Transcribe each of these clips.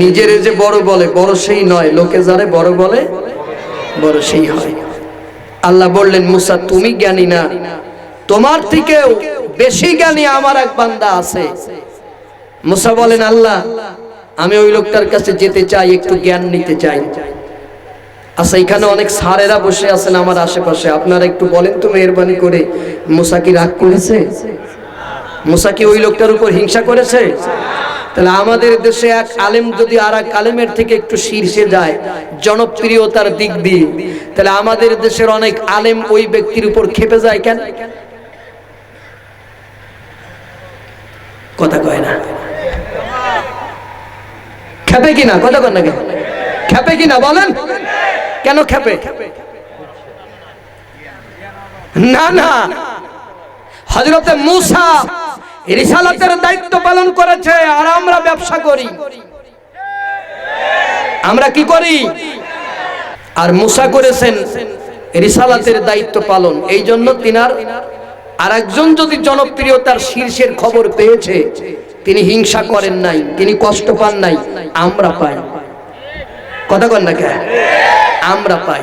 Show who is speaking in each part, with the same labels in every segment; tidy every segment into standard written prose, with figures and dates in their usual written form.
Speaker 1: নিজের যে বড় বলে বড় সেই নয়, লোকে যারে বড় বলে বড় সেই হয়। আল্লাহ বললেন, মুসা তুমি জ্ঞানী না, তোমার থেকেও বেশি জ্ঞানী আমার এক বান্দা আছে। মুসা বলেন, আল্লাহ আমি ওই লোকটার কাছে যেতে চাই, একটু জ্ঞান নিতে চাই। আচ্ছা, এখানে অনেক স্যারেরা বসে আছেন আমার আশেপাশে, আপনারা একটু বলেন তো মেহেরবানি করে, মুসা কি রাগ করেছে? মুসা কি ওই লোকটার উপর হিংসা করেছে? তাহলে আমাদের দেশে এক আলেম যদি আর এক আলেমের থেকে একটু শীর্ষে যায় জনপ্রিয়তার দিক দিয়ে, তাহলে আমাদের দেশের অনেক আলেম ওই ব্যক্তির উপর খেপে যায় কেন? কথা কয় না, খেপে কিনা? কথা কয় না, খেপে কিনা বলেন? কেন খেপে? না না, হযরতে মূসা রিসালাতের দায়িত্ব পালন করেছে, আর আমরা ব্যবসা করি। আমরা কি করি? আর মূসা করেছেন রিসালাতের দায়িত্ব পালন। এই জন্য তিনার আর একজন যদি জনপ্রিয়তার শীর্ষের খবর পেয়েছে, তিনি হিংসা করেন নাই, তিনি কষ্ট পান নাই, আমরা পাই। কথা কন না কে? আমরা পাই।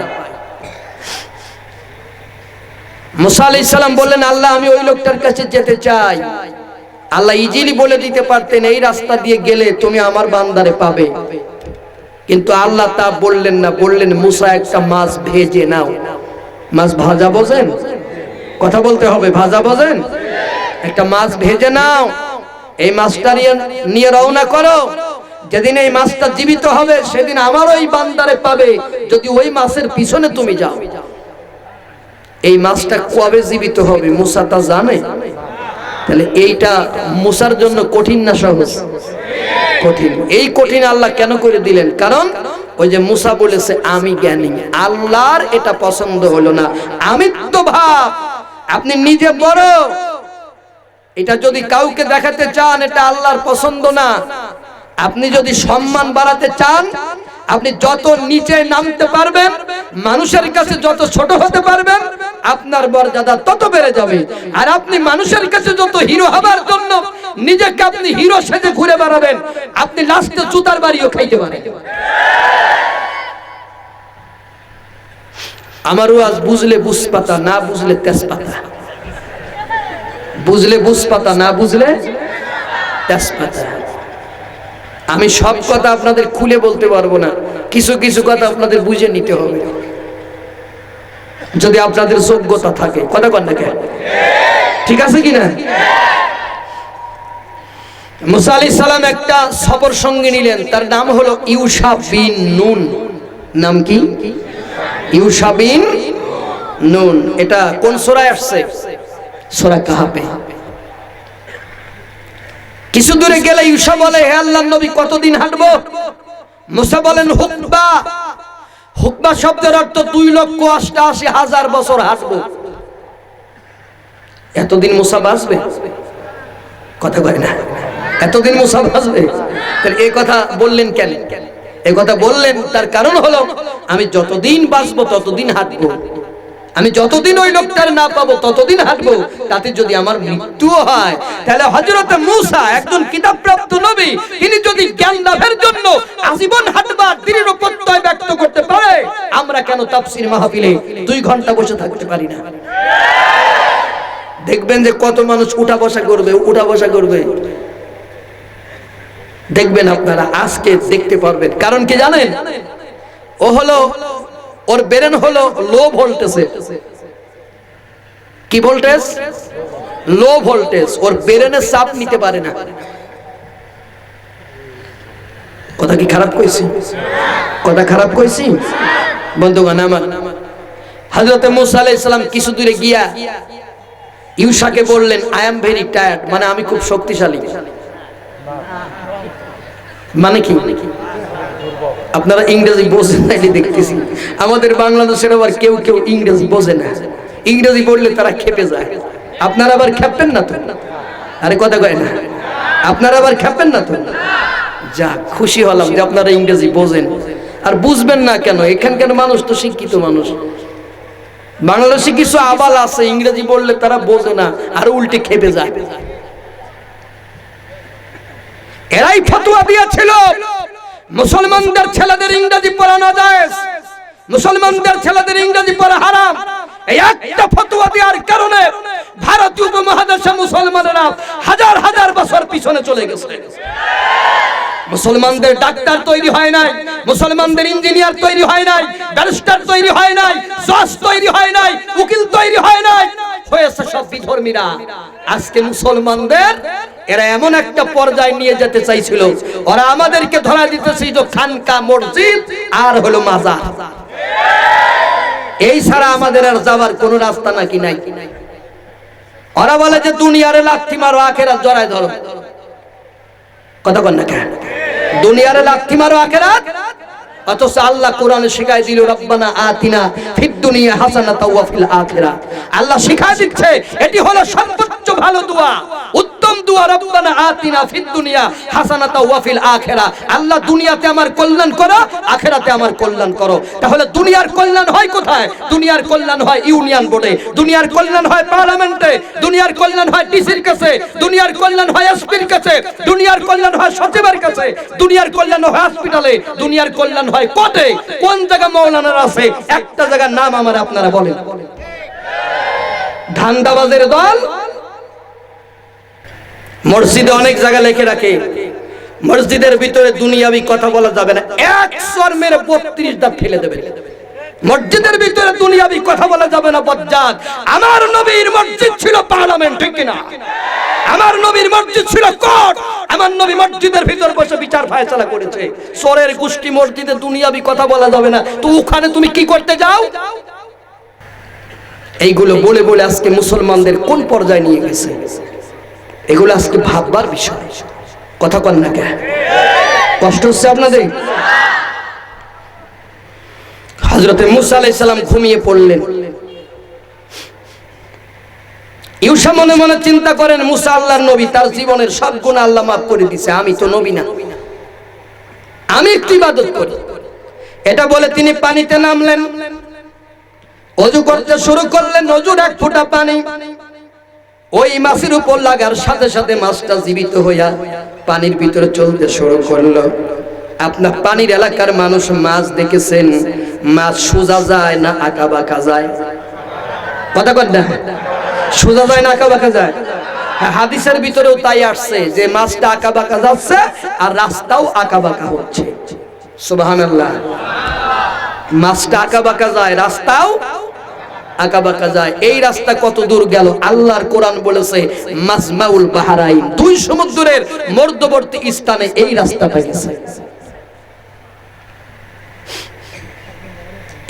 Speaker 1: মূসা আলাইহিস সালাম বললেন, আল্লাহ আমি ওই লোকটার কাছে যেতে চাই। আল্লাহ ইজিলি বলে দিতে পারতেন, এই রাস্তা দিয়ে গেলে তুমি আমার বান্দারে পাবে, কিন্তু আল্লাহ তা বললেন না। বললেন, মূসা একটা মাছ ভেজে নাও। মাছ ভাজা বোঝেন? কথা বলতে হবে, ভাজা বোঝেন? একটা মাছ ভেজে নাও, এই মাছটা নিয়ে রওনা করো। যেদিন এই মাছটা জীবিত হবে সেদিন আমার ওই বান্দারে পাবে, যদি ওই মাছের পিছনে তুমি যাও। এই মাছটা কবে জীবিত হবে মূসা তা জানে? তাহলে এইটা মূসার জন্য কঠিন না সহজ? কঠিন। এই কঠিন আল্লাহ কেন করে দিলেন? কারণ ওই যে মূসা বলেছে আমি জ্ঞানী, আল্লাহর এটা পছন্দ হলো না। আমিত্ব ভাব, আপনি নিজে বড়, এটা যদি কাউকে দেখাতে চান এটা আল্লাহর পছন্দ না। আপনি যদি সম্মান বাড়াতে চান, আপনি যত নিচে নামতে পারবেন, মানুষের কাছে যত ছোট হতে পারবেন, আপনার মর্যাদা তত বেড়ে যাবে। আর আপনি মানুষের কাছে যত হিরো হবার জন্য নিজেকে আপনি হিরো সেজে ঘুরে বেড়াবেন, আপনি লাস্টে জুতার বাড়িও খাইতে পারেন। আমার ওয়াজ বুঝলে বুঝপাতা, না বুঝলে তেজপাতা। বুঝলে বুঝপাতা, না বুঝলে তেজপাতা। আমি সব কথা আপনাদের খুলে বলতে পারবো না, কিছু কিছু কথা আপনাদের বুঝে নিতে হবে, যদি আপনাদের যোগ্যতা থাকে। কথা কন না কেন? ঠিক আছে কিনা? মূসা আলাইহিস সালাম একটা সফর সঙ্গে নিলেন, তার নাম হলো ইউশা বিন নুন। নাম কি? ইউশা বিন নুন। এটা কোন সূরায় আসছে? সূরা কাহাফে। কিছু দূরে গেলে ইউশা বলে, হে আল্লাহর নবী কতদিন হাঁটবো? মূসা বলেন, হুকবা। হুকবা শব্দের অর্থ 2,88,000 বছর হাঁটবো। এতদিন মূসা বাঁচবে? কথা কয় না, এতদিন মূসা বাঁচবে? তাহলে এই কথা বললেন কেন? এই কথা বললেন তার কারণ হলো, আমি যতদিন বাঁচবো ততদিন হাঁটবো, আমি যতদিন ওই লোকটার না পাবো ততদিন হাঁটবো। তাতে যদি আমার মৃত্যুও হয়, তাহলে হযরতে মূসা একজন কিতাবপ্রাপ্ত নবী, তিনি যদি জ্ঞান লাভের জন্য আজীবন হাঁটবার দৃঢ় প্রত্যয় ব্যক্ত করতে পারে, আমরা কেন তাফসীর মাহফিলে 2 ঘন্টা বসে থাকতে পারি না? দেখবেন যে কত মানুষ উঠা বসা করবে, উঠা বসা করবে, দেখবেন আপনারা, আজকে দেখতে পারবেন। কারণ কি জানেন? ও হলো, ওর ব্রেন হলো লো ভোল্টেজে। কি ভোল্টেজ? Low voltage. ওর ব্রেনে চাপ নিতে পারে না। কথা কি খারাপ কইছি? কথা খারাপ কইছি? বন্ধুগণ আমার, হযরতে মূসা আলাইহিস সালাম কিছু দূরে গিয়া ইউশাকে বললেন, আই এম ভেরি টায়ার্ড, মানে আমি খুব শক্তিশালী। মানে কি? আপনারা ইংরেজি বোঝেন না দেখতেছি, আমাদের বাংলাদেশের আবার কেউ কেউ ইংরেজি বোঝে না, ইংরেজি বললে তারা খেপে যায়। আপনারা আবার খেপেন না তো? আরে কথা কয় না, আপনারা আবার খেপেন না তো? যা, খুশি হলাম যে আপনারা ইংরেজি বোঝেন। আর বুঝবেন না কেন? এখানকার মানুষ তো শিক্ষিত মানুষ। বাংলাদেশে কিছু আবাল আছে, ইংরেজি বললে তারা বোঝে না, আর উল্টে খেপে যায়। এরাই ফতোয়া দিয়েছিল মুসলমানদের ছেলেদের ইংরেজি পড়ানো যায়, মুসলমানদের ছেলেদের ইংরেজি পড়া হারাম। এই একটা ফতোয়া দেওয়ার কারণে ভারতীয় উপমহাদেশে মুসলমানেরা হাজার হাজার বছর পিছনে চলে গেছে। মুসলমানদের ডাক্তার তৈরি হয় নাই, মুসলমানদের ইঞ্জিনিয়ার তৈরি হয় নাই, ব্যারিস্টার তৈরি হয় নাই, জজ তৈরি হয় নাই, উকিল তৈরি হয় নাই, হয়েছে সব বিধর্মীরা। আজকে মুসলমানদের এরা এমন একটা পর্যায়ে নিয়ে যেতে চাইছিল, ওরা আমাদেরকে ধরা দিতেছে যে খানকা, মসজিদ আর হলো মাজার, এই ছাড়া আমাদের আর যাওয়ার কোন রাস্তা নাকি নাই। ওরা বলে যে দুনিয়ারে লাথি মারো, আখেরাত জড়ায় ধরো। কথা বল না কেন? দুনিয়ারে লাথি মারো, আখেরাত। অথচ আল্লাহ কোরআনে শিখাই দিল, রব্বানা আতিনা ফিদ দুনিয়া হাসানাতাও ওয়া ফিল আখিরাহ। আল্লাহ শিখাই দিচ্ছে এটি হলো সর্বোচ্চ ভালো দোয়া, উত্তম দোয়া, রব্বানা আতিনা ফিদ দুনিয়া হাসানাতাও ওয়া ফিল আখিরাহ। আল্লাহ দুনিয়াতে আমার কল্যাণ করো, আখিরাতে আমার কল্যাণ করো। তাহলে দুনিয়ার কল্যাণ হয় কোথায়? দুনিয়ার কল্যাণ হয় ইউনিয়ন বোর্ডে, দুনিয়ার কল্যাণ হয় পার্লামেন্টে, দুনিয়ার কল্যাণ হয় ডিসির কাছে, দুনিয়ার কল্যাণ হয় এসপির কাছে, দুনিয়ার কল্যাণ হয় সচিবের কাছে, দুনিয়ার কল্যাণ হয় হসপিটালে, দুনিয়ার কল্যাণ হয় কোর্টে। কোন জায়গা মাওলানার আছে? একটা জায়গার নাম আমার আপনারা বলেন। ধান্দাবাজের দল মসজিদে অনেক জায়গা লিখে রাখে, মসজিদের ভিতরে দুনিয়াবি কথা বলা যাবে না, এক সর মেরে 32 দাঁত ফেলে দেবে। মসজিদের ভিতরে দুনিয়াবি কথা বলা যাবে না, বজ্জাত। আমার নবীর মসজিদ ছিল পার্লামেন্ট, ঠিক কিনা? আমার নবীর মসজিদ ছিল কোর্ট। আমার নবী মসজিদের ভিতর বসে বিচার ফায়সালা করেছে। সরের গোষ্ঠী মসজিদে দুনিয়াবি কথা বলা যাবে না, তো ওখানে তুমি কি করতে যাও? এইগুলো বলে বলে আজকে মুসলমানদের কোন পর্যায়ে নিয়ে গেছে, এগুলো আজকে ভাববার বিষয়। কথা কন না কেন? কষ্ট হচ্ছে আপনাদের? হযরতে মুসা আলাইহিস সালাম ঘুমিয়ে পড়লেন। ইউসা মনে মনে চিন্তা করেন, মুসা আল্লাহর নবী, তার জীবনের সব গুনাহ আল্লাহ মাফ করে দিয়েছে, আমি তো নবী না, আমি একটু ইবাদত করি। এটা বলে তিনি পানিতে নামলেন, ওযু করতে শুরু করলেন। ওযুর এক ফোঁটা পানি ওই মাছের উপর লাগার সাথে সাথে মাছটা জীবিত হইয়া পানির ভিতরে চলতে শুরু করলো। আপনার পানির এলাকার মানুষ মাছ দেখেছেন, মাছ সোজা যায় না আঁকা বাঁকা যায়? কথা বল না, সোজা যায় না আঁকা বাঁকা যায়? হাদিসের ভিতরেও তাই আসছে যে মাছটা আঁকা বাঁকা যাচ্ছে আর রাস্তাও আঁকা বাঁকা হচ্ছে। সুবহানাল্লাহ। মাছটা আঁকা বাঁকা যায়, রাস্তাও আঁকা বাঁকা যায়। এই রাস্তা কত দূর গেল? আল্লাহর কোরআন বলেছে মাজমাউল বাহরাইন, দুই সমুদ্রের মধ্যবর্তী স্থানে এই রাস্তাটা গেছে।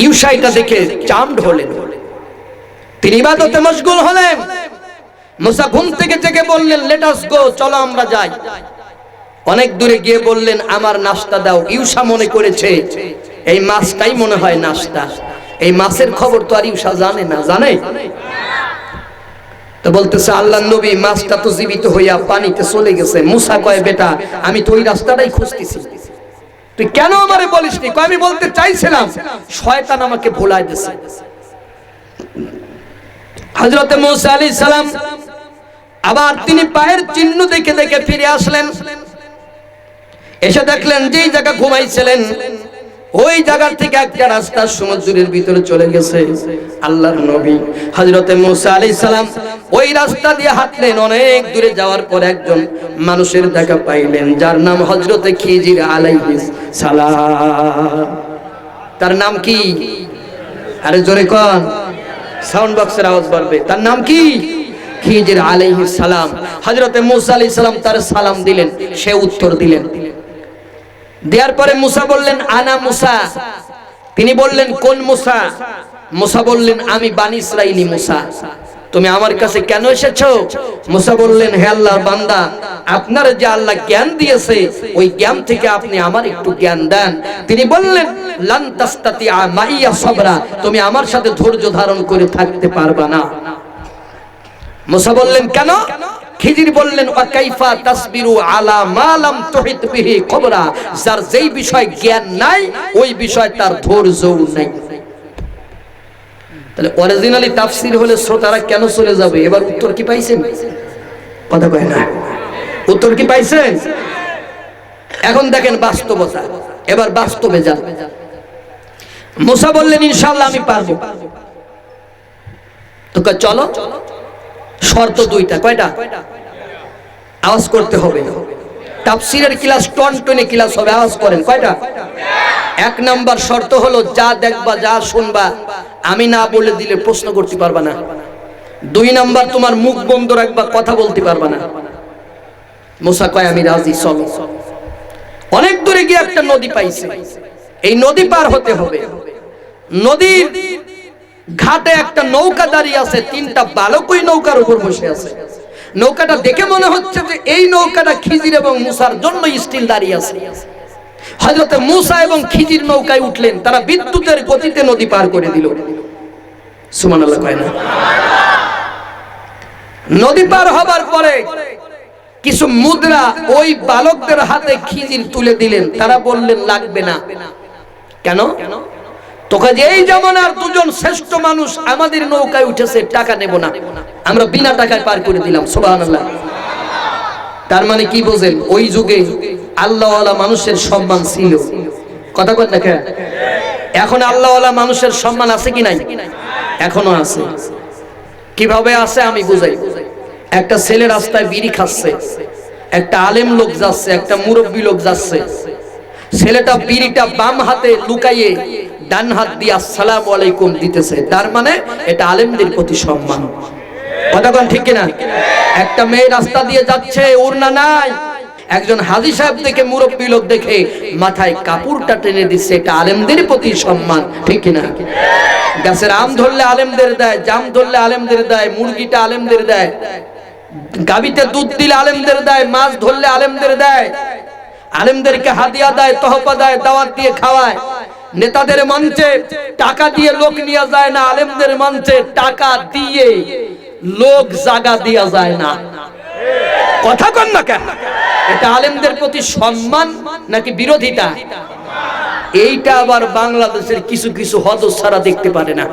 Speaker 1: ইউসা এটা দেখে চামড় হলেন, তিনি ইবাদতে মশগুল হলেন। মুসা ঘুম থেকে জেগে বললেন, লেট আস গো, চলো আমরা যাই। অনেক দূরে গিয়ে বললেন, আমার নাস্তা দাও। ইউসা মনে করেছে এই মাছটাই মনে হয় নাস্তা। এই মাছের খবর তো আর ইউসা জানে না, জানে তো বলতেছে, আল্লাহর নবী, মাছটা তো জীবিত হইয়া পানিতে চলে গেছে। মুসা কয়, বেটা আমি তো ওই রাস্তাটাই খুঁজতেছি, তুই কেন আমারে বলিসনি? কয়, আমি বলতে চাইছিলাম, শয়তান আমাকে ভুলাই দিয়েছে। হযরতে মুসা আলাইহিস সালাম আবার তিনি পায়ের চিহ্ন দেখে দেখে ফিরে আসলেন। এসে দেখলেন যেই জায়গা ঘুমাইছিলেন ওই জায়গা থেকে একটা রাস্তা সমুদ্রের ভিতরে চলে গেছে। আল্লাহর নবী হযরতে মুসা আলাইহিস সালাম ওই রাস্তা দিয়ে হাঁটলেন। অনেক দূরে যাওয়ার পর একজন মানুষের দেখা পাইলেন, যার নাম হযরতে খিজির আলাইহিস সালাম। তার নাম কি? আরে জোরে কোন, সাউন্ড বক্সের আওয়াজ বাড়বে। তার নাম কি? খিজির আলাইহিস সালাম। হযরতে মুসা আলাইহিস সালাম তার সালাম দিলেন, সে উত্তর দিলেন। দেওয়ার পরে মুসা বললেন, আনা মুসা। তিনি বললেন, কোন মুসা? মুসা বললেন, আমি বনি ইসরাইলি মুসা। তুমি আমার কাছে কেন এসেছো? মুসা বললেন, হে আল্লাহর বান্দা, আপনার যে আল্লাহ জ্ঞান দিয়েছে ওই জ্ঞান থেকে আপনি আমার একটু জ্ঞান দেন। তিনি বললেন, লান তাস্তাতিআ মাইয়া সাবরা, তুমি আমার সাথে ধৈর্য ধারণ করে থাকতে পারবা না। মুসা বললেন, কেন? খিজির বললেন, ওয়া কাইফা তাসবিরু আলা মা লাম তুহিত বিহি খবরা, যার যেই বিষয় জ্ঞান নাই ওই বিষয় তার ধৈর্যও নাই। তাহলে অরিজিনালি তাফসীর হলে শ্রোতারা কেন চলে যাবে? এবার উত্তর কি পাইছেন? কথা কয় না, উত্তর কি পাইছেন? এখন দেখেন বাস্তবতা, এবার বাস্তবে যান। মুসা বললেন ইনশাআল্লাহ আমি পারবো। তো চলো, শর্ত দুইটা। কয়টা? আওয়াজ করতে হবে। তাফসীরের ক্লাস টনটনে ক্লাস হবে, আওয়াজ করেন। কয়টা? এক নাম্বার শর্ত হলো যা দেখবা যা শুনবা আমি না বলে দিলে প্রশ্ন করতে পারবা না। দুই নাম্বার তোমার মুখ বন্ধ রাখবা, কথা বলতে পারবা না। মুসা কয় আমি রাজি, চলো। অনেক দূরে গিয়ে একটা নদী পাইছে, এই নদী পার হতে হবে। নদীর ঘাটে একটা নৌকা দাঁড়িয়ে আছে, তিনটা বালক ওই নৌকার উপর বসে আছে। নৌকাটা দেখে মনে হচ্ছে যে এই নৌকাটা খিজির এবং মুসার জন্য স্টিল দাঁড়িয়ে আছে। হযরত মুসা এবং খিজির নৌকায় উঠলেন, তারা বিদ্যুতের গতিতে নদী পার করে দিল। সুবহানাল্লাহ কয় না? নদী পার হবার পরে কিছু মুদ্রা ওই বালকদের হাতে খিজির তুলে দিলেন। তারা বললেন লাগবে না। কেন? তোকে যে এই জামানার দুজন শ্রেষ্ঠ মানুষ আমাদের নৌকায় উঠেছে, টাকা নেব না, আমরা বিনা টাকায় পার করে দিলাম। সুবহানাল্লাহ। তার মানে কি বোঝেন? ওই যুগে আল্লাহওয়ালা মানুষের সম্মান ছিল। কথা বল না কেন? এখন আল্লাহওয়ালা মানুষের সম্মান আছে কি নাই? এখনো আছে। কিভাবে আছে আমি বুঝাই। একটা ছেলে রাস্তায় বিড়ি খাচ্ছে, একটা আলেম লোক যাচ্ছে, একটা মুরব্বী লোক যাচ্ছে। ছেলেটা বিড়িটা বাম হাতে লুকাইয়ে ডান হাত দিয়ে আসসালামু আলাইকুম দিতেছে, তার মানে এটা আলেমদের প্রতি সম্মান। কথা কোন ঠিক কিনা? একটা মেয়ে রাস্তা দিয়ে যাচ্ছে, ওড়না নাই, একজন হাজী সাহেব দেখে মুরব্বী লোক দেখে মাথায় কাপড়টা টেনে দিচ্ছে, এটা আলেমদের প্রতি সম্মান। ঠিক কিনা? গাছের আম ধরলে আলেমদের দেয়, জাম ধরলে আলেমদের দেয়, মুরগিটা আলেমদের দেয়, গাবিতে দুধ দিলে আলেমদের দেয়, মাছ ধরলে আলেমদের দেয়, আলেমদেরকে হাদিয়া দেয়, তহফা দেয়, দাওয়াত দিয়ে খাওয়ায়। নেতাদের মঞ্চে টাকা দিয়ে লোক নিয়ে যায় না, আলেমদের মঞ্চে টাকা দিয়ে লোক জায়গা দেয়া যায় না। কথা কন না কেন? এটা আলেমদের প্রতি সম্মান নাকি বিরোধিতা? এইটা আবার বাংলাদেশের কিছু কিছু হতচ্ছাড়া দেখতে পারে না,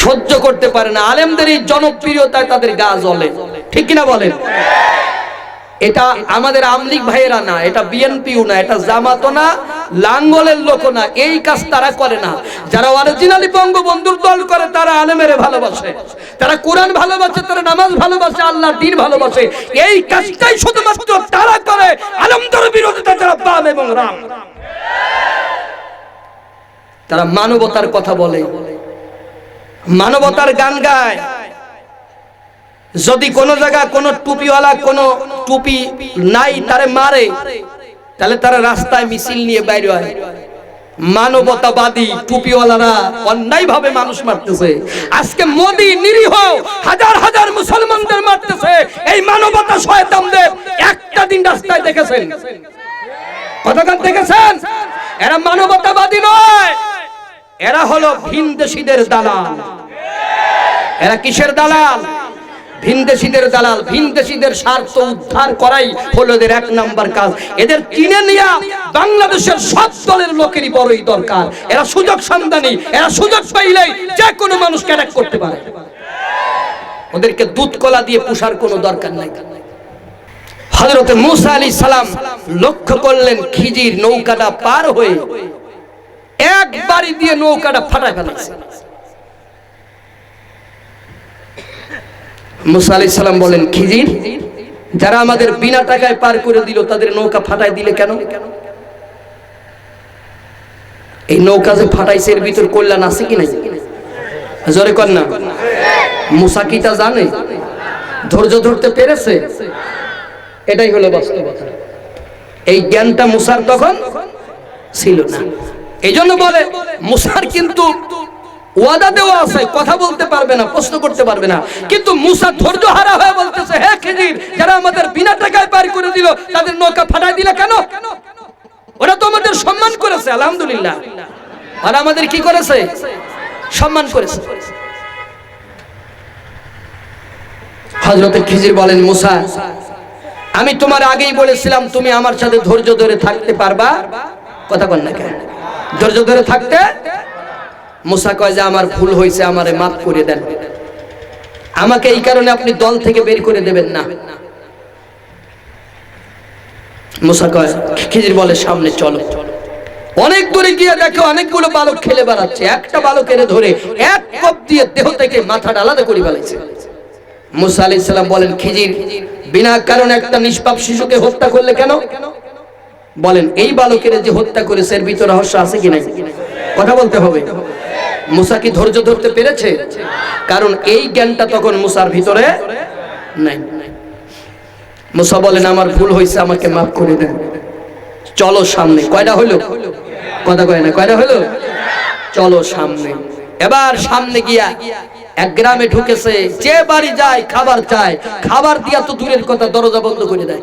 Speaker 1: সহ্য করতে পারে না। আলেমদের এই জনপ্রিয়তায় তাদের গা জ্বলে। ঠিক কিনা বলেন? এটা আমাদের আমলিগ ভাইয়েরা না, এটা বিএনপিও না, এটা জামাতও না, লাঙ্গলের লোকও না। এই কাজ তারা করে না। যারা অরিজিনালি বঙ্গবন্ধুর দল করে তারা আলেমের ভালোবাসে, তারা কোরআন ভালোবাসে, তারা নামাজ ভালোবাসে, আল্লাহর দ্বীন ভালোবাসে। এই কাজটাই শুধুমাত্র তারা করে। আলেমদের বিরোধিতা যারা বাম এবং রাম, তারা মানবতার কথা বলে, মানবতার গান গায়। যদি কোন জায়গায় কোন টুপিওয়ালা কোন টুপি নাই তারে মারে, তাহলে তারা রাস্তায় মিছিল নিয়ে বাইরে হয়। মানবতাবাদী টুপিওয়ালারা অন্যায় ভাবে মানুষ মারতেছে। আজকে মোদি নিরীহ হাজার হাজার মুসলমানদের মারতেছে। এই মানবতা শয়তানদের একটা দিন রাস্তায় দেখেছেন? কতক্ষণ দেখেছেন? এরা মানবতাবাদী নয়, এরা হলো ভিনদেশীদের দালাল। এরা কিসের দালাল? ভিনদেশীদের দালাল। ভিনদেশীদের স্বার্থ উদ্ধার করাই হলো এদের এক নাম্বার কাজ। এদের কিনে নিয়ে বাংলাদেশের সব দলের লোকেরই বড়ই দরকার। এরা সুযোগ সন্ধানী, এরা সুযোগ পাইলেই যে কোনো মানুষকে অ্যাটাক করতে পারে। ওদেরকে দুধ কলা দিয়ে পুষার কোনো দরকার নাই। হযরত মুসা আলাইহিস সালাম লক্ষ্য করলেন খিজির নৌকাটা পার হয়ে এক বাড়ি দিয়ে নৌকাটা ফাটায় ফেলেছে। মুসা আলাইহিস সালাম বলেন, খিজির, যারা আমাদের বিনা টাকায় পার করে দিল তাদের নৌকা ফাটায় দিলে কেন? এই নৌকা যে ফাটাইছে এর ভিতর কল্যাণ আছে কি নাই? জোরে কর না। মুসা কি তা জানে? ধৈর্য ধরতে পেরেছে? এটাই হলো বাস্তবতা। এই জ্ঞানটা মুসার তখন ছিল না। এই জন্য বলে মুসার কিন্তু ওয়াদা দেওয়া আছে, কথা বলতে পারবে না, প্রশ্ন করতে পারবে না, কিন্তু মুসা ধৈর্য হারা হয়ে বলতেছে, হে খিজির, যারা আমাদের বিনা টাকায় পার করে দিল তাদের নৌকা ফাটাই দিলে কেন? ওরা তো আমাদের সম্মান করেছে, আলহামদুলিল্লাহ। আর আমাদের কি করেছে? সম্মান করেছে। হযরত খিজির বলেন, মুসা, আমি তোমার আগেই বলেছিলাম তুমি আমার সাথে ধৈর্য ধরে থাকতে পারবা। কথা বল না কেন? ধৈর্য ধরে থাকতে। মুসা কয় যে আমার ভুল হয়েছে, আমারে মাফ করে দেন, আমাকে এই কারণে আপনি দল থেকে বের করে দেবেন না। মুসা কয়, খিজির বলে সামনে চলো। অনেক দূরে গিয়ে দেখে অনেকগুলো বালক খেলে বেড়াচ্ছে, একটা বালকের ধরে এক কোপ দিয়ে দেহ থেকে মাথাটা আলাদা করে ফেলেছে। মুসা আলাইহিস সালাম বলেন, খিজির বিনা কারণে একটা নিষ্পাপ শিশুকে হত্যা করলে কেন? বলেন, এই বালকের যে হত্যা করেছে এর ভিতরে রহস্য আছে কি নাই? কথা বলতে হবে। মুসা কি ধৈর্য ধরতে পেরেছে? কারণ এই জ্ঞানটা তখন মুসার ভিতরে নাই। মুসা বলেন, আমার ভুল হয়েছে, আমাকে মাফ করে দেন, চলো সামনে। কয়টা হলো? কথা কয় না, কয়টা হলো? চলো সামনে। এবার সামনে গিয়া এক গ্রামে ঢুকেছে, যে বাড়ি যায় খাবার চায়, খাবার দিয়া তো দূরের কথা, দরজা বন্ধ করে দেয়।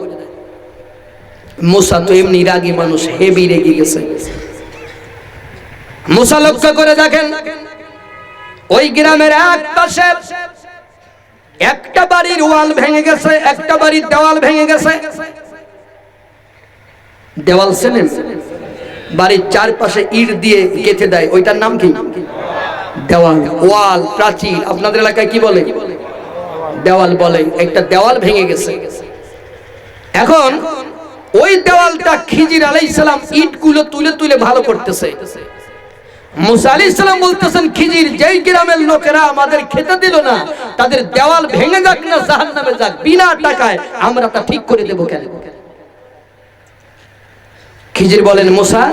Speaker 1: মুসা তো এমনি রাগী মানুষ, হেভি রেগে গেছে। মুসা লক্ষ্য করে দেখেন ওই গ্রামের এক পাশে একটা বাড়ির ওয়াল ভেঙে গেছে, একটা বাড়ির দেওয়াল ভেঙে গেছে। দেওয়াল চেনেন? বাড়ির চারপাশে ইট দিয়ে গেঁথে দেয়, ওইটার নাম কি? দেওয়াল। ওয়াল, প্রাচীর আপনাদের এলাকায় কি বলে? দেওয়াল বলে। একটা দেওয়াল ভেঙে গেছে। এখন ওই দেওয়ালটা খিজির আলাইহিস সালাম ইটগুলো তুলে তুলে ভালো করতেছে। মুসা আলাইহিস সালাম বলতেছেন, খিজির, যেই গ্রামের লোকেরা আমাদের খেতে দিল না, তাদের দেওয়াল ভেঙে যাক না জাহান্নামে যাক, বিনা টাকায় আমরা তা ঠিক করে দেব কেন? খিজির বলেন, মুসা,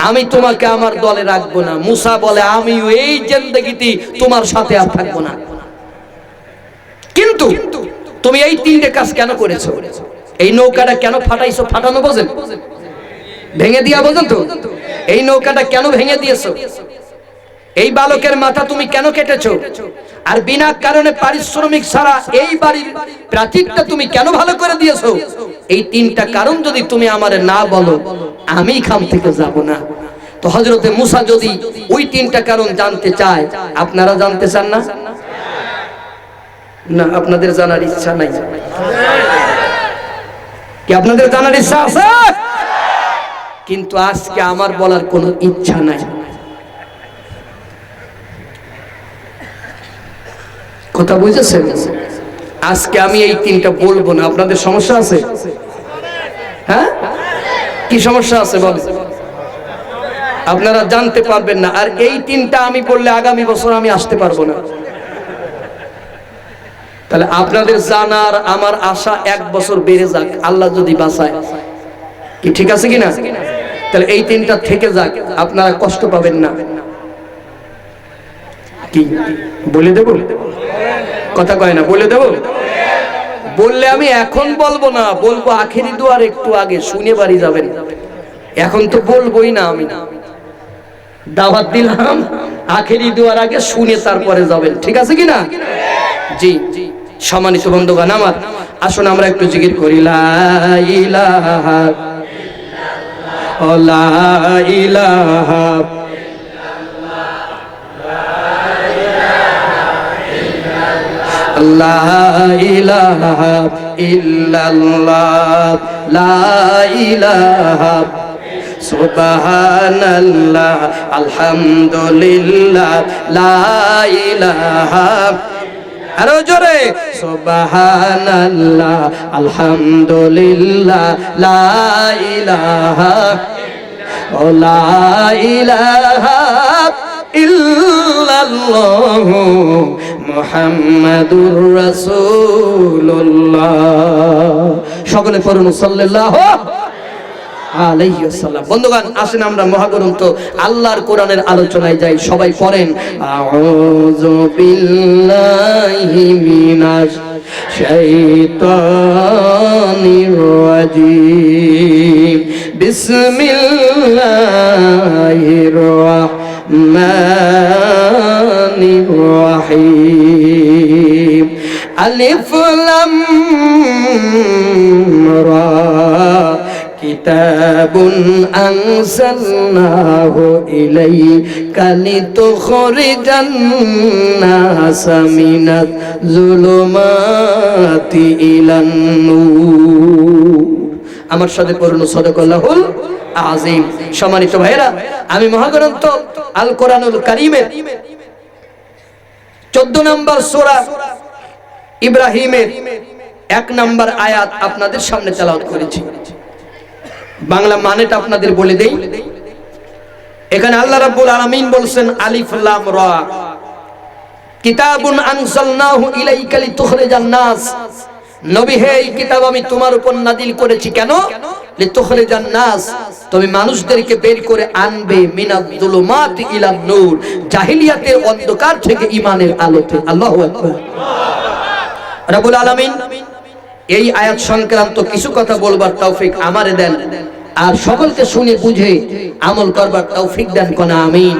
Speaker 1: আমি তোমাকে আমার দলে রাখবো না। মুসা বলে, আমি এই জিন্দেগিতে তোমার সাথে আর থাকবো না। কিন্তু তুমি এই তিনটে কাজ কেন করেছো? এই নৌকাটা কেন ফাটাইছো? ফাটানো বোঝেন? ভেঙে দিয়া বোঝেন তো? এই নৌকাটা কেন ভেঙে দিয়েছো? এই বালকের মাথা তুমি কেন কেটেছো? আর বিনা কারণে পারিশ্রমিক ছাড়া এই বাড়ির প্রাচীরটা তুমি কেন ভালো করে দিয়েছো? এই তিনটা কারণ যদি তুমি আমারে না বলো, আমি এখান থেকে যাব না। তো হযরতে মুসা যদি ওই তিনটা কারণ জানতে চায়, আপনারা জানতে চান না? না, আপনাদের জানার ইচ্ছা নাই। কি আপনাদের জানার ইচ্ছা আছে? কিন্তু আজকে আমার বলার কোনো ইচ্ছা নাই। কথা বুঝেছেন? আজকে আমি এই তিনটা বলবো না। আপনাদের সমস্যা আছে? হ্যাঁ, কি সমস্যা আছে বলেন? আপনারা জানতে পারবেন না। আর এই তিনটা আমি বললে আগামী বছর আমি আসতে পারবো না। তাহলে আপনাদের জানার আমার আশা এক বছর বেড়ে যাক, আল্লাহ যদি বাঁচায়। কি ঠিক আছে কিনা? তাহলে এই তিনটা থেকে যাক, আপনারা কষ্ট পাবেন না। কি বলে দেব? কথা কয় না, বলে দেব? বললে আমি এখন বলবো না, বলবো আখেরি দুয়ার একটু আগে, শুনে বাড়ি যাবেন। এখন তো বলবোই না। আমি দাওয়াত দিলাম, আখেরি দুয়ার আগে শুনে তারপরে যাবেন। ঠিক আছে কিনা? জি। সম্মানিত বন্ধুগণ আমার, আসুন আমরা একটু জিকির করি, লা ইলাহা ইল্লাল্লাহ, লা ইলাহা লা ইলাহা ইল্লাল্লাহ, লা ইলাহা সুবহানাল্লাহ, আলহামদুলিল্লাহ, লা ইলাহা, আরো জোরে, সুবহানাল্লাহ, আলহামদুলিল্লাহ, লা ইলাহা, লা ইলাহা ইল্লাল্লাহ, মুহাম্মাদুর রাসূলুল্লাহ। সকলে পড়ুন সাল্লাল্লাহু আলাইহি ওয়াসাল্লাম। বন্ধুগণ, আসেন আমরা মহাগ্রন্থ আল্লাহর কোরআনের আলোচনায় যাই। সবাই পড়েন, আউযু বিল্লাহি মিনাশ শাইতানির রাজীম, বিসমিল্লাহির রাহমানির রাহিম, আলিফ লাম রা, কিতাবুন আনজালনাহু ইলাইকা লিতুখরিজান নাসা মিনাজ যুলুমাতি ইলান নূর। আমার সাথে পড়ুন, সাদাকাল্লাহুল আযীম। সম্মানিত ভাইরা, আমি মহাগ্রন্থ আল কোরআনুল কারীমের 14 নম্বর সূরা ইব্রাহিমের এক নাম্বার আয়াত আপনাদের সামনে তেলাওয়াত করেছি, বাংলা মানেটা আপনাদের বলে দেই। এখানে আল্লাহ রাব্বুল আলামিন বলছেন আলিফ লাম রা, কিতাবুন আনজালনাহু ইলাইকা লিতুখরিজান নাস, নবী হে এই কিতাব আমি তোমার উপর নাজিল করেছি কেন? লিতুখরিজান নাস, তুমি মানুষদেরকে বের করে আনবে মিনাজ যুলুমাতি ইলান নূর, জাহিলিয়াতের অন্ধকার থেকে ঈমানের আলোতে। আল্লাহু আকবার। রব্বুল আলামিন এই আয়াত সংক্রান্ত কিছু কথা বলবার তৌফিক আমারে দেন, আর সকলকে শুনে বুঝে আমল করবার তৌফিক দেন কোন আমিন।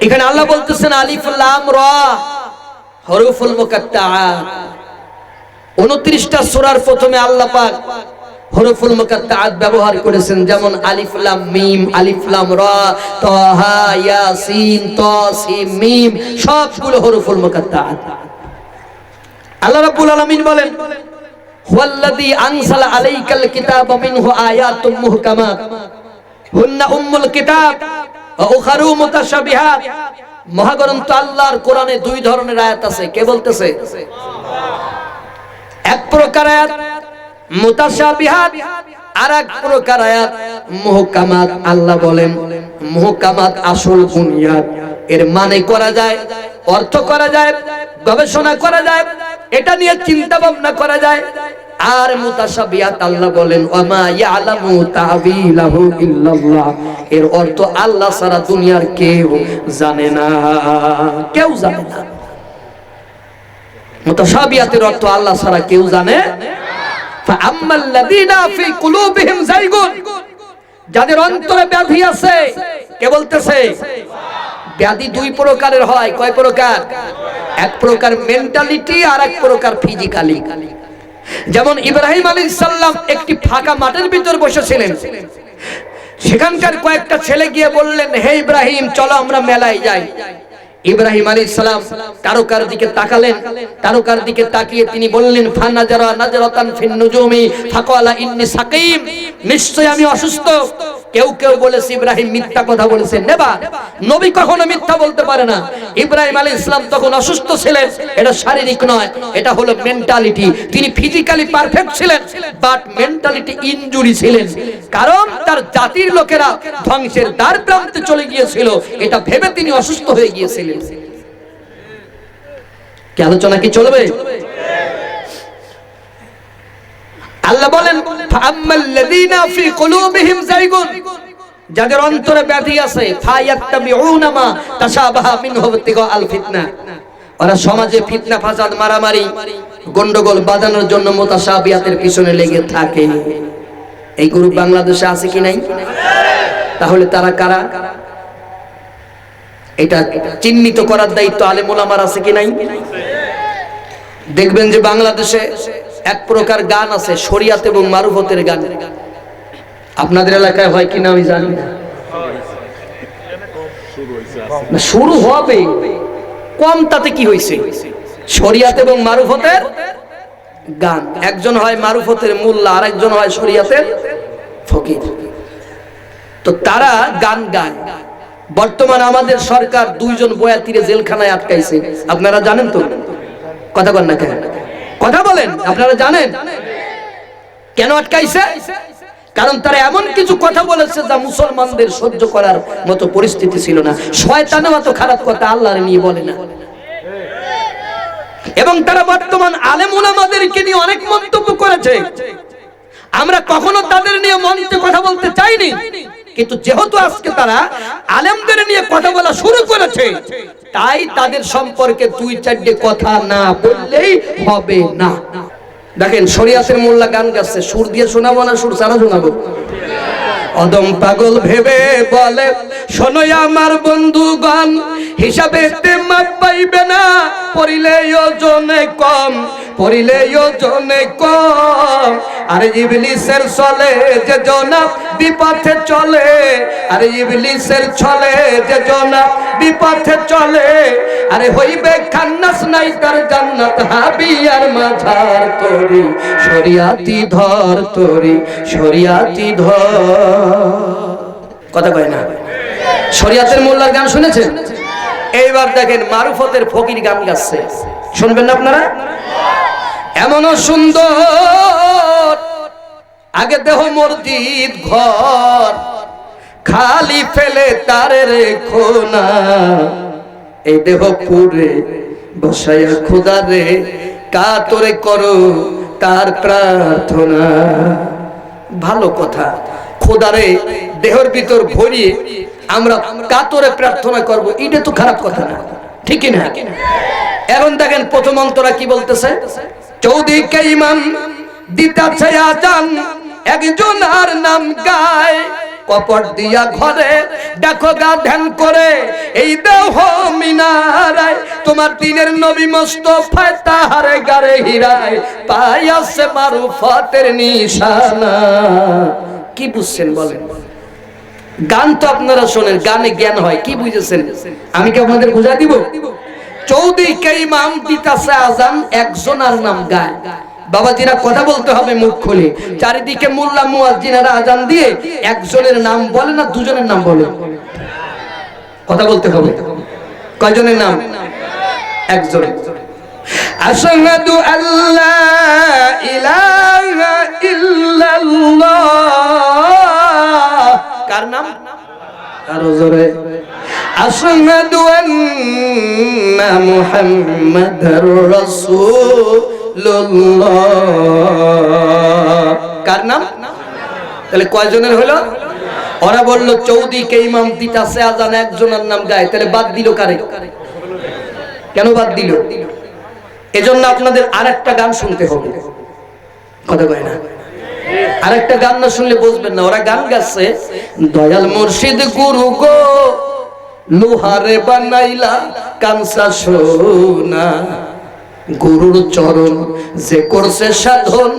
Speaker 1: এখানে আল্লাহ বলতেছেন আলিফ লাম রা হরফুল মুকাত্তাআত। 29টা সূরার প্রথমে আল্লাহ পাক হরফুল মুকাত্তাআত ব্যবহার করেছেন, যেমন আলিফ লাম মিম, আলিফ লাম রা, তাহা, ইয়াসিন, তাসিম, মিম, সবগুলো হরফুল মুকাত্তাআত। আল্লাহ রাব্বুল আলামিন বলেন হুয়াল্লাযী আনজালা আলাইকাল কিতাবা মিনহু আয়াতুম মুহকামাত হুন্না উম্মুল কিতাব ওয়া উখারু মুতাশাবিহাত। মহাগ্রন্থ আল্লাহর কোরআনে দুই ধরনের আয়াত আছে। কে বলতেছে? এক প্রকার আয়াত মুতাশাবিহাত, আর এক প্রকার আয়াত মুহকামাত। আল্লাহ বলেন মুহকামাত আসল বুনিয়াদ, এর মানে করা যায়, অর্থ করা যায়, গবেষণা করা যায়, এটা নিয়ে চিন্তা ভাবনা করা যায়। আর মুতাশাবিহাত আল্লাহ বলেন ওয়ামা ইয়ালামু তা'বিলাহু ইল্লাল্লাহ, এর অর্থ আল্লাহ ছাড়া দুনিয়ার কেউ জানে না, কেউ জানে না। মুতাশাবিহাতের অর্থ আল্লাহ ছাড়া কেউ জানে না। ফাআম্মাল্লাযীনা ফি কুলুবিহিম যায়গুন, যাদের অন্তরে ব্যাধি আছে। কে বলতেছে? ব্যাধি দুই প্রকারের হয়। কয় প্রকার? এক প্রকার মেন্টালিটি, আর এক প্রকার ফিজিক্যালি। যেমন ইব্রাহিম আলাইহিস সালাম একটি ফাঁকা মাঠের ভিতর বসেছিলেন, সেখানকার কয়েকটা ছেলে গিয়ে বললেন হে ইব্রাহিম চলো আমরা মেলায় যাই। ইব্রাহিম আলাইহিস সালাম তারকার দিকে তাকালেন, তারকার দিকে তাকিয়ে তিনি বললেন ফানাজারা নাজরাতান ফিন নুজুমি ফাকালা ইন্নী সাকিম, নিশ্চয় আমি অসুস্থ। কেউ কেউ বলেছে ইব্রাহিম মিথ্যা কথা বলেছেন। নেবা, নবী কখনো মিথ্যা বলতে পারে না। ইব্রাহিম আলাইহিস সালাম তখন অসুস্থ ছিলেন, এটা শারীরিক নয়, এটা হলো মেন্টালিটি। তিনি ফিজিক্যালি পারফেক্ট ছিলেন, বাট মেন্টালিটি ইনজুরি ছিলেন, কারণ তার জাতির লোকেরা ধ্বংসের দ্বার প্রান্তে চলে গিয়েছিল, এটা ভেবে তিনি অসুস্থ হয়ে গিয়েছিলেন। কি আলোচনা কি চলবে? আল্লাহ বলেন ফাআম্মাল্লাযীনা ফি কুলুবিহিম যায়গুন, যাদের অন্তরে ব্যাধি আছে, ফায়াত্তাবিউনা মা তাশাবাহা মিনহু ইবতিগাআল ফিতনা, ওরা সমাজে ফিতনা ফাসাদ মারামারি গন্ডগোল বাঁধানোর জন্য মুতাশাবিহাতের পিছনে লেগে থাকে। এই গ্রুপ বাংলাদেশে আছে কি নাই? তাহলে তারা কারা? এটা চিহ্নিত করার দায়িত্ব আলেম ওলামার আছে কি নাই? দেখবেন যে বাংলাদেশে এক প্রকার গান আছে শরিয়াত এবং মারুফতের গান। আপনাদের এলাকায় হয় কিনা আমি জানি না, শুরু হবে কম, তাতে কি হয়েছে? শরিয়াত এবং মারুফতের গান। একজন হয় মারুফতের মোল্লা, আর একজন হয় শরিয়াতের ফকির। তো তারা গান গায়। বর্তমানে আমাদের সরকার দুইজন বয়াতিরে জেলখানায় আটকাইছে, আপনারা জানেন তো? কথা বলেন না কেন? কথা বলেন, আপনারা জানেন কেন আটকাইছে? কারণ তারা এমন কিছু কথা বলেছে যা মুসলমানদের সহ্য করার মতো পরিস্থিতি ছিল না। শয়তানের মতো খারাপ কথা আল্লাহর নিয়ে বলে না। এবং তারা বর্তমান আলেম উলামাদেরকে নিয়ে অনেক মন্তব্য করেছে। আমরা কখনো তাদের নিয়ে মঞ্চে কথা বলতে চাইনি, কিন্তু যেহেতু আজকে তারা আলেমদের নিয়ে কথা বলা শুরু করেছে, তাই তাদের সম্পর্কে দুই চারটে কথা না বললেই হবে না। দেখেন শরিয়াতের মোল্লা গান গাচ্ছে, সুর দিয়ে শোনাবো না সুর ছাড়া শোনাবো? অদম পাগল ভেবে বলে শোনো আমার বন্ধুগণ, হিসাবে মাপ পাইবে না, পড়িলে ওজনে কম, পড়িলে ওজনে কম। আরে ইবলিসের চলে যে জনাব বিপথে চলে, আরে ইবলিসের চলে যে জনাব বিপথে চলে, আরে হইবে খান্নাস নাই তার জান্নাত হাবি আর মাঝার তোরি, শরিয়াতি ধর তোরি শরিয়াতি ধর। কথা কয় না? শরিয়াতের মোল্লার গান শুনেছেন? এইবার দেখেন মারুফতের ফকির গান গাচ্ছে, শুনবেন না আপনারা? এমনও সুন্দর আগে দেহ মসজিদ ঘর খালি ফেলে তারে রেখো না, এই দেহ পুরে বসায়া খোদারে কাতরে করো তার প্রার্থনা। ভালো কথা, খোদারে দেহের ভিতর ভরিয়ে আমরা কাতরে প্রার্থনা করব, এটা তো খারাপ কথা না, ঠিক না? এখন দেখেন প্রথম অন্তরা কি বলতেছে, চৌদিকে ইমাম দিতাছে আজান, একজন আর নাম গায়, কপট দিয়া ঘরে দেখো গা ধ্যান করে, এই দেহ মিনারায় তোমার দিনের নবী মুস্তাফা তাহার গারে হীরায় পায়াছে মারুফাতের নিশানা। কি বুঝছেন বলেন? গান তো আপনারা শোনেন, গানে জ্ঞান হয়, কি বুঝেছেন? আমি কি আপনাদের বুঝা দিব? চৌদিকে ইমাম দিতাছে আজান, একজন আর নাম গায়। বাবাজিরা কথা বলতে হবে মুখ খুলে, চারিদিকে মোল্লা মুয়াজ্জিনেরা আজান দিয়ে একজনের নাম বলে না দুজনের নাম বলে? কথা বলতে হবে, কয়জনের নাম? একজনের। আশহাদু আল্লা ইলাহা ইল্লাল্লাহ, কার নাম? আরো জোরে। আশহাদু আন্না মুহাম্মাদার রাসূলুল্লাহ, কার নাম? তাহলে কয়জনের হলো? ওরা বলল চৌদিকে ইমাম দিতাছে আজান, একজনের নাম গায়, তাহলে বাদ দিল কারে? কেন বাদ দিল? এজন্য আপনাদের আরেকটা গান শুনতে হবে, কথা কয় না? আরেকটা গান না শুনলে বুঝবেন না। ওরা গান গাচ্ছে, দয়াল মুর্শিদ গুরু গো লোহারে বানাইলা কাঞ্চা সোনা, গুরুর চরণ যে করছে সাধন,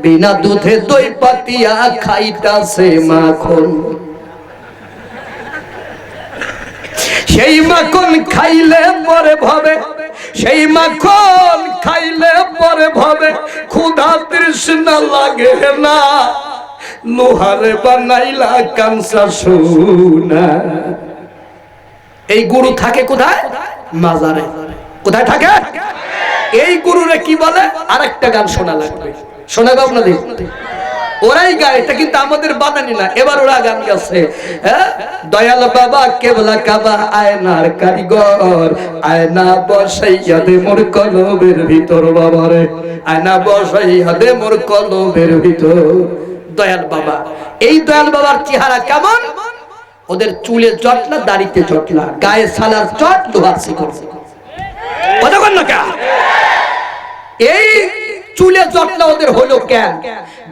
Speaker 1: বিনা দুধে দই পাতিয়া খাইতাছে মাখন, সেই মাখন খাইলে পরে ভবে, সেই মাখন খাইলে পরে ভবে ক্ষুধা তৃষ্ণা লাগে না, লোহারে বানাইলা কাঞ্চা সোনা। এই গুরু থাকে কোথায়? মাজারে। কোথায় থাকে? এই গুরুরে কি বলে? আরেকটা গান শোনা লাগবে, শোনাবো আপনাদের। ওরাই গায়, এটা কিন্তু আমাদের বানানি না। এবার ওরা গান গাচ্ছে, দয়াল বাবা কেবলা কাবা আয়নার কারিগর, আয়না বসাইয়া দে মোর কলবের ভিতর, বাবারে আয়না বসাইয়া দে মোর কলবের ভিতর। দয়াল বাবা, এই দয়াল বাবার চেহারা কেমন? ওদের চুলে জটলা, দাড়িতে জটলা, গায়ে সালার চট, লোহার শিকল। কতক্ষণ না কা? এই চুলে জটলা ওদের হলো কেন?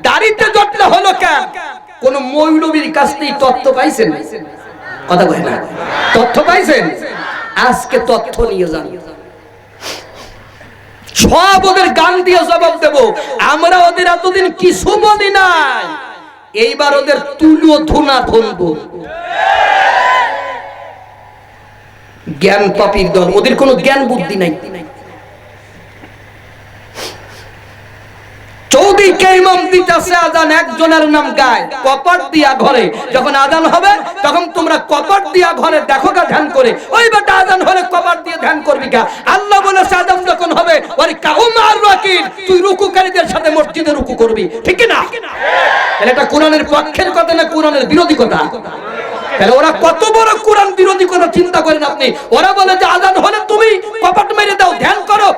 Speaker 1: দাড়িতে জটলা হলো কেন? কোন মৌলবীর কাছ থেকে তথ্য পাইছেন? কথা কয় না, তথ্য পাইছেন? আজকে তথ্য নিয়ে যান, সব ওদের গান দিয়ে জবাব দেব। আমরা ওদের এতদিন কিছু বলি নাই, এইবার ওদের তুলো ধুনা ধরবো। জ্ঞান পাপীর দল, ওদের কোনো জ্ঞান বুদ্ধি নাই। চৌদিকে ইমাম দিতেছে আজান, একজনের নাম গায়, কপাট দিয়া ঘরে। যখন আজান হবে তখন তোমরা কপাট দিয়া ঘরে দেখো গা ধ্যান করে। ওই বেটা আজান হলে কপাট দিয়ে ধ্যান করবি কা? আল্লাহ বলেছে আজান যখন হবে ওই কাউমার রাকিন, তুই রুকুকারীদের সাথে মসজিদে রুকু করবি, ঠিক না? তাহলে এটা কোরআনের পক্ষের কথা না কোরআনের বিরোধী কথা? তাহলে ওরা কত বড় কোরআন বিরোধী কথা চিন্তা করেন আপনি। ওরা বলে যে আজান হলে তুমি কপাট মেরে দাও, ধ্যান করো।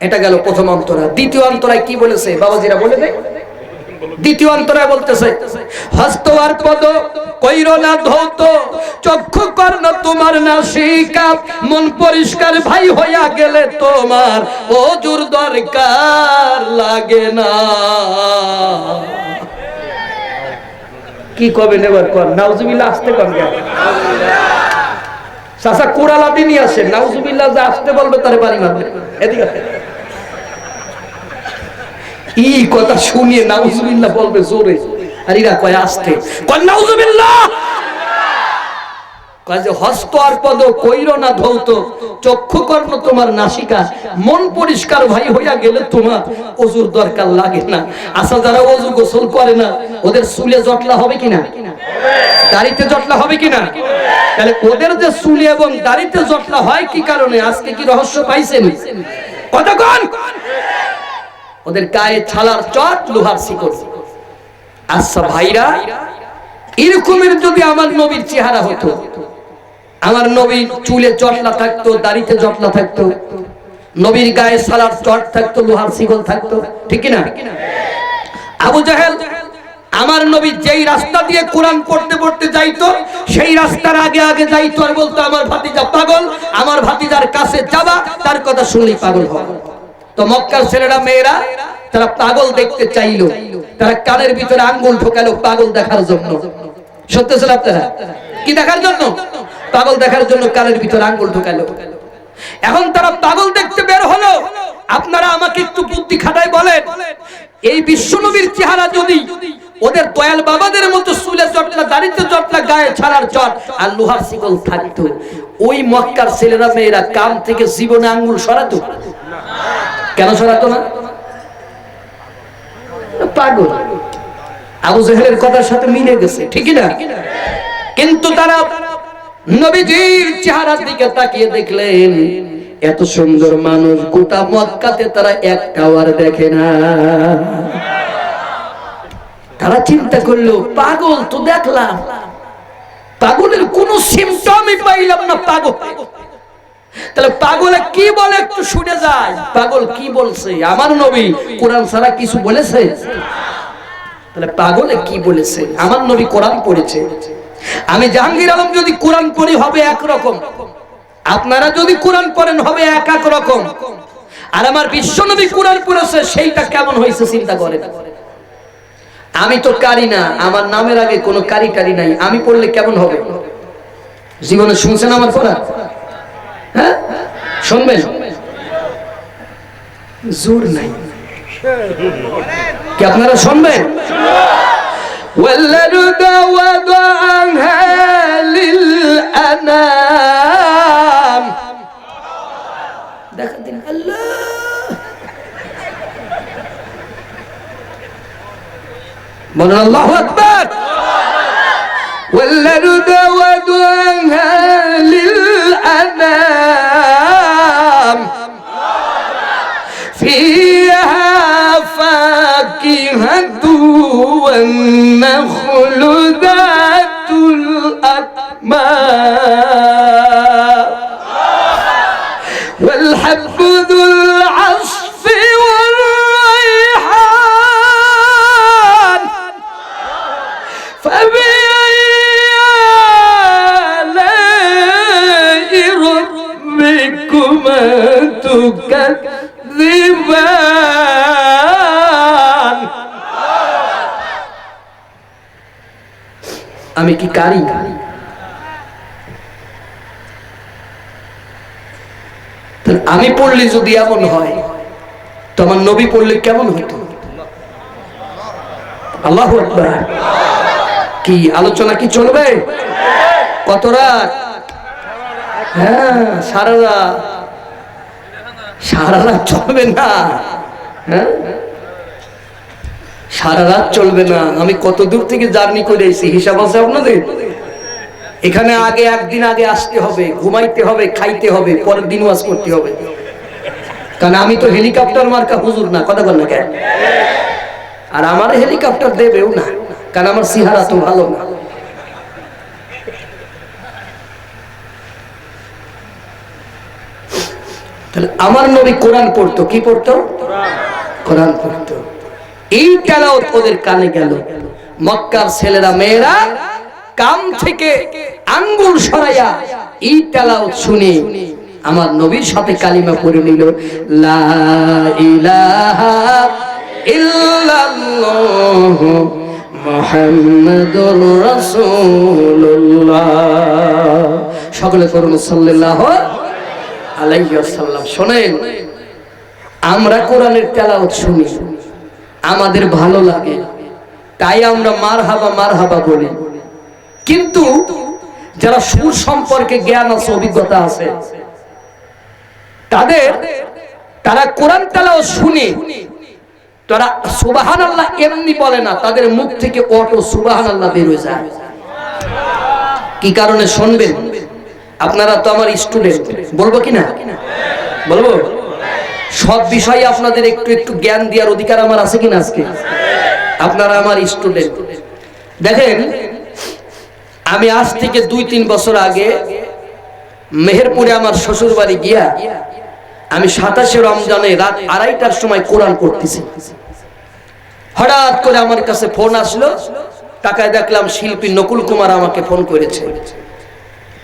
Speaker 1: এটা গেল প্রথম অন্তরা। দ্বিতীয় অন্তরায় কি বলেছে বাবাজিরা বলে দেয়? দ্বিতীয় অন্তরায় বলতেছে, হস্ত আর পদ কইরো না ধৌত, চক্ষু কর্ণ তোমার নাসিকা, মন পরিষ্কার ভাই হইয়া গেলে তোমার ওজুর দরকার লাগে না। কি কবে নেবার কর? নাউজুবিল্লাহ আসতে কর গে চাচা কোরালাদি নিয়ে আসে, নাউজুবিল্লাহ যা আসতে বলবে তারে বাড়ি মারবে। এদিকে এই কথা শুনিয়ে নাউজুবিল্লাহ বলবে জোরে, আর এরা কয় আসতে, কয় নাউজুবিল্লাহ। কয় যে হস্ত আর পদ কইরো না ধৌত, চক্ষু কর্ণ তোমার নাসিকা, মন পরিষ্কার ভাই হইয়া গেলে তোমার ওজুর দরকার লাগে না। আচ্ছা যারা ওজু গোসল করে না ওদের চুলে জটলা হবে কিনা? দাড়িতে জটলা হবে কিনা? তাহলে ওদের যে চুলে এবং দাড়িতে জটলা হয় কি কারণে? আজকে কি রহস্য পাইছেন? কতক্ষণ? ওদের গায়ে ছালার চট, লোহার শিকল। আচ্ছা ভাইরা, এরকমের যদি আমার নবীর চেহারা হতো, আমার নবীর চুলে জটলা থাকতো, দাড়িতে জটলা থাকতো, নবীর গায়ে ছালার চট থাকতো, লোহার শিকল থাকতো, ঠিক না? আবু জাহেল আমার নবী যেই রাস্তা দিয়ে কোরআন পড়তে পড়তে যাইতো, সেই রাস্তার আগে আগে যাইতো আর বলতো আমার ভাতিজা পাগল, আমার ভাতিজার কাছে যাবা, তার কথা শুনলেই পাগল হবে। তো মক্কার ছেলেরা মেয়েরা তারা পাগল দেখতে চাইলো, তারা কানের ভিতরে আঙ্গুল ঢোকালো পাগল দেখার জন্য। সত্য ছিল আপনারা? কি দেখার জন্য? পাগল দেখার জন্য কানের ভিতরে আঙ্গুল ঢোকালো। এখন তারা পাগল দেখতে বের হলো। আপনারা আমাকে একটু বুদ্ধি খাটায় বলেন, এই বিশ্বনবীর চেহারা যদি ওদের দয়াল বাবাদের মতো চুলে জটলা, দাড়িতে জটলা, গায়ে ছাড়ার চট আর লোহার শিকল থাকতো, ওই মক্কার ছেলেরা মেয়েরা কান থেকে জীবনে আঙ্গুল সরাতো? কেন সরাতো না? পাগল। আবু জাহেলের কথার সাথে মিলে গেছে, ঠিক না? কিন্তু তারা নবীজির চেহারার দিকে তাকিয়ে দেখলেন এত সুন্দর মানুষ গোটা মক্কাতে তারা একটাও আর দেখে না। তারা চিন্তা করলো পাগল তো দেখলাম, পাগলের কোন সিমটমই পাইলাম না। পাগল তাহলে পাগলে কি বলে একটু শুনে যায়। পাগল কি বলছে? আমার নবী কোরআন ছাড়া কিছু বলেছে? তাহলে পাগলে কি বলেছে? আমার নবী কোরআন পড়েছে। আমি জাহাঙ্গীর আলম যদি কোরআন পড়ি হবে একরকম, আপনারা যদি কোরআন পড়েন হবে এক এক রকম। আর আমার বিশ্বনবী কোরআন পড়েছে, সেইটা কেমন হয়েছে চিন্তা করেন। আমি তো কারি না, আমার নামের আগে কোনো কারি টারি নাই, আমি পড়লে কেমন হবে? জীবনে শুনছেন আমার পড়া? হ্যাঁ শুনবেন? জোর নাই কি আপনারা শুনবেন? والأرض وضعها للأنام দেখেন আল্লাহ বলেন আল্লাহু আকবার। والأرض وضعها للأنام فيها فاكهة والنخل ذات الأكمام والحب ذو العصف والريحان فبأي آلاء ربكما تكذبان আমি কি কারি? আমি পড়লে যদি এমন হয় তো আমার নবী পড়লে কেমন হতো? আল্লাহু আকবার। কি আলোচনা কি চলবে? কত রাত? হ্যাঁ সারা রাত। সারা রাত চলবে না। হ্যাঁ সারা রাত চলবে না। আমি কত দূর থেকে জার্নি করে এসেছি হিসাব আছে আপনাদের? এখানে আগে একদিন আগে আসতে হবে, ঘুমাইতে হবে, খাইতে হবে, পরের দিন ওয়াজ করতে হবে। কারণ আমি তো হেলিকপ্টার মার্কা হুজুর না, কথা বল না কেন? আর আমার হেলিকপ্টার দেবেও না, কারণ আমার চেহারা তো ভালো না। তাহলে আমার নবী কোরআন পড়তো। কি পড়তো? কোরআন পড়তো। এই তেলাওয়াত ওদের কানে গেল। মক্কার ছেলেরা মেয়েরা কান থেকে আঙ্গুল সরাইয়া এই তেলাওয়াত শুনে আমার নবীর সাথে কালিমা পড়ে নিল, লা ইলাহা ইল্লাল্লাহু মুহাম্মাদুর রাসূলুল্লাহ। সকলে করুন সাল্লাল্লাহু আলাইহি ওয়াসাল্লাম। শুনেন, আমরা কোরআনের তেলাওয়াত শুনি, আমাদের ভালো লাগে, তাই আমরা মারহাবা মারহাবা বলি। কিন্তু যারা সুর সম্পর্কে জ্ঞান আছে, অভিজ্ঞতা আছে, তারা কোরআন তেলাওয়াত শুনে তারা সুবহানাল্লাহ এমনি বলে না, তাদের মুখ থেকে অটো সুবহানাল্লাহ বের হয়ে যায়। কি কারণে শুনবেন? আপনারা তো আমার স্টুডেন্ট, বলবো কিনা? বলবো। সব বিষয়ে আপনাদের একটু একটু জ্ঞান দেওয়ার অধিকার আমার আছে কিনা আজকে? আপনারা আমার স্টুডেন্ট। দেখেন, আমি আজ থেকে 2-3 বছর আগে মেহেরপুরে আমার শ্বশুর বাড়ি গিয়া আমি 27শে রমজানে রাত 2:30টার সময় কোরআন পড়তেছি। হঠাৎ করে আমার কাছে ফোন আসলো, টাকায় দেখলাম শিল্পী নকুল কুমার আমাকে ফোন করেছে।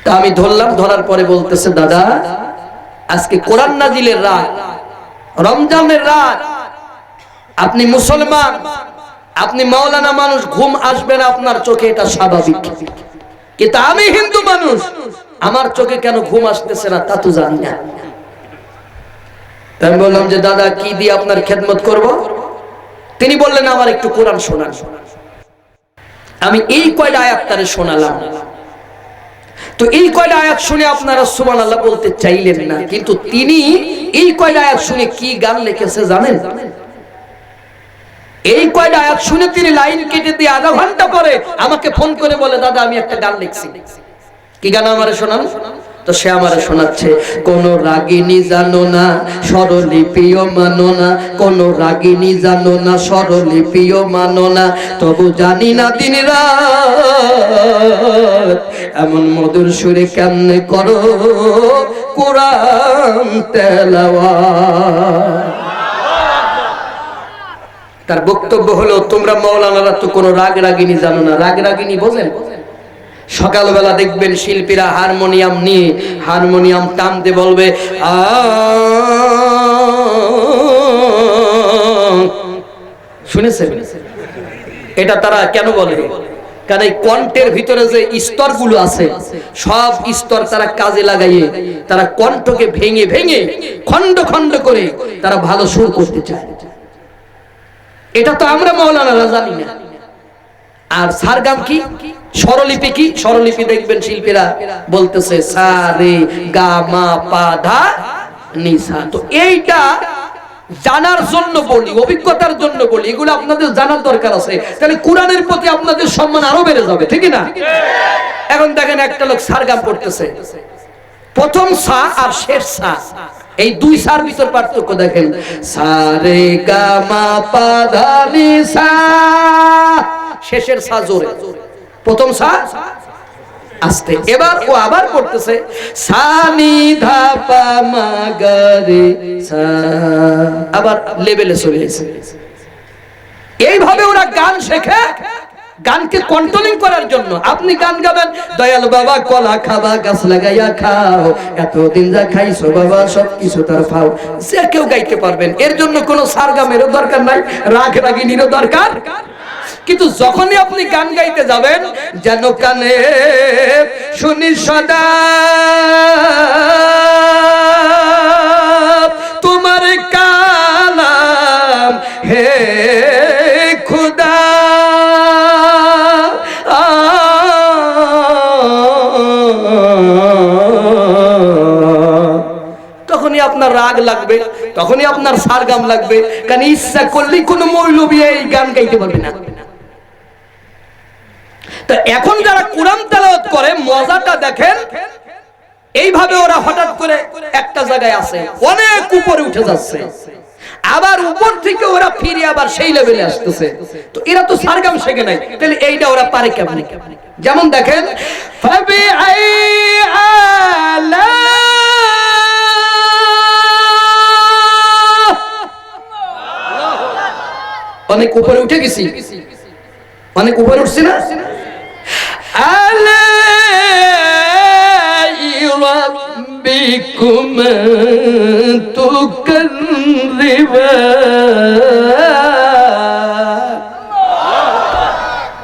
Speaker 1: তা আমি ধরলাম, ধরার পরে বলতেছে, দাদা আজকে কোরআন নাজিলের রাত, রমজানের রাত, আপনি মুসলমান, আপনি মাওলানা মানুষ, ঘুম আসবে না আপনার চোখে, এটা স্বাভাবিক, কিন্তু আমি হিন্দু মানুষ, আমার চোখে কেন ঘুম আসতেছে না তা তো জানি না। তাই বললাম যে দাদা কি দিয়ে আপনার খেদমত করব? তিনি বললেন আমার একটু কোরআন শোনান। আমি এই কয়টা আয়াত তারে শোনালাম। তো এই কয়টা আয়াত শুনে আপনারা সুবহানাল্লাহ বলতে চাইলেন না, কিন্তু তিনি এই কয়টা আয়াত শুনে কি গান লিখেছে জানেন? এই কয়টা আয়াত শুনে তিনি লাইন কেটে দিয়ে আধা ঘন্টা পরে আমাকে ফোন করে বলে, দাদা আমি একটা গান লিখছি। কি গান আমারে শোনান? তো সে আমারে শোনাচ্ছে, কোন রাগিনী জানো না স্বরলিপিও মানো না, কোন রাগিনী জানো না স্বরলিপিও মানো না, তবু জানি না দিন রাত এমন মধুর সুরে কেমনে করো কোরআন তেলাওয়াত। তার বক্তব্য হলো, তোমরা মাওলানারা তো কোনো রাগ রাগিনী জানো না। রাগ রাগিনী বোঝেন? সকালবেলা দেখবেন শিল্পীরা হারমোনিয়াম নিয়ে হারমোনিয়াম টানতে বলবে, শুনেছেন? এটা তারা কেন বলে? কারণ এই কণ্ঠের ভিতরে যে স্তরগুলো আছে, সব স্তর তারা কাজে লাগাইয়ে তারা কণ্ঠকে ভেঙে ভেঙে খন্ড খন্ড করে তারা ভালো সুর করতে চায়। এটা তো আমরা মাওলানারা জানি না। আর সারগাম কি, স্বরলিপি কি? স্বরলিপি দেখবেন শিল্পীরা বলতেছে সা রে গা মা পা ধা নি সা। তো এইটা জানার জন্য বলি, অভিজ্ঞতার জন্য বলি, এগুলো আপনাদের জানার দরকার আছে। তাহলে কোরআনের প্রতি আপনাদের সম্মান আরো বেড়ে যাবে, ঠিক না? এখন দেখেন একটা লোক সারগাম পড়তেছে, প্রথম সা আর শেষ সা, এই দুই সার ভিতর পার্থক্য দেখেন। সা রে গা মা পা ধা নি সা, শেষের সা জোরে, প্রথম সা আস্তে। এবার ও আবার পড়তেছে সা নি ধা পা মা গা রে সা, আবার লেভেলে চলে এসে। এইভাবে ওরা গান শেখে, গানকে কন্ট্রোলিং করার জন্য। আপনি গান গাবেন, দয়াল বাবা কলা খাবা গাছ লাগাইয়া খাও, এতদিন যা খাইছো বাবা সব কিছু তার খাও, সে কেউ গাইতে পারবেন। এর জন্য কোনো সারগামেরও দরকার নাই, রাগ রাগিনীরও দরকার। কিন্তু যখনই আপনি গান গাইতে যাবেন, যেন কানে শুনি সদা তোমার কালাম হে খুদা, তখনই আপনার রাগ লাগবে, তখনই আপনার সারগাম লাগবে। কারণ ইচ্ছা করলেই কোনো মৌলবী এই গান গাইতে পারবে না। তো এখন যারা কোরআন তেলাওয়াত করে মজাটা দেখেন, এইভাবে ওরা হঠাৎ করে একটা জায়গায় আছে, অনেক উপরে উঠে যাচ্ছে, আবার উপর থেকে ওরা ফিরে আবার সেই লেভেলে আসতেছে। তো এরা তো সারগাম শেখে নাই, তাহলে এইটা ওরা পারে কেমন? যেমন দেখেন, ফাবি আই আলা, অনেক উপরে উঠে গেছি, অনেক উপরে উঠছি না? আলাই রাব্বিকুম তুকাররিবান।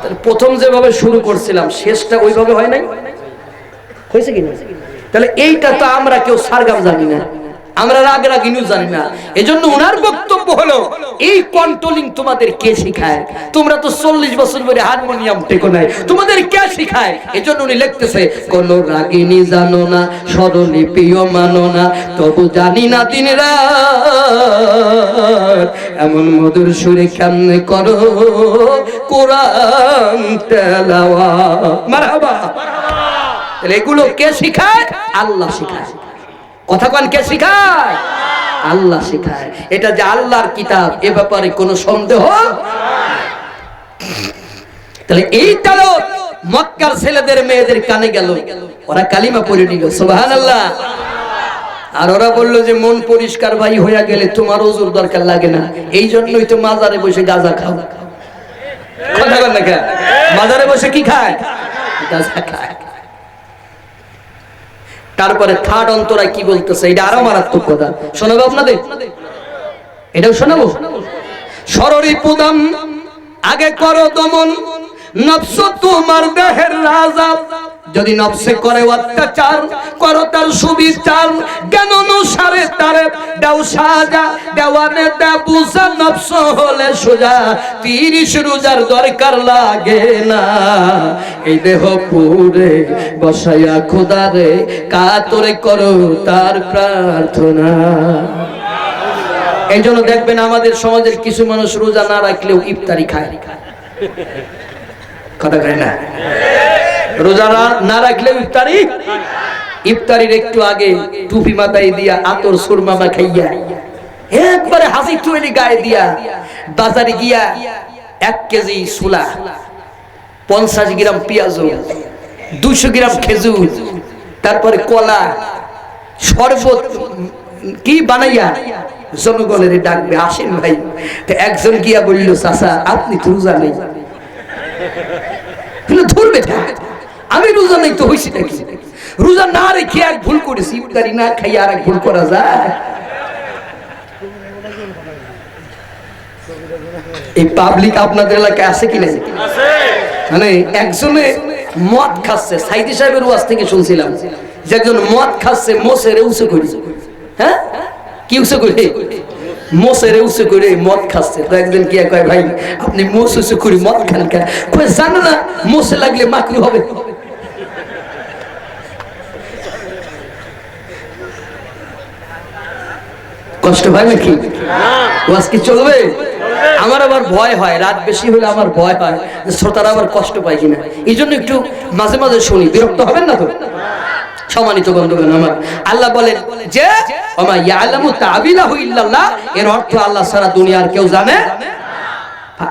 Speaker 1: তাহলে প্রথম যেভাবে শুরু করছিলাম শেষটা ওইভাবে হয় নাই, হয়েছে কি না? তাহলে এইটা তো আমরা কেউ সারগাম জানি না, আমরা রাগ রাগিনীও জানি না। এজন্য ওনার বক্তব্য হলো, এই কন্ট্রোলিং তোমাদের কে শিখায়? তোমরা তো 40 বছর ধরে হারমোনিয়াম টেকো নাই, তোমাদের কে শিখায়? এজন্য উনি লিখতেছে, কোন রাগিনী জানো না স্বরলিপিও মানো না, তবু জানি না দিন রাত এমন মধুর সুরে কেমনে করো কোরআন তেলাওয়াত। মারহাবা। তাহলে এগুলো কে শিখায়? আল্লাহ শিখায়। কথা কোন কে শিখায়? আল্লাহ শেখায়। এটা যে আল্লাহর কিতাব এ ব্যাপারে কোনো সন্দেহ। তাহলে এই তেলাওয়াত মক্কার ছেলেদের মেয়েদের কানে গেল, ওরা কালিমা পড়ে নিল, সুবহানাল্লাহ। আর ওরা বললো যে মন পরিষ্কার ভাই হয়ে গেলে তোমার ওযুর দরকার লাগে না, এই জন্যই তো মাজারে বসে গাঁজা খাও। কথা বল না, মাজারে বসে কি খায়? গাঁজা খায়। তারপরে থার্ড অন্তরা কি বলতেছে, এটা আরো মারাত্মক কথা, শোনাবো আপনাদের? এটাও শোনাবো। শররি পুদম আগে করো দমন, নফস তোমার দেহের রাজা, যদি নফসে করে অত্যাচার করো তার সুবিচার, জ্ঞান অনুসারে তারে দাও সাজা, দেওয়ানে দা বুঝা নফস হলে সোজা, 30 রোজার দরকার লাগে না, এই দেহ পুরে বসায়া খোদারে কাতরে করো তার প্রার্থনা। এই জন্য দেখবেন আমাদের সমাজের কিছু মানুষ রোজা না রাখলেও ইফতারি খায়। কথা খায় না? রোজা না রাখলেও ইফতারির একটু আগে টুপি মাথায় দিয়া আতর সুরমা মাখাইয়া একবারে হাসি টুয়েলি গায়ে দিয়া বাজারে গিয়া 1 কেজি ছোলা, 50 গ্রাম পেঁয়াজ, 200 গ্রাম খেজুর, তারপরে কলা, শরবত কি বানাইয়া জনগণের ডাকবে, আসেন ভাই। তো একজন গিয়া বলল, চাচা আপনি তো রোজা নেই। ধরবে আমি রোজা নেই তো হইছি নাকি? রোজা না রেখে এক ভুল করেছি, ইফতারি না খাই আর এক ভুল করা যায়? এই পাবলিক আপনাদের এলাকায় আছে কি নাই? মানে একজনে মদ খাচ্ছে, সাইদি সাহেবের ওয়াজ থেকে শুনছিলাম যে একজন মদ খাচ্ছে, মোসের উঁচু করে। হ্যাঁ, কি উঁচু করে? মোসের উঁচু করে মদ খাচ্ছে। তো একজন কি কয়, ভাই আপনি মোস উঁচু করে মদ খান কেন? কয় জানো না মোসে লাগলে মাকরু হবে। কষ্ট হয় নাকি? ওয়াজ কি চলবে? আমার আবার ভয় হয়, রাত বেশি হলে আমার ভয় হয় শ্রোতারা আবার কষ্ট পায় কিনা, এই জন্য একটু মাঝে মাঝে শুনি। বিরক্ত হবেন না তো? সম্মানিত বন্ধুগণ আমার, আল্লাহ বলেন যে ওমা ইয়ালামু তাবিলাহু ইল্লাল্লাহ, এর অর্থ আল্লাহ ছাড়া দুনিয়ার কেউ জানে না।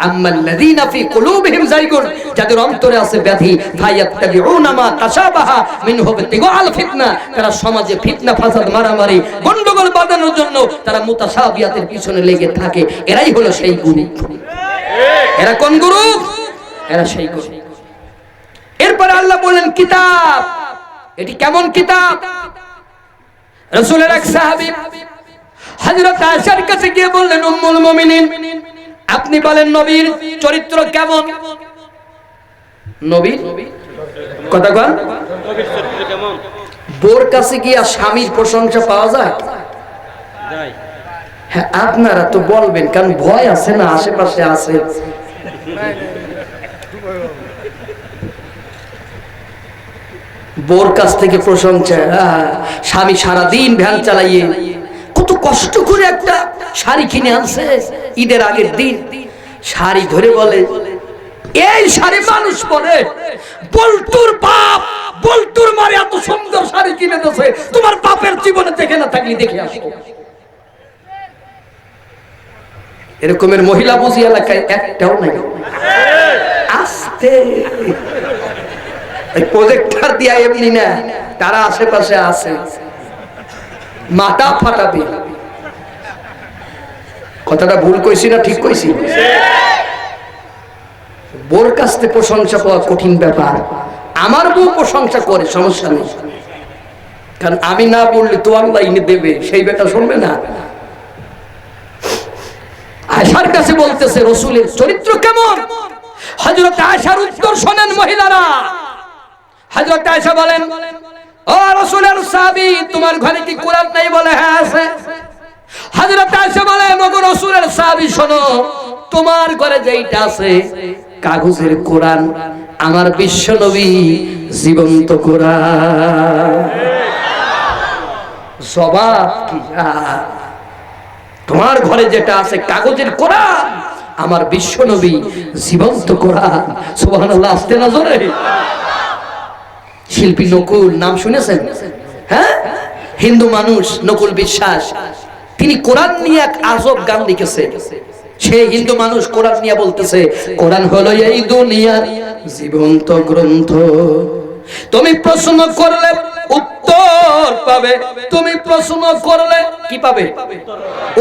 Speaker 1: আম্মাল্লাযীনা ফি কুলুবিহিম যায়গুন, যাদের অন্তরে আছে ব্যাধি, ফায়াত্তাবিউনা মা তাশাবাহা মিনহু ইবতিগাআল ফিতনা, তারা সমাজে ফিতনা ফাসাদ মারামারি গন্ডগোল বাঁধানোর জন্য তারা মুতাশাবিহাতের পিছনে লেগে থাকে। এরাই হলো সেই গ্রুপ। এরা কোন গ্রুপ? এরা সেই গ্রুপ। এরপর আল্লাহ বলেন কিতাব, এটি কেমন কিতাব? রাসূলের এক সাহাবী হযরত আয়েশার কাছে গিয়ে বললেন, উম্মুল মুমিনিন আপনি বলেন নবীর চরিত্র কেমন? নবীর কথা কন, নবীর চরিত্র কেমন? বোর কাছে গিয়া স্বামীর প্রশংসা পাওয়া যায়? হ্যাঁ, আপনারা তো বলবেন, কারণ ভয় আছে না, আশেপাশে আছে। বোর কাছ থেকে প্রশংসা, স্বামী সারাদিন ভ্যান চালাইয়ে কত কষ্ট করে একটা শাড়ি কিনে আনছে ঈদের আগের দিন, শাড়ি ধরে বলে এই শাড়ি মানুষ পরে, বল্টুর বাপ বল্টুর মারে এত সুন্দর শাড়ি কিনে দিয়েছে, তোমার বাপের জীবনে দেখে না থাকলে দেখে আসো। এরকমের মহিলা বুঝি এলাকায় একটাও নাই। আস্তে প্রজেক্টর দিয়া এমনি না, তারা আশেপাশে আছে, মাথা ফাটাবে। কথাটা ভুল কইছি না ঠিক কইছি? বোর কাছ থেকে প্রশংসা পাওয়া কঠিন ব্যাপার। আমার বউ প্রশংসা করে, সমস্যা নেই, কারণ আমি না বললে তো আল্লাহ এনে দেবে, সেই বেটা শুনবে না। আয়েশার কাছে বলতেছে রাসূলের চরিত্র কেমন? হযরত আয়েশার উত্তর শোনেন মহিলারা। হযরত আয়েশা বলেন, ও রাসূলের সাহাবী তোমার ঘরে কি কোরআন নাই? বলে হ্যাঁ আছে। হযরত আয়েশা বলে, ওগো রাসূলের সাহাবী শোনো, তোমার ঘরে যেইটা আছে কাগজের কোরআন, আমার বিশ্ব নবী জীবন্ত কোরআন। জবাব কি? তোমার ঘরে যেটা আছে কাগজের কোরআন, আমার বিশ্ব নবী জীবন্ত কোরআন। সুবহানাল্লাহ, আস্তে না জোরে। শিল্পী নকুল নাম শুনেছেন? হ্যাঁ, হিন্দু মানুষ নকুল বিশ্বাস, তিনি কোরআন নিয়ে এক আজব গান লিখেছে। সেই হিন্দু মানুষ কোরআন নিয়ে বলতেছে, কোরআন হলো এই দুনিয়ার জীবন্ত গ্রন্থ। তুমি প্রশ্ন করলে উত্তর পাবে, তুমি প্রশ্ন করলে কি পাবে?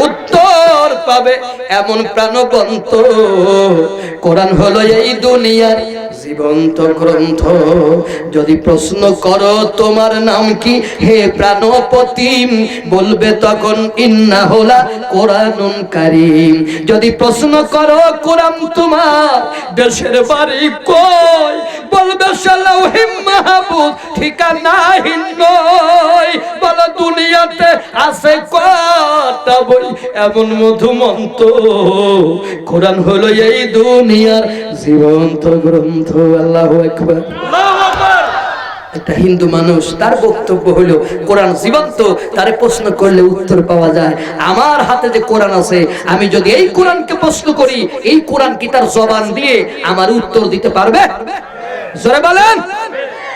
Speaker 1: উত্তর পাবে। এমন প্রাণবন্ত কোরআন হলো এই দুনিয়ার জীবন্ত গ্রন্থ। যদি প্রশ্ন করো তোমার নাম কি হে প্রাণপতি, বলবে তখন ইন্না হোলা কোরআনুন কারীম। যদি প্রশ্ন করো কোরআন তোমার দেশের বাড়ি কই, বলবে লাউহে মাহফুজ ঠিকানাহীন নয়। বলো দুনিয়াতে আছে কয়টা বই, এমন মধুমন্ত কোরআন হলো এই দুনিয়ার জীবন্ত গ্রন্থ। আল্লাহু আকবার, আল্লাহু আকবার। একটা হিন্দু মানুষ, তার বক্তব্য হলো কোরআন জীবন্ত, তারে প্রশ্ন করলে উত্তর পাওয়া যায়। আমার হাতে যে কোরআন আছে, আমি যদি এই কোরআনকে প্রশ্ন করি, এই কোরআন কি তার জবান দিয়ে আমার উত্তর দিতে পারবে? জোরে বলেন।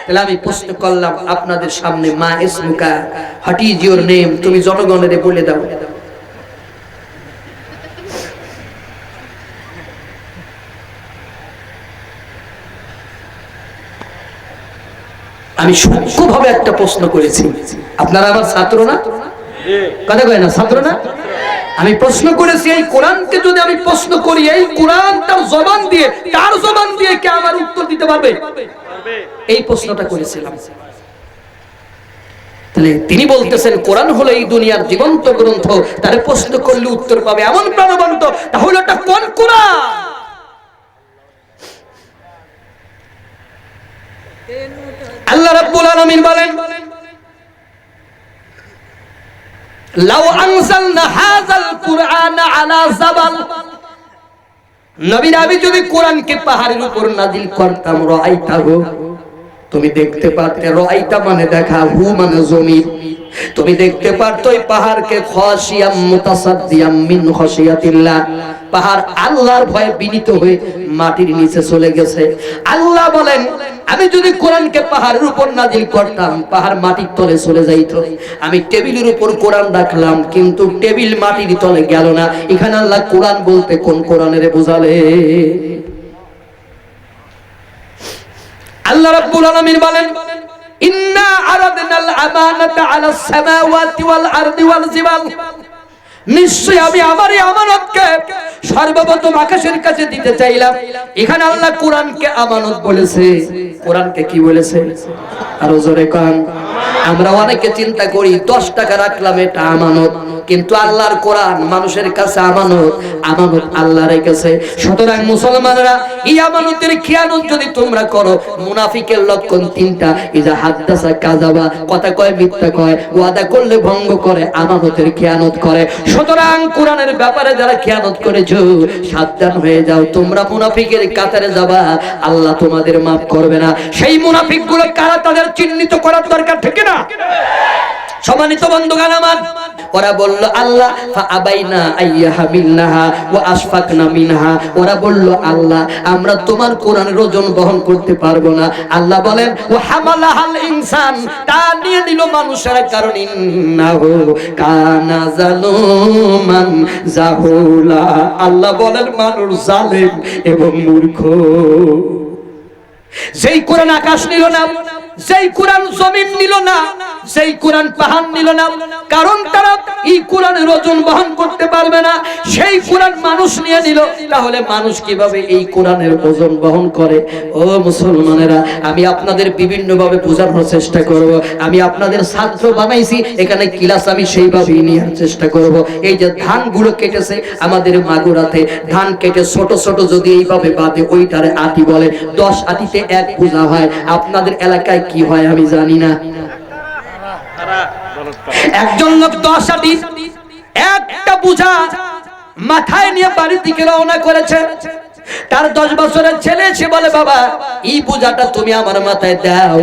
Speaker 1: তাহলে আমি প্রশ্ন করলাম আপনাদের সামনে, মা ইসমুকা, হোয়াট ইজ ইওর নেম? তুমি জনগণের বলে দাও। আমি সূক্ষ্মভাবে একটা প্রশ্ন করেছি। আপনারা আমার ছাত্র না? কথা কয় না, ছাত্র না? আমি প্রশ্ন করেছি, এই কোরআনকে যদি আমি প্রশ্ন করি, এই কোরআন তার জবান দিয়ে, তার জবান দিয়ে কে আমার উত্তর দিতে পারবে? এই প্রশ্নটা করেছিলাম। তাহলে তিনি বলতেছেন কোরআন হলো এই দুনিয়ার জীবন্ত গ্রন্থ, তারে প্রশ্ন করলে উত্তর পাবে এমন প্রাণবন্ত। তাহলে এটা কোন কোরআন? আল্লাহ রাব্বুল আলামিন বলেন, লাউ আনজালনা হাযাল কুরআনা আলা জাবাল, নবীর আমি যদি কোরআনকে পাহাড়ের উপর নাজিল করতাম, রাআইতাহু, তুমি দেখতে পারতে। রাআইতা মানে দেখা, হু মানে জমিন। তুমি দেখতে পারতো এই পাহাড়কে খাশিয়াম মুতাসাদ্দিয়াম মিন খাশিয়াতিল্লাহ, পাহাড় আল্লাহর ভয়ে বিনীত হয়ে মাটির নিচে চলে গেছে। আল্লাহ বলেন, আমি যদি কোরআনকে পাহাড়ের উপর নাজিল করতাম, পাহাড় মাটির তলে চলে যাইত। আমি টেবিলের উপর কোরআন রাখলাম, কিন্তু টেবিল মাটির তলে গেল না। এখানে আল্লাহ কোরআন বলতে কোন কোরআনের বোঝালে? আল্লাহ রাব্বুল আলামিন বলেন, ইন্না আরাদনাল আমানাতা আলাস সামাওয়াতি ওয়াল আরদি ওয়াল জিবাল, নিশ্চয় আমি আমার এই আমানতকে সর্বপ্রথম আকাশের কাছে দিতে চাইলাম। এখানে আল্লাহ কোরআনকে আমানত বলেছে। কোরআনকে কি বলেছে? আরো জোরে কান। আমরা অনেকে চিন্তা করি 10 টাকা রাখলাম এটা আমানত, কিন্তু আল্লাহর কোরআন মানুষের কাছে আমানত, আমানত আল্লাহর কাছে। সুতরাং মুসলমানরা, এই আমানতের খিয়ানত যদি তোমরা করো, মুনাফিকের লক্ষণ 3টা। ইজা হাদাসা কাযাবা, কথা কয় মিথ্যা কয়, ওয়াদা করলে ভঙ্গ করে, আমানতের খিয়ানত করে। সুতরাং কোরআনের ব্যাপারে যারা খিয়ানত করেছো, সাবধান হয়ে যাও, তোমরা মুনাফিকের কাতারে যাবা, আল্লাহ তোমাদের মাফ করবে না। সেই মুনাফিকগুলো কারা, তাদের চিহ্নিত করার দরকার, ঠিক না? সম্মানিত বন্ধুগণ আমার, ওরা বলল আল্লাহ ফাআবাইনা আইয়াহামিলনাহা ওয়া আশফাকনা মিনহা, ওরা বলল আল্লাহ আমরা তোমার কোরআনের ওজন বহন করতে পারবো না। আল্লাহ বলেন ওয়া হামালাহাল ইনসান, তা নিয়ে নিল মানুষের কারণে, ইন্নাহু কানা জালুমান জাহুলা। আল্লাহ বলেন মানুষ জালেম এবং মূর্খ। যেই কোরআন আকাশ নিল না, যেই কোরআন জমিন নিল না, যেই কোরআন পাহাড় নিল না, কারণ তারা এই কোরআনের ওজন বহন করতে পারবে না। সেই কোরআন মানুষ নিয়ে নিল, তাহলে মানুষ কিভাবে এই কোরআনের ওজন বহন করে? ও মুসলমানেরা, আমি আপনাদের বিভিন্ন ভাবে বোঝানোর চেষ্টা করব। আমি আপনাদের ছাত্র বানাইছি, এখানে ক্লাস আমি সেইভাবেই নেওয়ার চেষ্টা করব। এই যে ধানগুলো কেটেছে আমাদের মাগুরাতে, ধান কেটে ছোট ছোট যদি এইভাবে বাঁধে, ওইটারে আটি বলে। 10 আটিতে 1 বোঝা হয়। আপনাদের এলাকায় কি হয় আমি জানি না। একজন লোক 10 আটি একটা বোঝা মাথায় নিয়ে বাড়ির দিকে রওনা করেছে। তার 10 বছরের ছেলে এসে বলে, বাবা এই বোঝাটা তুমি আমার মাথায় দাও।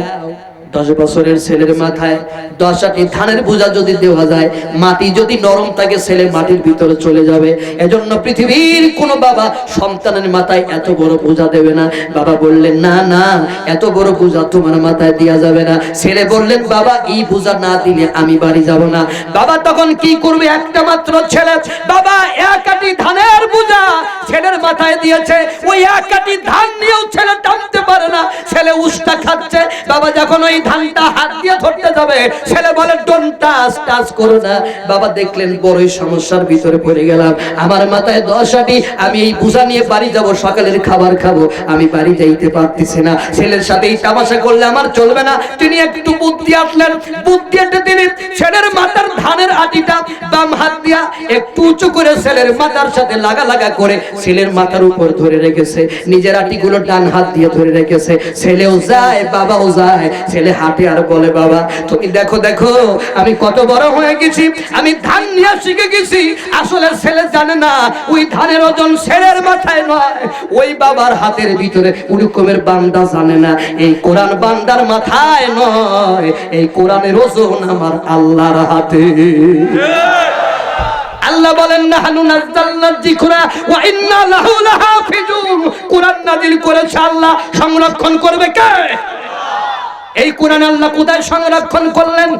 Speaker 1: 10 বছরের ছেলের মাথায় 10টি ধানের বোঝা যদি দেওয়া যায়, মাটি যদি নরম থাকে ছেলে মাটির ভিতরে চলে যাবে। এজন্য পৃথিবীর কোন বাবা সন্তানের মাথায় এত বড় বোঝা দেবে না। বাবা বললেন না না, এত বড় বোঝা তোমার মাথায় দেয়া যাবে না। ছেলে বললেন বাবা এই বোঝা না দিলে আমি বাড়ি যাব না। বাবা তখন কি করবে? একটা মাত্র ছেলে, বাবা এক আটি ধানের বোঝা ছেলের মাথায় দিয়েছে, ওই এক আটি ধান নিয়েও ছেলে টানতে পারে না, ছেলে উষ্টা খাচ্ছে। বাবা যখন ওই ধানটা হাত দিয়ে ধরতে যাবে, ছেলে বলে ডোন্ট টাচ, টাচ করো না। বাবা দেখলেন বড়ই সমস্যার ভিতরে পড়ে গেলাম, আমার মাথায় 10 আটি, আমি এই বোঝা নিয়ে বাড়ি যাব, সকালের খাবার খাবো, আমি বাড়ি যাইতে পারতেছি না। ছেলের সাথে এই তামাশা করলে আমার চলবে না। তিনি একটু বুদ্ধি আনলেন, বুদ্ধি এনে তিনি ছেলের মাথার ধানের আটিটা বাম হাত দিয়া একটু উঁচু করে ছেলের মাথার সাথে লাগা লাগা করে ছেলের মাথার উপর ধরে রেখেছে, নিজের আটিগুলো ডান হাত দিয়ে ধরে রেখেছে। ছেলেও যায় বাবাও যায়। ছেলে হাঁটে আর বলে বাবা তুমি দেখো দেখো আমি কত বড় হয়ে গেছি, আমি ধান নিয়ে শিখে গেছি। আসলে ছেলে জানে না ওই ধানের ওজন ছেলের মাথায় নয়, ওই বাবার হাতের ভিতরে। ওরকমের বান্দা জানে না এই কোরআন বান্দার মাথায় নয়, এই কোরআনের ওজন আমার আল্লাহর হাতে। আল্লাহ বলেন নাহনু নাযালনা যিকরা ওয়া ইন্না লাহু লাহাফিজুন। কোরআন নাযিল করেছে আল্লাহ, সংরক্ষণ করবে কে? এই কোরআন আল্লাহ কোথায় সংরক্ষণ করলেন?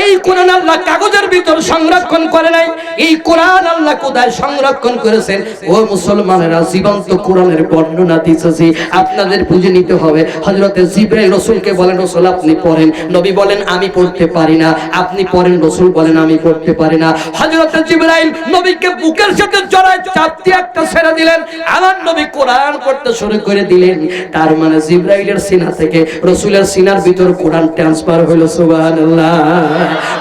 Speaker 1: এই কোরআন আল্লাহ কাগজের ভিতর সংরক্ষণ করে নাই, এই কোরআন আল্লাহ কোথায় সংরক্ষণ করেছেন? ও মুসলমানেরা, জীবন্ত কোরআনের বর্ণনা দিতেছি, আপনাদের বুঝে নিতে হবে। হযরতে জিবরাইল রাসূলকে বলেন রাসূল আপনি পড়েন, নবী বলেন আমি পড়তে পারি না। আপনি পড়েন, রাসূল বলেন আমি পড়তে পারি না। হযরতে জিবরাইল নবীকে বুকের সাথে জড়ায় চাপ দিয়ে একটা ছেড়ে দিলেন, আমার নবী কোরআন পড়তে শুরু করে দিলেন। তার মানে জিবরাইলের সিনা থেকে রাসূলের সিনার ভিতর কোরআন ট্রান্সফার হলো। সুবহানাল্লাহ।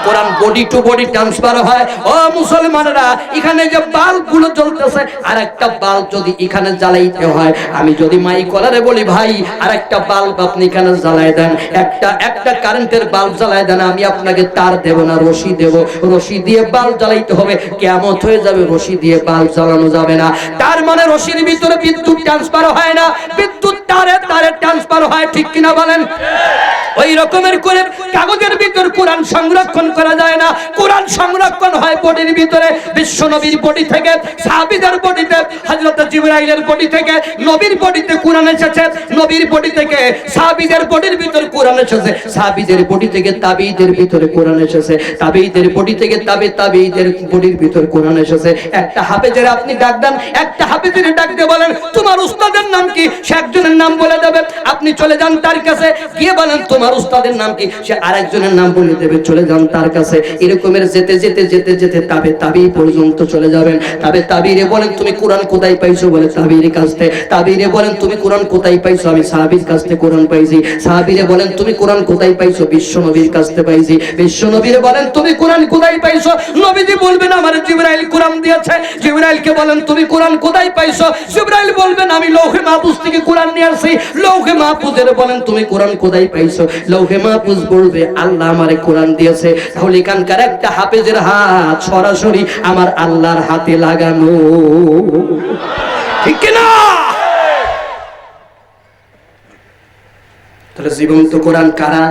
Speaker 1: কোরআন বডি টু বডি ট্রান্সফার হয়। ও মুসলমানেরা, এখানে যে বাল্ব গুলো জ্বলতেছে, আর একটা বাল্ব যদি এখানে জ্বালাইতে হয়, আমি যদি মাই কলারে বলি ভাই আর একটা বাল্ব আপনি এখানে জ্বালাই দেন, একটা কারেন্টের বাল্ব জ্বালাই দেন, আমি আপনাকে তার দেব না, রশি দেব, রশি দিয়ে বাল্ব জ্বালাইতে হবে। কিয়ামত হয়ে যাবে, রশি দিয়ে বাল্ব জ্বালানো যাবে না। তার মানে রশির ভিতরে বিদ্যুৎ ট্রান্সফার হয় না, বিদ্যুৎ তারে তারে ট্রান্সফার হয়, ঠিক কিনা বলেন? ওই রকমের করে কাগজের ভিতর কোরআন সংরক্ষণ করা যায় না, কোরআন সংরক্ষণ হয় বডির ভিতরে। বিশ্ব নবীর বডি থেকে, সাহাবীদের বডিতে, হযরত জিবরাইলের বডি থেকে নবীর বডিতে কোরআন এসেছে, নবীর বডি থেকে সাহাবীদের বডির ভিতর কোরআন এসেছে, সাহাবীদের বডি থেকে তাবেঈদের ভিতরে কোরআন এসেছে, তাবেঈদের বডি থেকে তাবেঈদের বডির ভিতর কোরআন এসেছে। একটা হাফেজের আপনি ডাক দেন, একটা হাফেজের ডাক দিয়ে বলেন তোমার উস্তাদের নাম কি? সে একজনের নাম বলে দেবে। আপনি চলে যান তার কাছে, গিয়ে বলেন তোমার উস্তাদের নাম কি? সে আরেকজনের নাম বলে দেবে, চলে যান তার কাছে। এরকমের যেতে যেতে যেতে যেতে তাবেঈ পর্যন্ত চলে যাবেন। তাবেঈরে বলেন তুমি কোরআন কোথায় পাইছো? বলে তাবেঈর কাছ থেকে। তাবেঈরে বলেন তুমি কোরআন কোথায় পাইছো? আমি সাহাবীর কাছ থেকে কোরআন পাইছি। সাহাবীরে বলেন তুমি কোরআন কোথায় পাইছো? বিশ্ব নবীর কাছ থেকে পাইছি। বিশ্ব নবীরে বলেন তুমি কোরআন কোথায় পাইছো? নবীজি বলবেন আমার জিবরাইল কোরআন দিয়েছে। জিবরাইলকে বলেন তুমি কোরআন কোথায় পাইছো? জিবরাইল বলবেন আমি লৌহে মাহফুজ থেকে কোরআন নিয়ে আসি। লৌহে মাহফুজের বলেন তুমি কোরআন কোথায় পাইছো? লৌহে মাহফুজ বলবে আল্লাহ আমারে কোরআন দিয়েছে। তাহলে এখানকার একটা হাফেজের হাত সরাসরি আমার আল্লাহর হাতে লাগানো, ঠিক কিনা? তাহলে জীবন্ত কোরআন কারা?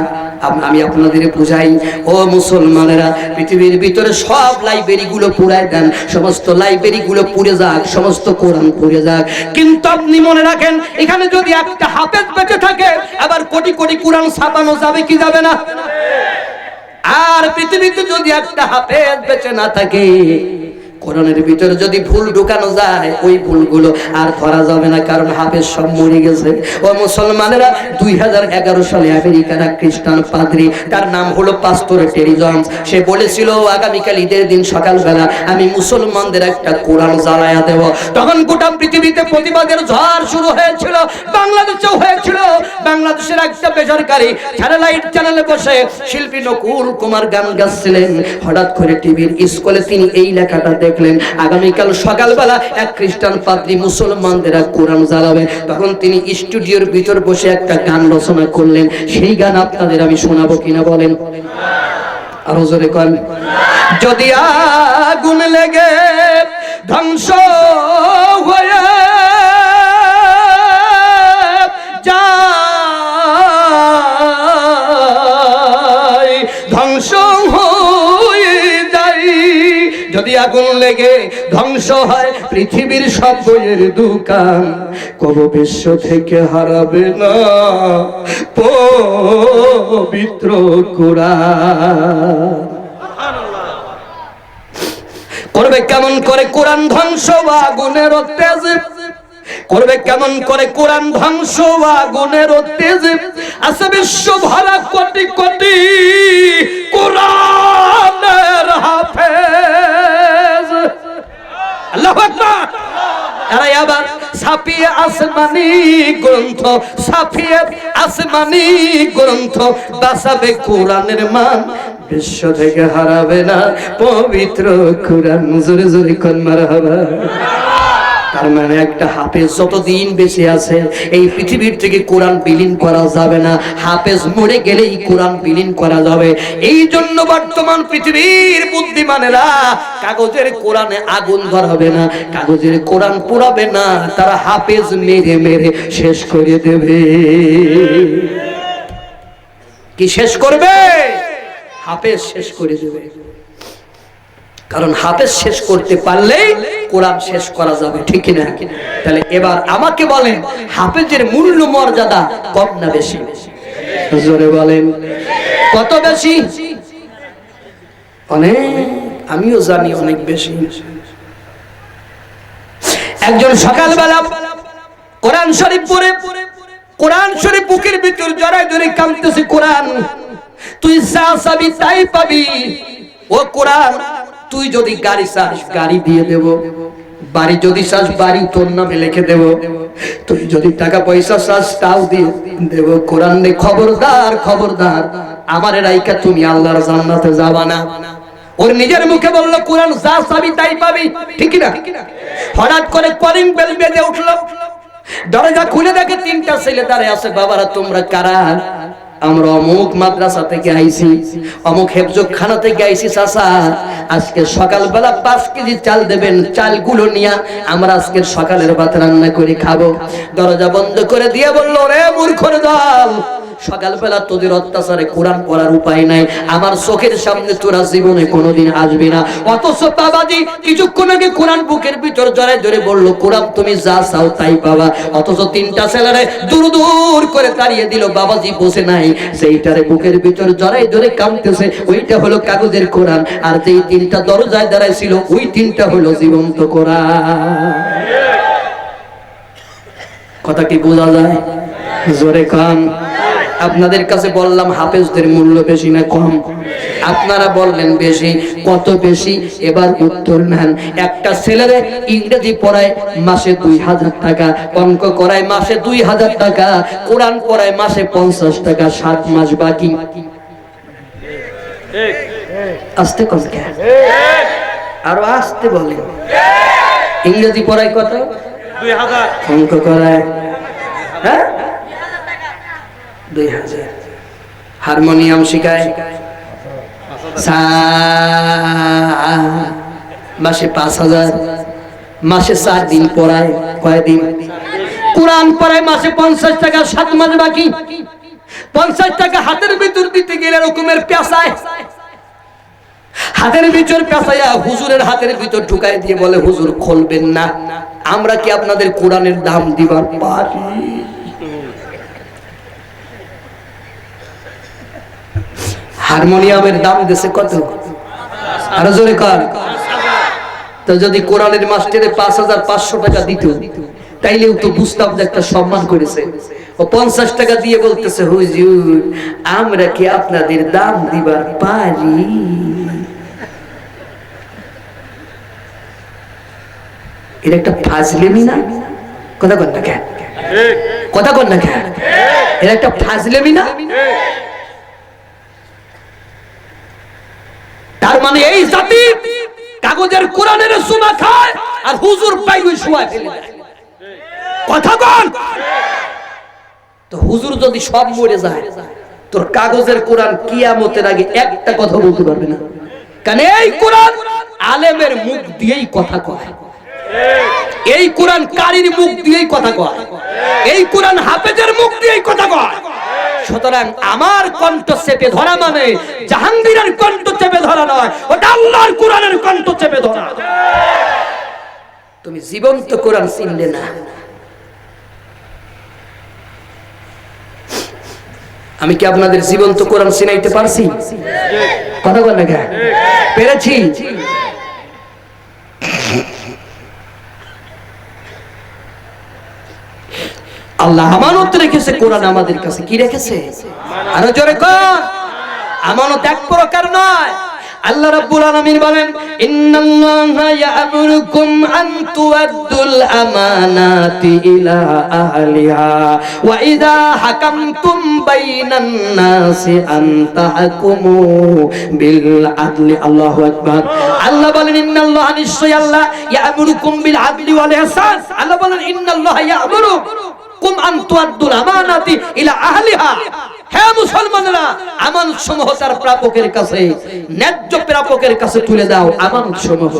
Speaker 1: আমি আপনাদের বুঝাই। ও মুসলমানেরা, পৃথিবীর ভিতরে সব লাইব্রেরি গুলো পুড়ায় দেন, সমস্ত লাইব্রেরি গুলো পুড়ে যাক, সমস্ত কোরআন পুড়ে যাক, কিন্তু আপনি মনে রাখেন এখানে যদি একটা হাফেজ বেঁচে থাকে, আবার কোটি কোটি কোরআন ছাপানো যাবে কি যাবে না? আর পৃথিবীতে যদি একটা হাফেজ বেঁচে না থাকে, কোরআনের ভিতরে যদি ভুল ঢুকানো যায়, ওই ভুলগুলো আর ধরা যাবে না, কারণ হাফেজ সব মরে গেছে। ও মুসলমানেরা, 2011 সালে আমেরিকার এক খ্রিস্টান পাদ্রী, তার নাম হলো পাস্টর টেরি জনস, সে বলেছিল আগামীকাল ঈদের দিন সকালবেলা আমি মুসলমানদের একটা কোরআন জ্বালায়া দেব। তখন গোটা পৃথিবীতে প্রতিবাদের ঝড় শুরু হয়েছিল, বাংলাদেশেও হয়েছিল। বাংলাদেশের একটা বেসরকারি স্যাটেলাইট চ্যানেলে বসে শিল্পী নকুল কুমার গান গাচ্ছিলেন। হঠাৎ করে টিভির স্কুলে তিনি এই লেখাটা দেখলেন, আগামীকাল সকালবেলা এক খ্রিস্টান পাদ্রী মুসলমানদের কোরআন জ্বালাবে। তখন তিনি স্টুডিওর ভিতর বসে একটা গান রচনা করলেন। সেই গান আপনাদের আমি শোনাবো কিনা বলেন? আরো জোরে কন। যদি আগুন লেগে ধ্বংস হয়ে যায় আগুন লেগে ধ্বংস হয় পৃথিবীর সব বইয়ের দোকান, কবু বিশ্ব থেকে হারাবে না পবিত্র কোরআন। করবে কেমন করে কোরআন ধ্বংস আগুনের তেজ, করবে কেমন করে কোরআন ধ্বংস আগুনের তেজ, আছে বিশ্ব ভরা কোটি কোটি কোরআনের হাফেজ। আল্লাহু আকবার। এরা আবার ছাপিয়ে আসমানি গ্রন্থ, ছাপিয়ে আসমানি গ্রন্থ, বাঁচাবে কোরআনের মান, বিশ্ব থেকে হারাবে না পবিত্র কোরআন। জোরে জোরে কোন মারহাবা। তার মানে একটা হাফেজ যতদিন বেঁচে আছে এই পৃথিবীর থেকে কোরআন বিলীন করা যাবে না। হাফেজ মরে গেলেই কোরআন বিলীন করা যাবে। এই জন্য বর্তমান পৃথিবীর বুদ্ধিমানেরা কাগজের কোরআনে আগুন ধরাবে না, কাগজের কোরআন পোড়াবে না, তারা হাফেজ মেরে মেরে শেষ করে দেবে। কি শেষ করবে? হাফেজ শেষ করে দেবে। কারণ হাফেজ শেষ করতে পারলেই কোরআন শেষ করা যাবে, ঠিক না? তাহলে এবার আমাকে বলেন, হাফেজের মূল্য মর্যাদা কম না বেশি? জোরে বলেন, কত বেশি? অনেক, আমিও জানি অনেক বেশি। একজন সকালবেলা কোরআন শরীফ পড়ে, কোরআন শরীফ বুকের ভিতর জড়ায় ধরে কাঁদতেছে, কোরআন তুই যা চাবি তাই পাবি। ও কোরআন, তুই যদি গাড়ি চাস গাড়ি দিয়ে দেব, বাড়ি যদি চাস বাড়ি তোর নামে লিখে দেব, তুই যদি টাকা পয়সা চাস তাও দিয়ে দেব। কোরআন নে খবরদার, খবরদার, আমারে রাইকা তুমি আল্লাহর জান্নাতে যাবা না। ওর নিজের মুখে বলল কোরআন যা চাবি তাই পাবি, ঠিক না? হঠাৎ করে কলিং বেল বেজে উঠলো, দরজা খুলে দেখে তিনটা ছেলে দাঁড়িয়ে আছে। বাবারা তোমরা কারা? আমরা অমুক মাদ্রাসা থেকে আইছি, অমুক হেফজখানা থেকে আইছি। চাচা আজকে সকালবেলা 5 কেজি চাল দেবেন, চালগুলো নিয়ে আমরা আজকে সকালের ভাত রান্না করে খাবো। দরজা বন্ধ করে দিয়ে বলল, রে মূর্খর দল, সকালবেলা তোদের অত্যাচারে কোরআন পড়ার উপায় নাই, আমার চোখের সামনে তোরা জীবনে কোনোদিন আসবি না। অথচ বাবাজি কিছুক্ষণ আগে কোরআন বুকের ভিতর জড়ায় ধরে বলল, কোরআন তুমি যা চাও তাই পাবা। অথচ তিনটা ছেলেরে দূর দূর করে তাড়িয়ে দিল। বাবাজি বসে নাই, সেইটারে বুকের ভিতর জড়ায় ধরে কাঁদতেছে, ওইটা হলো কাগজের কোরআন। আর যেই তিনটা দরজায় দাঁড়ায় ছিল ওই তিনটা হলো জীবন্ত কোরআন। কথা কি বোঝা যায়? জোরে কান। আপনাদের কাছে বললাম হাফেজদের মূল্য বেশি না কম? আপনারা বললেন বেশি। কত বেশি? এবার উত্তর নেন। একটা ছেলেরে ইংরেজি পড়ায় মাসে 2000 টাকা, অঙ্ক করায় মাসে 2000 টাকা, কোরআন পড়ায় মাসে 50 টাকা, 7 মাস বাকি। আস্তে কথা, আরো আস্তে বলেন। ইংরেজি পড়ায় কত? 2000। অঙ্ক করায় হ্যাঁ 2000। হারমোনিয়াম শিখায় মাসে 5000। মাসে 4 দিন পড়ায়, কয়দিন? কোরআন পড়ায় মাসে 50 টাকা, 7 মাস বাকি। 50 টাকা হাতের ভিতর দিতে গেলে রকমের পেশায়, হাতের ভিতর পেশায়া হুজুরের হাতের ভিতর ঢুকাই দিয়ে বলে, হুজুর খুলবেন না। আমরা কি আপনাদের কোরআনের দাম দিবার পারি? হারমোনিয়ামের দাম দিয়েছে কত? আরো জোরে কর। তো যদি কোরআনের মাস্টারে 5500 টাকা দিত তাইলেও তো বুঝতাম যে একটা সম্মান করেছে। ও 50 টাকা দিয়ে বলতেছে, হুজুর আমরা কি আপনাদের দাম দিবার পারি? এটা একটা ফাজলেমি না? কথা কন না কেন? কথা কন না কেন? এটা একটা ফাজলেমি না? তার মানে এই জাতি কাগজের কোরআনের সুমা খায় আর হুজুর পাইবে শুয়া ফেলে দেয়। কথা বল। তো হুজুর যদি সব মরে যায়, তোর কাগজের কোরআন কিয়ামতের আগে একটা কথা বলতে পারবে না। কারণ এই কোরআন আলেমের মুখ দিয়েই কথা কয়, এই কোরআন কারীর মুখ দিয়েই কথা কয়, এই কোরআন হাফেজের মুখ দিয়েই কথা কয়। সুতরাং আমার কণ্ঠ চেপে ধরা মানে জাহাঙ্গীরের কণ্ঠ চেপে ধরা নয়, ওটা আল্লাহর কোরআনের কণ্ঠ চেপে ধরা। তুমি জীবন্ত কোরআন চিনলে না। আমি কি আপনাদের জীবন্ত কোরআন চিনাইতে পারছি? কথা বল না, পেরেছি? আল্লাহ আমানত রেখেছে কোরআন আমাদের কাছে। কি রেখেছে? আরো জোরে কর। আমানত এক প্রকার নয়। আল্লাহ রাব্বুল আলামিন বলেন, ইন্নাল্লাহা ইয়া'মুরুকুম আন তুআদ্দুল আমানাতি ইলা আহলিহা ওয়া ইযা হাকামতুম বাইনান নাসি আন তাহকুমু বিল আদলি। আল্লাহু আকবার। আল্লাহ বলেন, ইন্নাল্লাহা, নিশ্চয় আল্লাহ, ইয়া'মুরুকুম বিল আদলি ওয়াল ইহসান। আল্লাহ বলেন, ইন্নাল্লাহা ইয়া'মুরুকুম আন তুআদ্দুল আমানাতি ইলা আহলিহা। হে মুসলমানরা, আমানত সমূহ তার প্রাপকের কাছে, ন্যায্য প্রাপকের কাছে তুলে দাও আমানত সমূহ।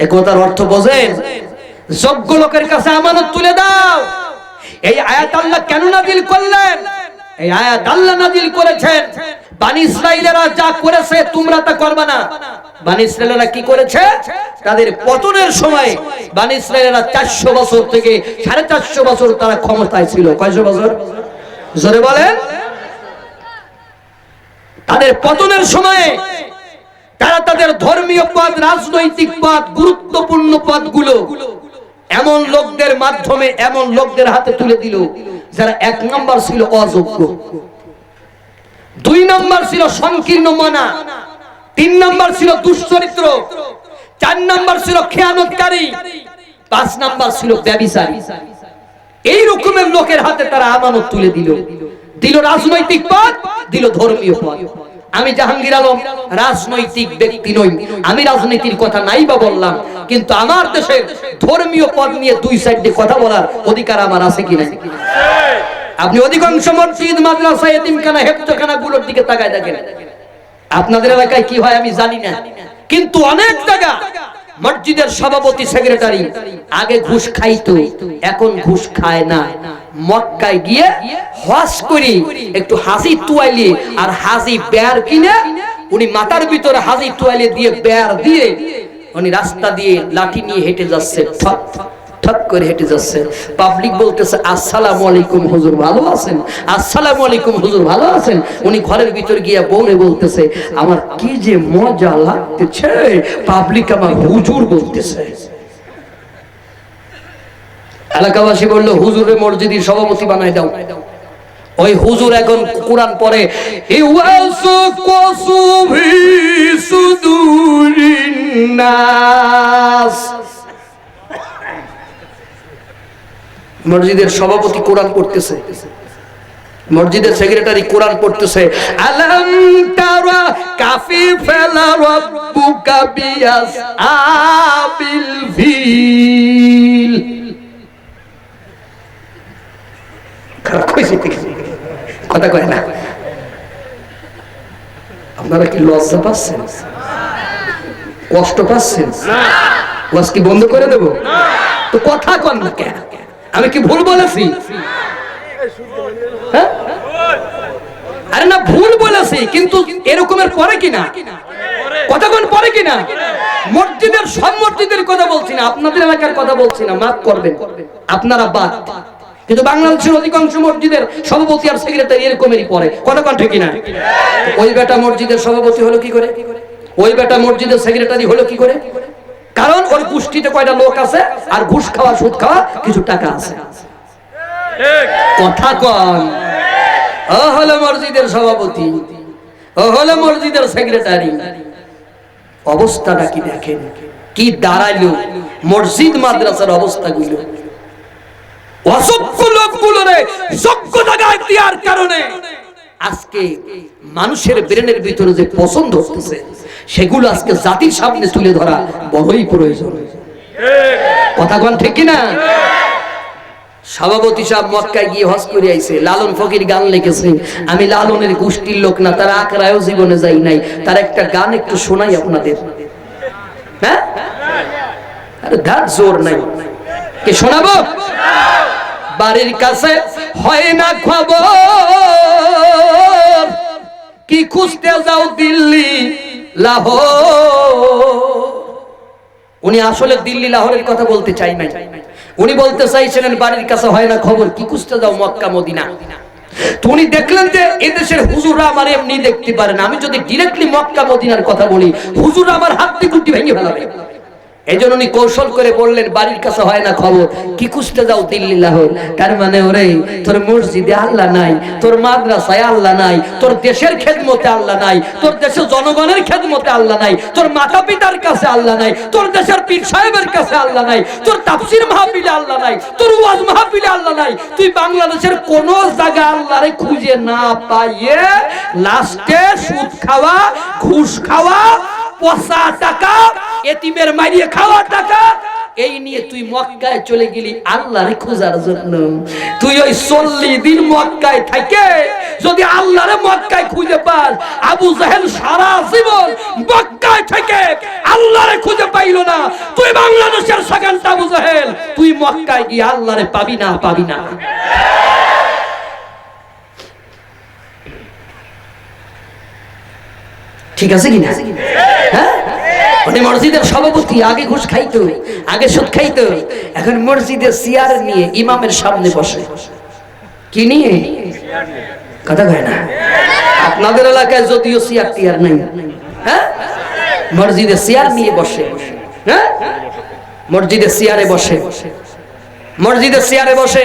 Speaker 1: একথার অর্থ বোঝেন? যোগ্য লোকের কাছে আমানত তুলে দাও। এই আয়াত আল্লাহ কেন নাযিল করলেন? এই আয়াত আল্লাহ নাযিল করেছেন, বনি ইসরাইলেরা যা করেছে তোমরা তা করবে না। বনি ইসরাইলেরা কি করেছে? তাদের পতনের সময় বনি ইসরাইলেরা 400 বছর থেকে 450 বছর তারা ক্ষমতায় ছিল। কয়শো বছর? জোরে বলেন। তাদের পতনের সময়ে তারা তাদের ধর্মীয় পদ, রাজনৈতিক পদ, গুরুত্বপূর্ণ পদগুলো এমন লোকদের মাধ্যমে, এমন লোকদের হাতে তুলে দিল যারা 1 নম্বর ছিল অযোগ্য, 2 নম্বর ছিল সংকীর্ণ মনা, 3 নম্বর ছিল দুশ্চরিত্র, 4 নম্বর ছিল খেয়ানতকারী, 5 নম্বর ছিল ব্যভিচারী। এই রকমের লোকের হাতে তারা আমানত তুলে দিল। দিল রাজনৈতিক পদ, দিল ধর্মীয় পদ। আমি জাহাঙ্গীর আলম রাজনৈতিক ব্যক্তি নই, আমি রাজনীতির কথা নাই বা বললাম, কিন্তু আমার দেশের ধর্মীয় পদ নিয়ে 2 সাইডে কথা বলার অধিকার আমার আছে কি নাই? আপনি অধিকাংশ মসজিদ, মাদ্রাসা, এতিমখানা, হেফজখানা গুলোর দিকে তাকায় দেখেন। আপনাদের এলাকায় কি হয় আমি জানি না, কিন্তু অনেক জায়গা মসজিদের সভাপতি, সেক্রেটারি আগে ঘুষ খাইতো, এখন ঘুষ খায় না। মক্কায় গিয়ে হজ করি একটু হাজি তুয়াইলি আর হাজি বেয়ার কিনে উনি মাথার ভিতরে হাজি তুয়াইলি দিয়ে বেয়ার দিয়ে উনি রাস্তা দিয়ে লাঠি নিয়ে হেঁটে যাচ্ছে, ঠক ঠক করে হেঁটে যাচ্ছে। পাবলিক বলতেছে, আসসালামু আলাইকুম হুজুর, ভালো আছেন? আসসালামু আলাইকুম হুজুর, ভালো আছেন? উনি ঘরের ভিতর গিয়ে বউরে বলতেছে, আমার কি যে মজা লাগতেছে, পাবলিক আমার হুজুর বলতেছে। এলাকাবাসী বলল, হুজুরে মসজিদের সভাপতি বানায় দাও। ওই হুজুর এখন কোরআন পড়ে, মসজিদের সভাপতি কোরআন পড়তেছে, মসজিদের সেক্রেটারি কোরআন পড়তেছে, আলাম তারা কাফি ফালা রাব্বুকা বিআসহাবিল ফিল। কথা কয় না। আপনারা কি লজ্জা পাচ্ছেন? কষ্ট পাচ্ছেন? ওয়াজ কি বন্ধ করে দেব? তো কথা কন না কেন? আমি কি ভুল বলেছি? হ্যাঁ, আরে না, ভুল বলেছি, কিন্তু এরকমের পরে কিনা কথা কোন পরে কিনা? মসজিদের সব মসজিদের কথা বলছি না, আপনাদের এলাকার কথা বলছি না, মাফ করবেন আপনারা বাদ। কিন্তু বাংলাদেশের অধিকাংশ মসজিদের সভাপতি আর সেক্রেটারি এরকমেরই পড়ে। কতক্ষণ ঠিক না? ওই বেটা মসজিদের সভাপতি হলো কি করে? ওই বেটা মসজিদের সেক্রেটারি হলো কি করে? কারণ ওই গোষ্ঠীতে কয়টা লোক আছে আর ঘুষ খাওয়া, সুদ খাওয়া কিছু টাকা আছে। কথা কন। ও হলো মসজিদের সভাপতি, ও হলো মসজিদের সেক্রেটারি। অবস্থাটা কি দেখেন, কি দাঁড়াইলো মসজিদ মাদ্রাসার অবস্থাগুলো। অযোগ্য লোকগুলোরে যোগ্য জায়গায় দেওয়ার কারণে আজকে মানুষের ব্রেনের ভিতরে যে পছন্দ হচ্ছে সেগুলো আজকে জাতির সামনে তুলে ধরা বড়ই প্রয়োজন। কথা কোন ঠিক কিনা? সভাপতি সাহেব মক্কায় গিয়ে হজ করে আইছে, লালন ফকির গান লিখেছে। আমি লালনের গোষ্ঠীর লোক না, তারা আকরায়ও জীবনে যাই নাই, তার একটা গান একটু শোনাই আপনাদের। হ্যাঁ, আরে ধার জোর নাই, কে শোনাবো? বাড়ির কাছে হয় না খবর, কি খুঁজতে যাও দিল্লি লাহোর। উনি আসলে দিল্লি লাহোরের কথা বলতে চাই নাই, উনি বলতে চাইছিলেন বাড়ির কাছে হয় না খবর, কি খুঁজতে যাও মক্কা মদিনা। তো উনি দেখলেন যে এদেশের হুজুররা আমার এমনি দেখতে পারে না, আমি যদি ডিরেক্টলি মক্কা মদিনার কথা বলি হুজুররা আমার হাত দিয়ে গুটি ভেঙে ফেলাবে। এই জন্য উনি কৌশল করে বললেন বাড়ির কাছে হয় না খবর, কি খুঁজতে যাও দিল্লি লাহোর। তার মানে ওরে তোর মসজিদে আল্লাহ নাই, তোর মাদ্রাসায় আল্লাহ নাই, তোর দেশের খেদমতে আল্লাহ নাই, তোর দেশের জনগণের খেদমতে আল্লাহ নাই, তোর মাতা পিতার কাছে আল্লাহ নাই, তোর দেশের পীর সাহেবের কাছে আল্লাহ নাই, তোর তাফসীর মাহফিলে আল্লাহ নাই, তোর ওয়াজ মাহফিলে আল্লাহ নাই। তুই বাংলাদেশের কোন জায়গা আল্লাহরে খুঁজে না পাইয়ে লাস্টে সুদ খাওয়া, ঘুষ খাওয়া, পয়সা টাকা, এতিমের মাইরিয়ে খাওয়া টাকা, এই নিয়ে তুই মক্কায় চলে গেলি আল্লাহরে খোঁজার জন্য। তুই ওই 40 দিন মক্কায় থেকে যদি আল্লাহরে মক্কায় খুঁজে পাস, আবু জাহেল সারা জীবন মক্কায় থেকে আল্লাহরে খুঁজে পাইল না, তুই বাংলাদেশের সেকেন্ড আবু জাহেল, তুই মক্কায় গিয়ে আল্লাহরে পাবি না, পাবি না। ঠিক আছে কিনা? হ্যাঁ, মানে মসজিদের সভাপতি আগে ঘুষ খাইতো, আগে সুদ খাইতো, এখন মসজিদের চেয়ার নিয়ে ইমামের সামনে বসে। কি নিয়ে? কথা কয় না। আপনাদের এলাকায় যদিও চেয়ার টিয়ার নাই, হ্যাঁ, মসজিদের চেয়ার নিয়ে বসে। হ্যাঁ, মসজিদের চেয়ারে বসে, মসজিদের চেয়ারে বসে।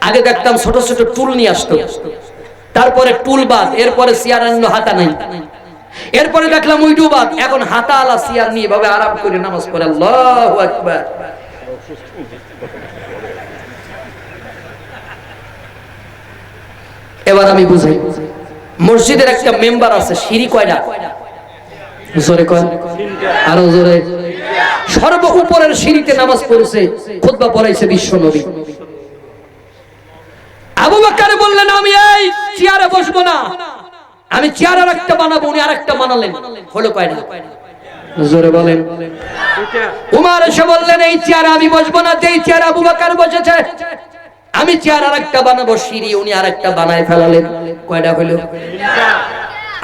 Speaker 1: আগে দেখতাম ছোট ছোট টুল নিয়ে আসতো, তারপরে টুল বাদ, এরপরে চেয়ার আনলো হাতা নাই, এরপরে দেখলাম উইডু বাদ, এখন হাতা আলা চেয়ার নিয়ে ভাবে আরাম করে নামাজ পড়ে। আল্লাহু আকবার। এবার আমি বুঝাই, মসজিদের একটা মেম্বার আছে, সিঁড়ি কয়টা? জোরে কয়, আরো জোরে। সর্ব উপরের সিঁড়িতে নামাজ পড়েছে, খুতবা পড়াইছে বিশ্ব নবী। আবু বকর বললেন আমি এই চেয়ারে বসবো না, আমি চেয়ার আর একটা বানাবো। উনি আরেকটা বানালেন, হলো কয়টা? জোরে বলেন। উমর এসে বললেন এই চেয়ারে আমি বসবো না, যেই চেয়ারে আবু বকর বসেছে আমি চেয়ার আরেকটা বানাবো। সিঁড়ি উনি আরেকটা বানায় ফেলালেন, কয়টা হলো?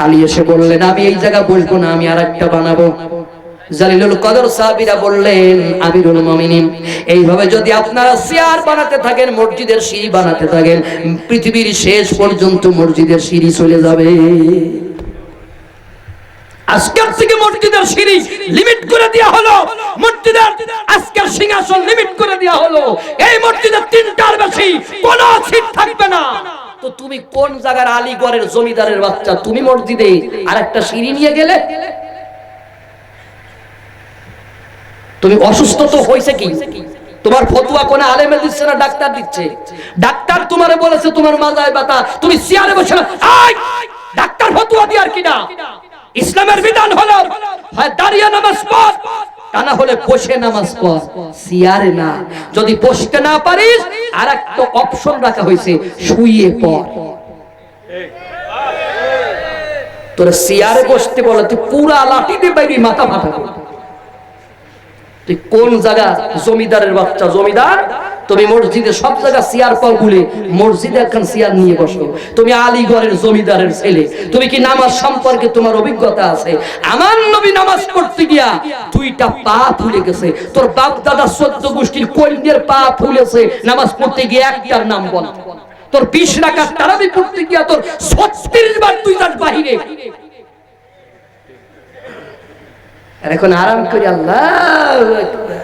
Speaker 1: আলী এসে বললেন আমি এই জায়গা বসবো না, আমি আরেকটা বানাবো। জালিলুল কদর সাহাবীরা বললেন আমিরুল মুমিনিন, এইভাবে যদি আপনারা চেয়ার বানাতে থাকেন, মসজিদের সিঁড়ি বানাতে থাকেন, পৃথিবীর শেষ পর্যন্ত মসজিদের সিঁড়ি চলে যাবে। আজকের থেকে মসজিদের সিঁড়ি লিমিট করে দেওয়া হলো, মসজিদের আজকের সিংহাসন লিমিট করে দেওয়া হলো। এই মসজিদে 3টার বেশি কোনো সিট থাকবে না। তো তুমি কোন জায়গার আলীগড়ের জমিদারের বাচ্চা, তুমি মসজিদে আরেকটা সিঁড়ি নিয়ে গেলে? তুমি অসুস্থ তো হইছে কি? তোমার ফতোয়া কোন আলেমে দিচ্ছে না ডাক্তার দিচ্ছে? ডাক্তার তোমারে বলেছে তোমার মাজায় ব্যথা, তুমি চেয়ারে বসে আই ডাক্তার ফতোয়া দি আর কি না? ইসলামের বিধান হলো হয় দাঁড়িয়ে নামাজ পড়, তা না হলে বসে নামাজ পড়, চেয়ারে না। যদি বসতে না পারিস আরেকটা অপশন রাখা হয়েছে, শুয়ে পড়। তোর চেয়ারে বসতে বলে তুই পুরা লাঠি দিয়ে বাইরে মাথা ফাটাবি। তুই কোন জায়গা জমিদারের বাচ্চা? জমিদার তুমি মসজিদে সব জায়গা চেয়ার পাও বলে মসজিদে একখান চেয়ার নিয়ে বসো। তুমি আলীগড়ের জমিদারের ছেলে, তুমি কি নামাজ সম্পর্কে তোমার অভিজ্ঞতা আছে? আমার নবী নামাজ পড়তে গিয়া 2টা পা ফুলে গেছে, তোর বাপ দাদা 14 গোষ্ঠীর কন্যের পা ফুলেছে নামাজ পড়তে গিয়ে, একটার নাম বল। তোর 20 রাকাত তারাবি পড়তে গিয়া তোর 36 বার তুই যাস বাহিরে। এখন আরাম করি আল্লাহু আকবার।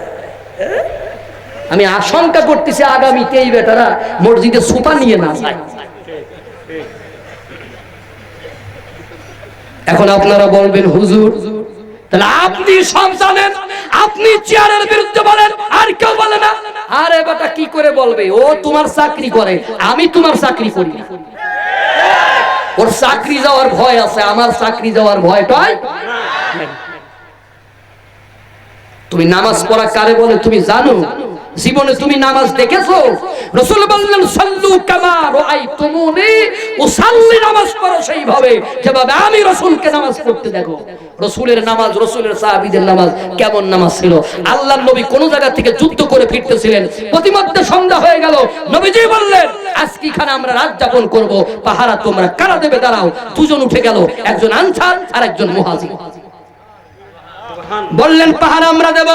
Speaker 1: আমি আশঙ্কা করতেছি আগামীতে এই বেটারা মসজিদে সোফা নিয়ে না যায়। এখন আপনারা বলবেন হুজুর তাহলে আপনি সব জানেন, আপনি চেয়ারের বিরুদ্ধে বলেন আর কেউ বলে না। আরে বেটা কি করে বলবে? ও তোমার চাকরি করে, আমি তোমার চাকরি করি না। ওর চাকরি যাওয়ার ভয় আছে, আমার চাকরি যাওয়ার ভয়টাই নাই। তুমি নামাজ পড়া কারে বলে তুমি জানো? জীবনে তুমি নামাজ দেখেছো? রাসূল বললেন সাল্লু কামা রাআইতুমুনি উসাল্লি, নামাজ পড়ো সেইভাবে যেভাবে আমি রাসূলকে নামাজ পড়তে দেখো। রাসূলের নামাজ, রাসূলের সাহাবীদের নামাজ কেমন নামাজ ছিল? আল্লাহর নবী কোন জায়গা থেকে যুদ্ধ করে ফিরতেছিলেন, প্রতিমধ্যে সন্ধ্যা হয়ে গেল। নবীজি বললেন আজকে এখানে আমরা রাত যাপন করব, পাহারা তোমরা কারা দেবে দাঁড়াও। দুজন উঠে গেল, একজন আনসার আর একজন মুহাজির। বললেন পাহারা আমরা দেব।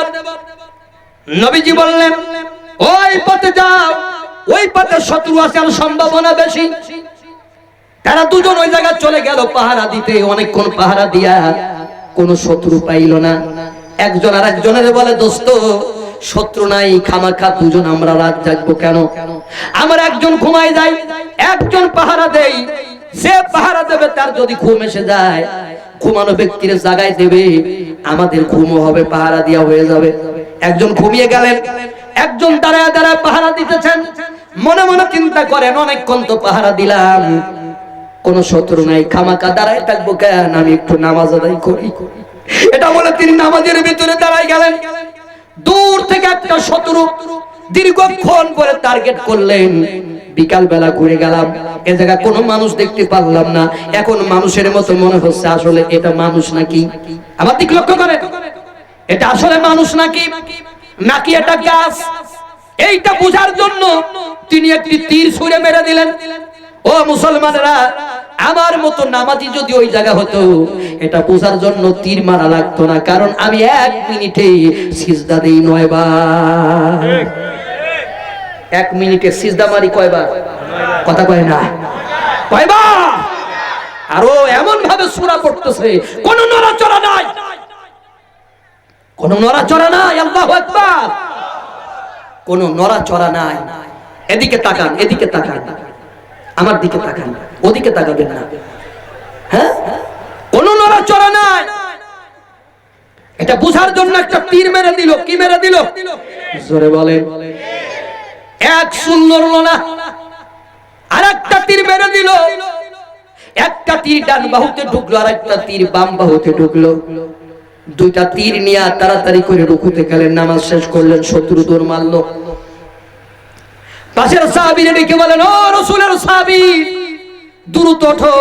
Speaker 1: নবীজি বললেন ওই পথে যাও, ওই পথে শত্রু আসার সম্ভাবনা বেশি। তারা দুজন ওই জায়গায় চলে গেল পাহারা দিতে। অনেকক্ষণ পাহারা দিয়া কোনো শত্রু পাইল না। একজন আর একজনের বলে দোস্ত শত্রু নাই, খামাখা দুজন আমরা রাত জাগবো কেন? আমার একজন ঘুমাই যায়, একজন পাহারা দেই। সে পাহারা দেবে, তার যদি ঘুম এসে যায় ঘুমানো ব্যক্তির জাগায় দেবে, আমাদের ঘুমও হবে, পাহারা দিয়া হয়ে যাবে। একজন ঘুমিয়ে গেলেন, একজন দাঁড়ায় দাঁড়ায় পাহারা দিতেছেন। মনে মনে চিন্তা করেন অনেকক্ষণ তো পাহারা দিলাম, কোন শত্রু নাই, খামাখা দাঁড়ায় থাকবো কেন, আমি একটু নামাজ আদায় করি। এটা বলে তিনি নামাজের ভিতরে দাঁড়ায় গেলেন। দূর থেকে একটা শত্রু দীর্ঘক্ষণ পরে টার্গেট করলেন। বিকাল বেলা ঘুরে গেলাম, এ জায়গা কোনো মানুষ দেখতে পারলাম না। এখন মানুষের মতো মনে হচ্ছে, আসলে এটা মানুষ নাকি? আমার দিক লক্ষ্য করেন, এটা আসলে মানুষ নাকি নাকি এটা গাছ? এইটা বোঝার জন্য তিনি একটি তীর ছুঁড়ে মেরে দিলেন। ও মুসলমানেরা, আমার মতো নামাজি যদি ওই জায়গা হতো, এটা বোঝার জন্য তীর মারা লাগতো না, কারণ আমি 1 মিনিটে সিজদা দেই 9 বার। 1 মিনিটে সিজদা মারি কয়বার? কথা কয় না, কয়বার? আরো এমন ভাবে সূরা পড়তেছে, কোন নড়াচড়া নাই, কোন নড়াচড়া নাই। আল্লাহু আকবার, কোন নড়াচড়া নাই। এদিকে তাকান, এদিকে তাকান, আমার দিকে তাকান, ওদিকে তাকাবেন না। হ্যাঁ, কোন নড়াচড়া নাই। এটা বুঝার জন্য একটা তীর মেরে দিল। কি মেরে দিল? জোরে বলেন। এক চুল নড়লো না, আর একটা তীর মেরে দিল। একটা তীর ডান বাহুতে ঢুকলো, আর একটা তীর বাম বাহুতে ঢুকলো। দুইটা তীর নিয়ে তাড়াতাড়ি করে রুকুতে গেলেন, নামাজ শেষ করলেন। শত্রু দৌড় মারলো। পাশের সাহাবীরা ডেকে বলেন, ও রাসূলের সাহাবী, দ্রুত ওঠো,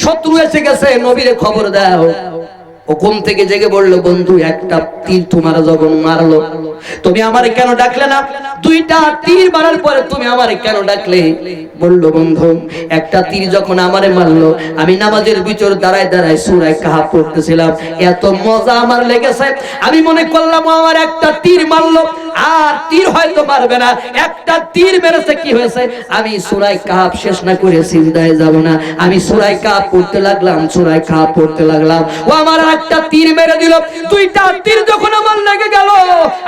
Speaker 1: শত্রু এসে গেছে, নবীরে খবর দাও। ও ঘুম থেকে জেগে বলল, বন্ধু একটা তীর তোমার যখন মারলো, তুমি আমারে কেন ডাকলে না? দুইটা তীর মারার পরে তুমি আমারে কেন ডাকলে? বলল, বন্ধু একটা তীর যখন আমারে মারলো, আমি নামাজের ভিতর দাঁড়ায় দাঁড়ায় সূরা কাহফ পড়তেছিলাম, এত মজা আমার লেগেছে, আমি মনে করলাম আমার একটা তীর মারলো, আর তীর হয়তো মারবে না। একটা তীর মেরেছে, কি হয়েছে? আমি সূরা কাহফ শেষ না করে সিজদায় যাব না। আমি সূরা কাহফ পড়তে লাগলাম, সূরা কাহফ পড়তে লাগলাম। ও আমার একটা তীর মেরে দিল। দুইটা তীর যখন আমার লেগে গেল,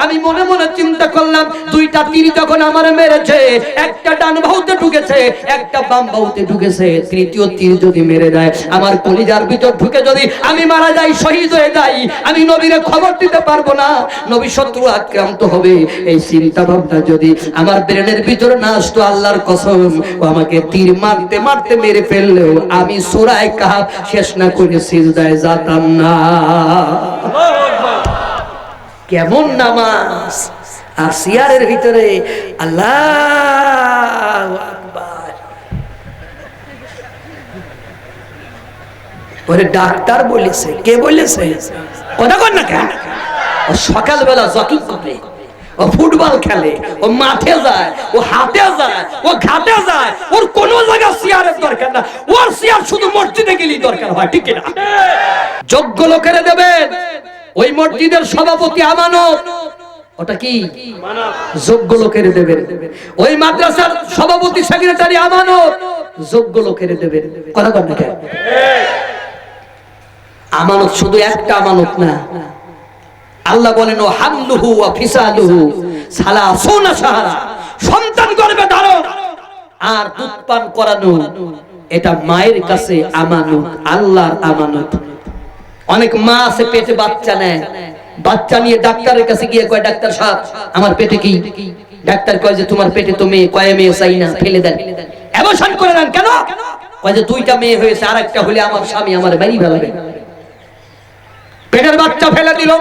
Speaker 1: আমি মনে মনে চিন্তা করলাম, দুইটা তীর যখন আমার মেরেছে, একটা ডান বাহুতে ঢুকেছে, একটা বাম বাহুতে ঢুকেছে, তৃতীয় তীর যদি মেরে দেয় আমার কলিজার ভিতর ঢুকে যদি আমি মারা যাই, শহীদ হয়ে যাই, আমি নবীরে খবর দিতে পারবো না, নবী শত্রু আক্রান্ত হবে। এই চিন্তা ভাবনা যদি আমার ব্রেনের ভিতরে না আসতো, আল্লাহর কসম ও আমাকে তীর মারতে মারতে মেরে ফেললেও আমি সূরা কাহফ শেষ না করে সিজদায় যেতাম না। কেমন নামাজ! আর সিয়ারের ভিতরে আল্লাহু আকবার। ওরে ডাক্তার বলেছে, কে বলেছে? কথা কর না কেন? ও সকালবেলা জগিং করে, ও ফুটবল খেলে, ও মাঠে যায়, ও হাটে যায়, ও ঘাটে যায়, ওর কোন জায়গা সিয়ারের দরকার না। ওর সিয়ার শুধু মসজিদে গেলেই দরকার হয়, ঠিক না? যোগ্য লোকেরা দেবেন। ওই মসজিদের সভাপতি আমানত, ওটা কি যোগ্য লোকের দেবেন। ওই মাদ্রাসার সভাপতি সেক্রেটারি আমানত, যোগ্য লোকের দেবেন। কথা কর না কেন? আমানত শুধু একটা আমানত না। আল্লাহ বলেন, ও হামলুহু ওয়া ফিসালুহু সালাসুনা শাহরা, সন্তান গর্ভে ধারণ আর দুধ পান করানো, এটা মায়ের কাছে আমানত, আল্লাহর আমানত। অনেক মা আছে পেটে বাচ্চা নেয়, বাচ্চা নিয়ে ডাক্তারের কাছে গিয়ে কয়, ডাক্তার সাহেব আমার পেটে কি? ডাক্তার কয় যে তোমার পেটে তো মেয়ে, কয় মেয়ে চাই না, ফেলে দেন, অ্যাবর্শন করে দেন। কেন? কয় যে 2টা মেয়ে হয়েছে, আর একটা হলে আমার স্বামী আমার বাড়ি ফেলাবে। পেটের বাচ্চা ফেলে দিল।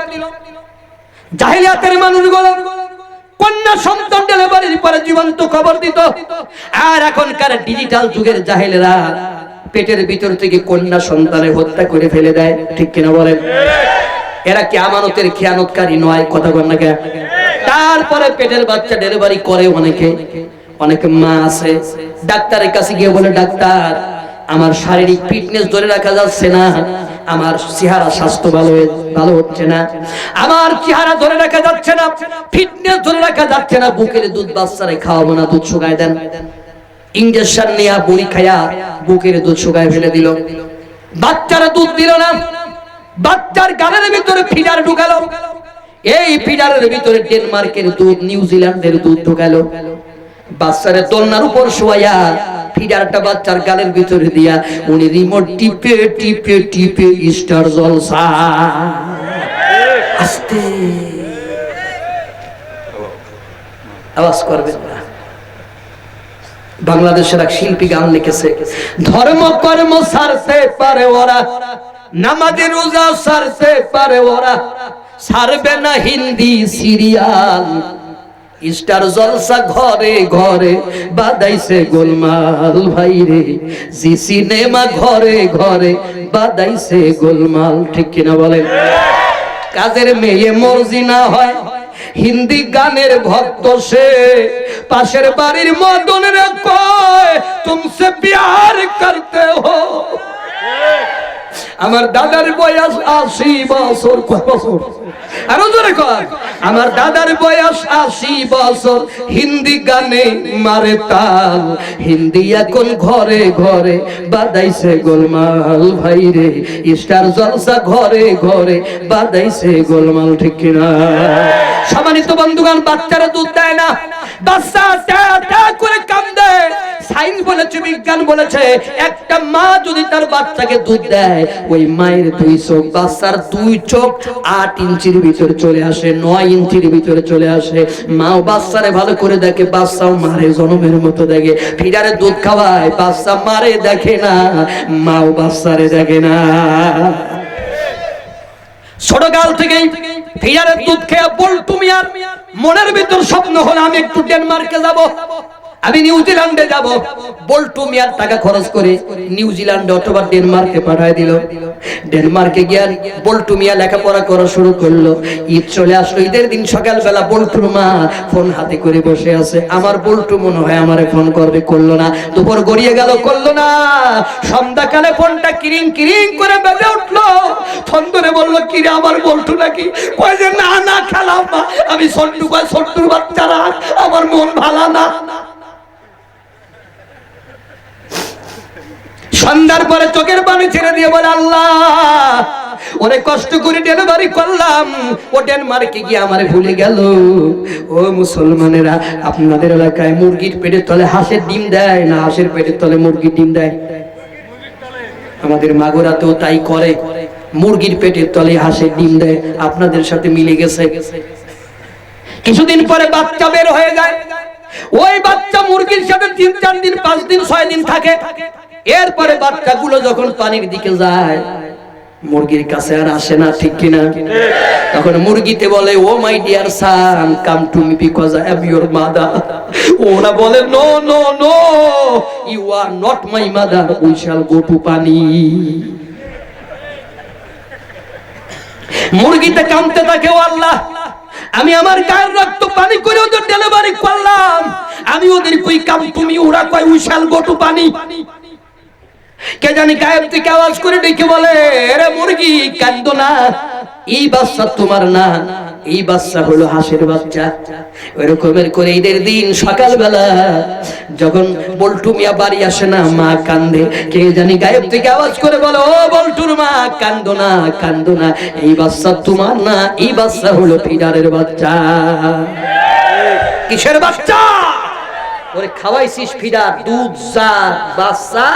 Speaker 1: জাহিলিয়াতের মানুষগুলো কন্যা সন্তান ডেলিভারির পরে জীবন্ত খবর দিত। আর এখনকার ডিজিটাল যুগের জাহেলেরা পেটের ভিতর থেকে কন্যা সন্তানের হত্যা করে ফেলে দেয়, ঠিক কিনা বলেন? এরা কি আমানতের খেয়ানতকারী নয়? কথা বল না কেন? তারপরে পেটের বাচ্চা ডেলিভারি করে অনেকে। অনেকে মা আছে ডাক্তারের কাছে গিয়ে বলে, ডাক্তার আমার শারীরিক ফিটনেস ধরে রাখা যাচ্ছে না, আমার চেহারা স্বাস্থ্য ভালো হচ্ছে না, আমার চেহারা ধরে রাখা যাচ্ছে না, ফিটনেস ধরে রাখা যাচ্ছে না, বুকের দুধ বাচ্চারে খাওয়াবো না, দুধ শুকায় দেন। ইনজেকশন নিয়ে বড়ি খায়া বুকের দুধ শুকায় ফেলে দিল। বাচ্চারা দুধ দিল না, বাচ্চার গালের ভিতরে ফিডার ঢুকালো। এই ফিডারের ভিতরে ডেনমার্কের দুধ, নিউজিল্যান্ডের দুধ ঢুকালো। বাচ্চারে দোলনার উপর শোয়া ফিডারটা বাচ্চার গালের ভিতরে দিয়া উনি রিমোট টিপে টিপে টিপে স্টার জলসা। আস্তে আওয়াজ করবেন না। বাংলাদেশের এক শিল্পী গান লিখেছে, ধর্ম কর্ম সারতে পারে ওরা, নামাজে রোজা সারতে পারে ওরা, সারবে না হিন্দি সিরিয়াল, স্টার জলসা ঘরে ঘরে বাদাইছে গোলমাল। ভাইরে জি সিনেমা ঘরে ঘরে বাদাইছে গোলমাল, ঠিক কিনা বলেন? কাজের মেয়ে মর্জি না হয় হিন্দি গানের ভক্ত সে, পাশের বাড়ির মদনের কয় তুমসে প্যার করতে হো। আমার দাদার বয়স 80 বছর। কয় বছর? আরো জোরে কয়। আমার দাদার বয়স 80 বছর, হিন্দি গানে মারে তাল, হিন্দি এখন ঘরে ঘরে বাদাইছে গোলমাল। ভাইরে স্টার জলসা ঘরে ঘরে বাদাইছে গোলমাল, ঠিক কিনা? সম্মানিত বন্ধুগণ, বাচ্চারা দুধ দেয় না, বাচ্চা ট্যা ট্যা করে কান্দে। সায়েন্স বলেছে, বিজ্ঞান বলেছে, একটা মা যদি তার বাচ্চাকে দুধ দেয়, ওই মায়ের দুই চোখ, বাচ্চার দুই চোখ 8 ইঞ্চির ভিতরে চলে আসে, 9 ইঞ্চির ভিতরে চলে আসে। মাও বাচ্চারে ভালো করে দেখে, বাচ্চাও মারে জনমের মতো দেখে। ফিডারে দুধ খাওয়ায়, বাচ্চা মারে দেখে না, মাও বাচ্চারে দেখে না। ছোটকাল থেকে ফিডারের দুধ খেয়ে বল্টু মিয়ার মনের ভিতর স্বপ্ন হলো, আমি একটু ডেনমার্কে যাব, আমি নিউজিল্যান্ডে যাব। বল্টু মিয়ার টাকা খরচ করে নিউজিল্যান্ডে অথবা ডেনমার্কে পাঠায় দিল। ডেনমার্কে গিয়ে বল্টু মিয়া লেখাপড়া করা শুরু করলো। ঈদ চলে আসলো, ঈদের দিন সকালবেলা বল্টুর মা ফোন হাতে করে বসে আছে। আমার বল্টু মনে হয় আমারে ফোন করবে, করলো না। দুপুর গড়িয়ে গেল, করলো না। সন্ধ্যাকালে ফোনটা কিরিং কিরিং করে বেজে উঠলো। ফোন ধরে বললো, কিরে আমার বল্টু নাকি? কয় যে না না খেলাম না, আমি সন্টু, কয় সন্টুর বাচ্চারা, আমার মন ভালো না। সন্ধ্যার পরে চোখের পানি ছেড়ে দিয়ে বলে, আল্লাহ অনেক কষ্ট করে ডেলিভারি করলাম, ও ডেনমার্কে গিয়ে আমারে ভুলে গেল। ও মুসলমানেরা, আপনাদের এলাকায় মুরগির পেটের তলে হাঁসের ডিম দেয় না? হাঁসের পেটের তলে মুরগির ডিম দেয়? আমাদের মাগুরাতেও তাই করে, মুরগির পেটের তলে হাঁসের ডিম দেয়। আপনাদের সাথে মিলে গেছে। কিছুদিন পরে বাচ্চা বের হয়ে যায়। ওই বাচ্চা মুরগির সাথে 3-4 দিন 5 দিন 6 দিন থাকে। এরপরে বাচ্চাগুলো যখন পানির দিকে যায়, মুরগির কাছে আর আসে না, ঠিক কিনা? তখন মুরগিতে বলে, oh my dear son, come to me because I am your mother. ওরা বলে, no no no, you are not my mother, we shall go to pani. মুরগিতে কামতে থাকে, ও আল্লাহ, আমি আমার গায়ের রক্ত পানি করে ওদের ডেলিভারি করলাম, আমি ওদের কই কাম তুমি, ওরা কয় উই শ্যাল গো টু পানি। কে জানি গায়েব থেকে আওয়াজ করে ডেকে বলে, আরে মুরগি কাঁদো না, এই বাচ্চা তোমার না, এই বাচ্চা হলো হাঁসের বাচ্চা। ওই রকমের করে ঈদের দিন সকালবেলা যখন বল্টু মিয়া বাড়ি আসে না, মা কান্দে। কে জানি গায়েব থেকে আওয়াজ করে বলে, ও বল্টুর মা, কান্দো না কান্দো না, এই বাচ্চা তোমার না, এই বাচ্চা হলো ফিডারের বাচ্চা। কিসের বাচ্চা? ওরে খাওয়াইছিস ফিডার, দুধ চা বাচ্চা।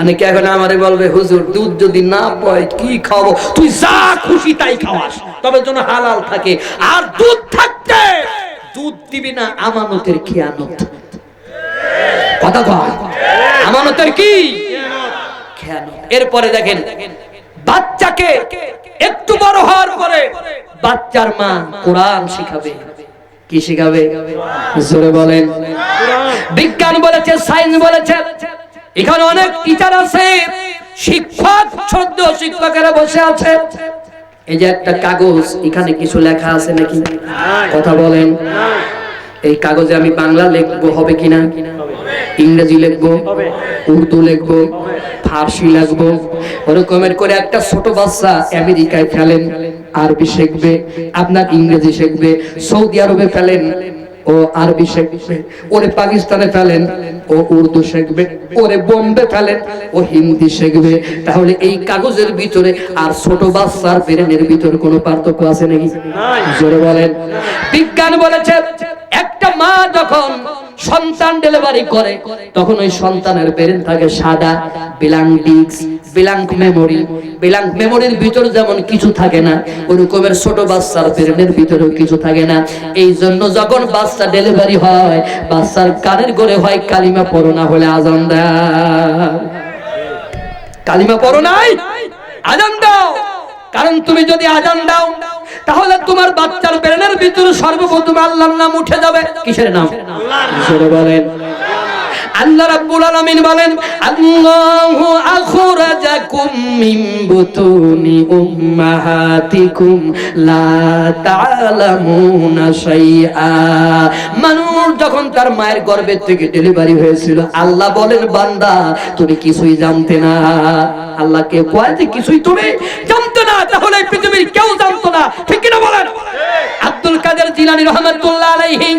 Speaker 1: অনেকে এখন আমারে বলবে, হুজুর দুধ যদি না পায় কি খাবো? তুই যা খুশি তাই খাওয়াস, তবে যেন হালাল থাকে। আর দুধ থাকতে দুধ দিবি না, আমানতের খেয়ানত। কথা কয়, আমানতের কি খেয়ানত। এরপরে দেখেন, বাচ্চাকে একটু বড় হওয়ার পরে বাচ্চার মা কোরআন শিখাবে। কি শিখাবে? জোরে বলেন। বিজ্ঞান বলেছে, সায়েন্স বলেছে, এখানে অনেক টিচার আছে, শিক্ষক, ছোট শিক্ষকেরা বসে আছে। এই যে একটা কাগজ, এখানে কিছু লেখা আছে নাকি? কথা বলেন। এই কাগজে আমি বাংলা লিখবো, হবে কিনা? ইংরেজি লিখবো, উর্দু লিখবো, ফার্সি লিখবো। ওরকমের করে একটা ছোট বাচ্চা আমেরিকায় ফেলেন, আরবি শিখবে, আপনার ইংরেজি শিখবে। সৌদি আরবে ফেলেন, ও আরবি শিখবে। ওরে পাকিস্তানে ফেলেন, ও উর্দু শিখবে। ওরে বোম্বে ফেলেন, ও হিন্দি শিখবে। তাহলে এই কাগজের ভিতরে আর ছোট বাচ্চার ব্রেনের ভিতরে কোনো পার্থক্য আছে নাকি? জোরে বলেন। বিজ্ঞান বলেছে, একটা মা যখন সন্তান ডেলিভারি করে তখন ওই সন্তানের ব্রেন থাকে সাদা, blank disk, blank memory. Blank মেমোরির ভিতর যেমন কিছু থাকে না, ওরকমের ছোট বাচ্চার ব্রেনের ভিতরেও কিছু থাকে না। এই জন্য যখন বাচ্চা ডেলিভারি হয়, বাচ্চার কানের গড়ে হয় কালিমা পড়ো, না হলে আজান দাও। কালিমা পড়ো নাই, আজান দাও। কারণ তুমি যদি আজান দাও তাহলে তোমার বাচ্চার ব্রেনের ভিতরে সর্বপ্রথম আল্লাহর নাম উঠে যাবে। কিসের নাম? জোরে বলেন। আল্লাহ রাব্বুল আলামিন বলেন, আল্লাহু আখরাজাকুম মিন বুতুনি উম্মাহাতিকুম লা তা'লামুনা শাইআ। মানুষ যখন তার মায়ের গর্ভে থেকে ডেলিভারি হয়েছিল, আল্লাহ বলেন, বান্দা তুমি কিছুই জানতে না। আল্লাহকে কয় যে কিছুই তুমি জানতে না, তাহলে পৃথিবীর কেউ জানতো না, ঠিক কি না বলেন? আব্দুল কাদের জিলানী রাহমাতুল্লাহ আলাইহি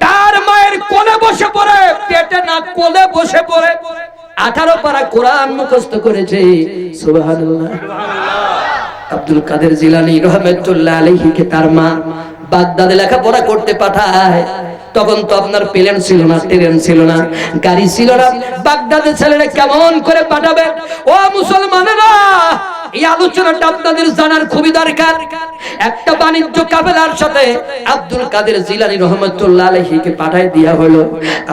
Speaker 1: তার মায়ের কোলে বসে পড়ে, পেটে না কোলে বসে পড়ে 18 পারা কোরআন মুখস্থ করেছে। সুবহানাল্লাহ। আব্দুল কাদের জিলানী রাহমাতুল্লাহ আলাইহি কে তার মা বাগদাদে লেখাপড়া করতে পাঠায়। তখন তো আপনার প্লেন ছিল না, ট্রেন ছিল না, গাড়ি ছিল না। বাগদাদের ছেলেরা কেমন করে পাঠাবে? ও মুসলমানেরা, এই আলোচনাটা আপনাদের জানার খুবই দরকার। একটা বাণিজ্য কাফেলার সাথে আব্দুল কাদের জিলানী রহমাতুল্লাহ আলাইহিকে পাঠায় দেয়া হলো।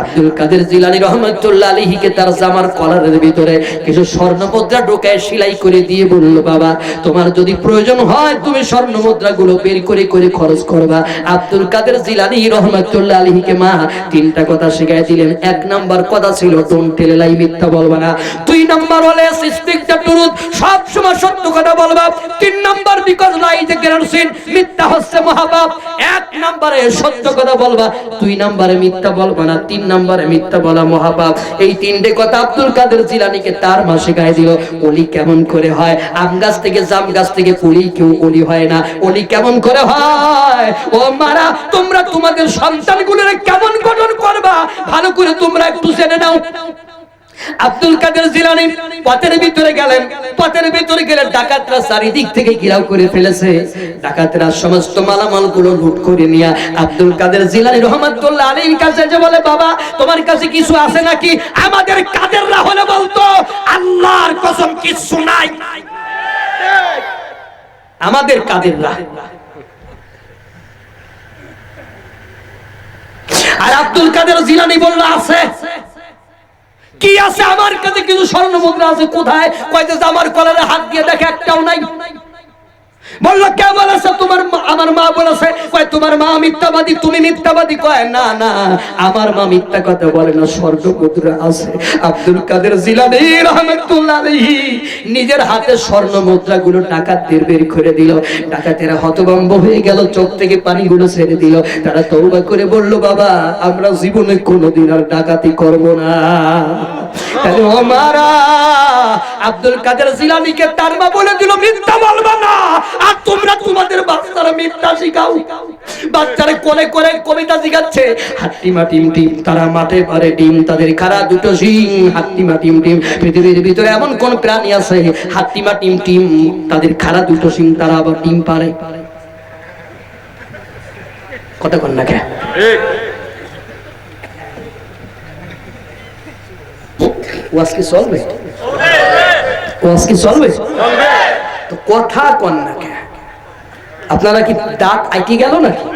Speaker 1: আব্দুল কাদের জিলানী রহমাতুল্লাহ আলাইহিকে তার জামার কলারের ভিতরে কিছু স্বর্ণ মুদ্রা ঢোকায় সেলাই করে দিয়ে বলল, বাবা তোমার যদি প্রয়োজন হয় তুমি স্বর্ণ মুদ্রাগুলো বের করে করে খরচ করবা। আব্দুল কাদের জিলানী রহমাতুল্লাহ আলাইহিকে মা 3টা কথা শিখাই দিলেন। 1 নাম্বার কথা ছিল ডোন্ট টেল লাই, মিথ্যা বলবা না। 2 নাম্বার হলো স্পিক দ্য ট্রুথ, সব সময় সত্য কথা বলবা। 3 number because lie is a great sin, মিথ্যা হচ্ছে মহাপাপ। 1 নম্বরে সত্য কথা বলবা, 2 নম্বরে মিথ্যা বলবা না, 3 নম্বরে মিথ্যা বলা মহাপাপ। এই 3টে কথা আব্দুল কাদের জিলানীকে তার মা শিখাই দিল। ওলি কেমন করে হয়? আম গাছ থেকে, জাম গাছ থেকে কুড়ি কেউ ওলি হয় না। ওলি কেমন করে হয়? ও মারা, তোমরা তোমাদের সন্তানগুলোরে কেমন গঠন করবা ভালো করে তোমরা একটু জেনে নাও। আব্দুল কাদের জিলানী পথের ভিতরে গেলেন। পথের ভিতরে গেলে ডাকাতরা চারিদিক থেকে ঘেরাও করে ফেলেছে। ডাকাতরা সমস্ত মালামালগুলো লুট করে নিয়ে আব্দুল কাদের জিলানী রহমাতুল্লাহ আলাইহির কাছে যে বলে, বাবা তোমার কাছে কিছু আছে নাকি? আমাদের কাদেররা হলে বলতো, আল্লাহর কসম কিছু নাই, আমাদের কাদেররা। আর আব্দুল কাদের জিলানী বলল, আছে। কি আছে? আমার কাছে কিছু স্বর্ণ মুদ্রা আছে। কোথায়? কয়তে আমার কলারে হাত দিয়ে দেখে, একটাও নাই। বললো, কে বলেছে? তোমার আমার মা বলেছে। কয় তোমার মা মিথ্যাবাদী, তুমি মিথ্যাবাদী। কয় না না, আমার মা মিথ্যা কথা বলে না, স্বর্ণ মুদ্রা আছে। আব্দুল কাদের জিলানী রাহমাতুল্লাহ আলাইহি নিজের হাতে স্বর্ণ মুদ্রাগুলো ডাকাতদের বের করে দিল। ডাকাতেরা হতভম্ব হয়ে গেল, চোখ থেকে পানিগুলো ছেড়ে দিল। তারা তওবা করে বলল, বাবা আমরা জীবনে কোনোদিন আর ডাকাতি করব না। তাহলে ও মারা, আব্দুল কাদের জিলানীকে তার মা বলে দিল, মিথ্যা বলবা না। আর তোমরা তোমাদের বাচ্চারা মিথ্যা শিখাও। বাচ্চারা কোলে করে কবিতা শিখাচ্ছে, হাট্টিমা টিম টিম তারা মাঠে পারে ডিম, তাদের খাড়া দুটো শিং। হাট্টিমা টিম টিম, পৃথিবীর ভিতরে এমন কোন প্রাণী আছে হাট্টিমা টিম টিম তাদের খাড়া দুটো শিং, তারা আবার ডিম পারে? কথা কন না কে? ওয়াজ কি চলবে? ওয়াজ কি চলবে? তো কথা কন না কে? আপনারা কি দাঁত আইটি গেল নাকি?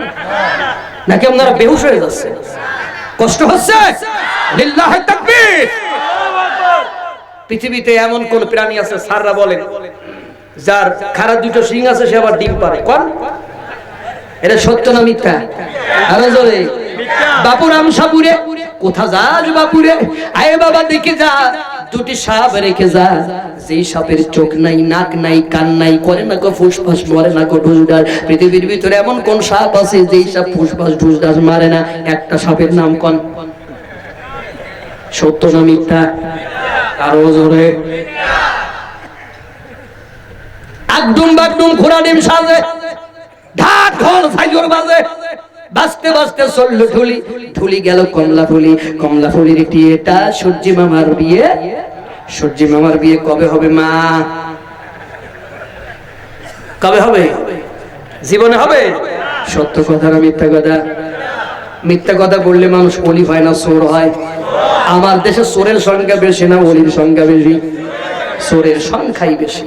Speaker 1: নাকি আপনারা বেহুশ হয়ে যাচ্ছে? কষ্ট হচ্ছে? লিল্লাহি তাকবীর। পৃথিবীতে এমন কোন প্রাণী আছে স্যাররা বলেন যার খারাপ দুটো শিং আছে, সে আবার ডিম পারে? কোন? এটা সত্য না মিথ্যা? আরো জোরে। বাপুরাম সাপুরে কোথা যাস বাপুরে? আয়ে বাবা দেখে যা, দুটি সাপ রেখে যা, যেই সাপের চোখ নাই, নাক নাই, কান নাই, করে না কো ফুসফাস, মরে না কো ঢুসঢাস। পৃথিবীর ভিতরে এমন কোন সাপ আছে যেই সাপ ফুসফাস ঢুসঢাস মারে না? একটা সাপের নাম কোন? সত্য না মিথ্যা? আরো জোরে। একদম বাগডুম ঘোড়া ডিম সাজে, ঢাক ঢোল ফাইজর বাজে, বাজতে বাজতে চললো ঢুলি, ঢুলি গেল কমলা ফুলি, কমলা ফুলির একটি এটা সূর্যি মামার বিয়ে। সূর্যি মামার বিয়ে কবে হবে মা? কবে হবে? জীবনে হবে? সত্য কথা না মিথ্যা কথা? মিথ্যা কথা বললে মানুষ অলি হয় না চোর হয়? আমার দেশে চোরের সংখ্যা বেশি না অলির সংখ্যা বেশি? চোরের সংখ্যাই বেশি।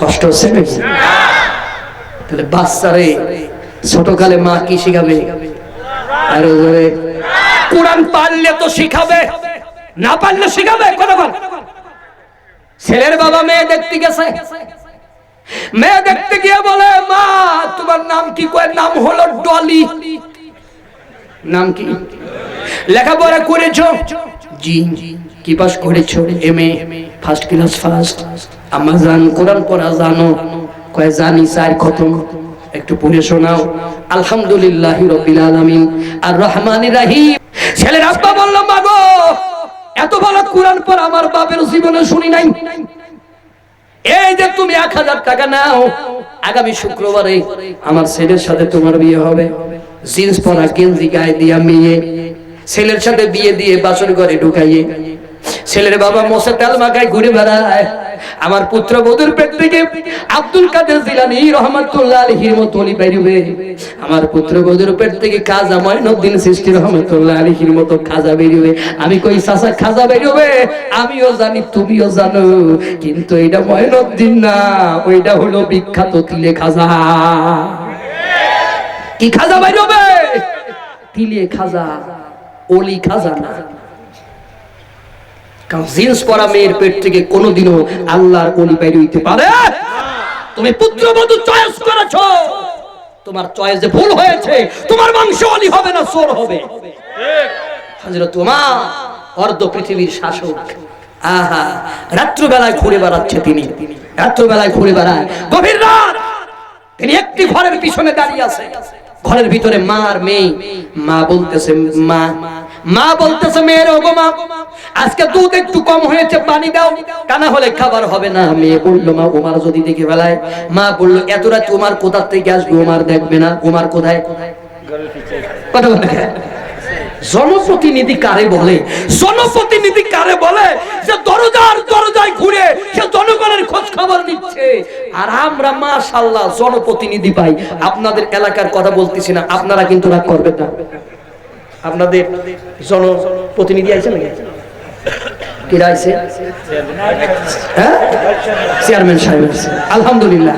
Speaker 1: কষ্ট হচ্ছে নাকি? তাহলে বাচ্চারে ছোটকালে মা কি শিখাবে? আরো জোরে। কোরআন পারলে তো শিখাবে, না পারলে শিখাবে? কতক্ষণ? ছেলের বাবা মেয়ে দেখতে গেছে, মেয়ে দেখতে গিয়ে বলে মা তোমার নাম কি? কয় নাম হলো ডলি। নাম কি? লেখাপড়া করেছো? জি। কি পাস করেছো? MA first class first. আম্মা জান কোরআন পড়া জানো? কয় জানি, 4 খতম। একটু পড়ে শোনাও। আলহামদুলিল্লাহি রাব্বিল আলামিন আর রহমানির রহিম। ছেলের আব্বা বলল মা গো এত ভালো কোরআন পড়া আমার বাপের জীবনে শুনি নাই। এই যে তুমি 1000 টাকা নাও, আগামী শুক্রবারে আমার ছেলের সাথে তোমার বিয়ে হবে। জিন্স পরা গেঞ্জি গায়ে দিয়া মেয়ে ছেলের সাথে বিয়ে দিয়ে বাসর ঘরে ঢুকাইয়ে ছেলের বাবা মোসে তেল মাখায় ঘুরে বেড়ায়। আমার পুত্র বধূর পেট থেকে আব্দুল কাদের জিলানী রহমাতুল্লাহ আলাইহির মতো ওলি বেরোবে। আমার পুত্র বধূর পেট থেকে খাজা মঈনুদ্দিন চিশতি রহমাতুল্লাহ আলাইহির মতো খাজা বেরোবে। আমি কই চাচা খাজা বেরোবে? আমিও জানি, তুমিও জানো, কিন্তু এটা মঈনুদ্দিন না, ওইটা হলো বিখ্যাত তিলে খাজা। কি খাজা বেরোবে? তিলে খাজা, ওলি খাজা না। কারণ জিন্স পরা মেয়ের পেট থেকে কোনোদিনও আল্লাহর ওলি বাইরে হইতে পারে? তুমি পুত্রবধূ চয়েস করেছো, তোমার চয়েসে ভুল হয়েছে। তোমার বংশ ওলি হবে না, চোর হবে। ঠিক। হযরত ওমর অর্ধ পৃথিবীর শাসক, আহা রাত্রি বেলায় ঘুরে বেড়াচ্ছে তিনি। রাত্রি বেলায় ঘুরে বেড়ায়, গভীর রাত তিনি একটি ঘরের পিছনে দাঁড়িয়ে আছে। ঘরের ভিতরে মা আর মেয়ে। মা বলতেছে মা বলতেছে মেয়ের, ওগো মা আজকে দুধ একটু কম হয়েছে, পানি দাও, তা না হলে খাবার হবে না। মেয়ে বলল মা ওমর যদি দেখে ফেলায়। মা বলল এত রাতে ওমর কোথা থেকে আসবে? ওমর দেখবে না। ওমর কোথায়? কথা বলে। জনপ্রতিনিধি কারে বলে? জনপ্রতিনিধি কারে বলে? যে দরজার দরজায় ঘুরে সে জনগণের খোঁজ খবর নিচ্ছে। আর আমরা মাশাআল্লাহ জনপ্রতিনিধি পাই। আপনাদের এলাকার কথা বলতেছি না, আপনারা কিন্তু রাগ করবেন না। আপনাদের জনপ্রতিনিধি আইছে নাকি? কি আইছে? হ্যাঁ, চেয়ারম্যান সাহেব আইছে। আলহামদুলিল্লাহ,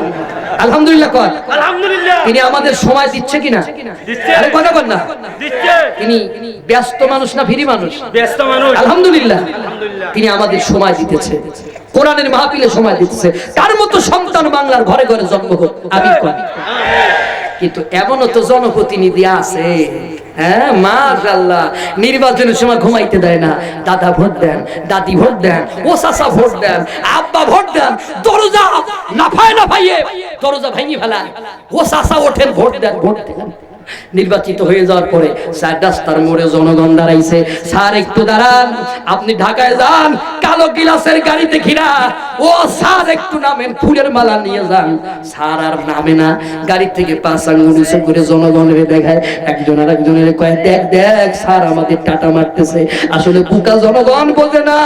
Speaker 1: আলহামদুলিল্লাহ কর। আলহামদুলিল্লাহ। তিনি আমাদের সময় দিচ্ছে কিনা? দিচ্ছে। আরে কথা বল না। দিচ্ছে। তিনি ব্যস্ত মানুষ না ফ্রি মানুষ? ব্যস্ত মানুষ। আলহামদুলিল্লাহ, তিনি আমাদের সময় দিতেছে, কোরআনের মাহফিলে সময় দিতেছে। তার মতো সন্তান বাংলার ঘরে ঘরে জন্ম হোক, আমিন কর। কিন্তু এমনও তো জনপ্রতিনিধি আছে, হ্যাঁ মাশাআল্লাহ, নির্বাচনের সময় ঘুমাইতে দেয় না। দাদা ভোট দেন, দাদি ভোট দেন, ও চাচা ভোট দেন, আব্বা ভোট দেন, দরজা নাফায় নাফাইয়ে দরজা ভেঙে ফেলায়। ও চাচা ওঠেন, ভোট দেন, ভোট দেন। নির্বাচিত হয়ে যাওয়ার পরে স্যার রাস্তার মোড়ে জনগণ দাঁড়াইছে, স্যার একটু দাঁড়ান, আপনি ঢাকায় যান, কালো গিলাসের গাড়িতে ঘিরা, ও স্যার একটু নামেন, ফুলের মালা নিয়ে যান। স্যার আর নামে না, গাড়ি থেকে 5 আঙ্গুল উঁচু করে জনগণের দেখায়। একজন আর একজনের কয় দেখ দেখ স্যার আমাদের টাটা মারতেছে। আসলে বুকা জনগণ বোঝে না,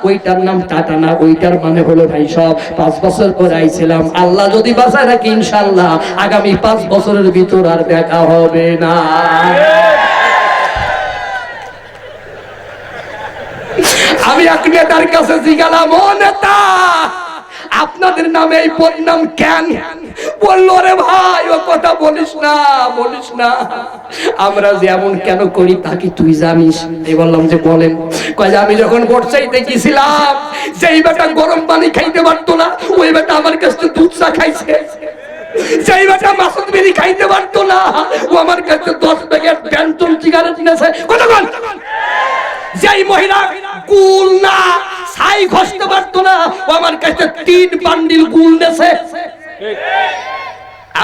Speaker 1: ওইটার নাম টাটা না, ওইটার মানে হলো ভাই সব 5 বছর পরে আইছিলাম, আল্লাহ যদি বাঁচায় রাখে ইনশাআল্লাহ আগামী 5 বছরের ভিতর আর দেখা হবে না। আমি এক নেতার কাছে জিজ্ঞাসা, ও নেতা আপনাদের নামে এই বদনাম কেন? বললো রে ভাই ও কথা বলিস না, বলিস না, আমরা যেমন কেন করি তা কি তুই জানিস? এই বললাম যে বলেন। কয় আমি যখন ভোট চাইতে গেছিলাম যেই বেটা গরম পানি খাইতে পারতো না ওই বেটা আমার কাছে দুধ চা খাইছে। যেই বেটা মাসুদ বিড়ি খাইতে পারতো না ও আমার কাছে 10 প্যাকেট প্যান্টন সিগারেট নিয়েছে। কতক্ষণ? যেই মহিলা গুল না ছাই ঘষতে পারতো না ও আমার কাছে 3 বান্ডিল গুল নেছে।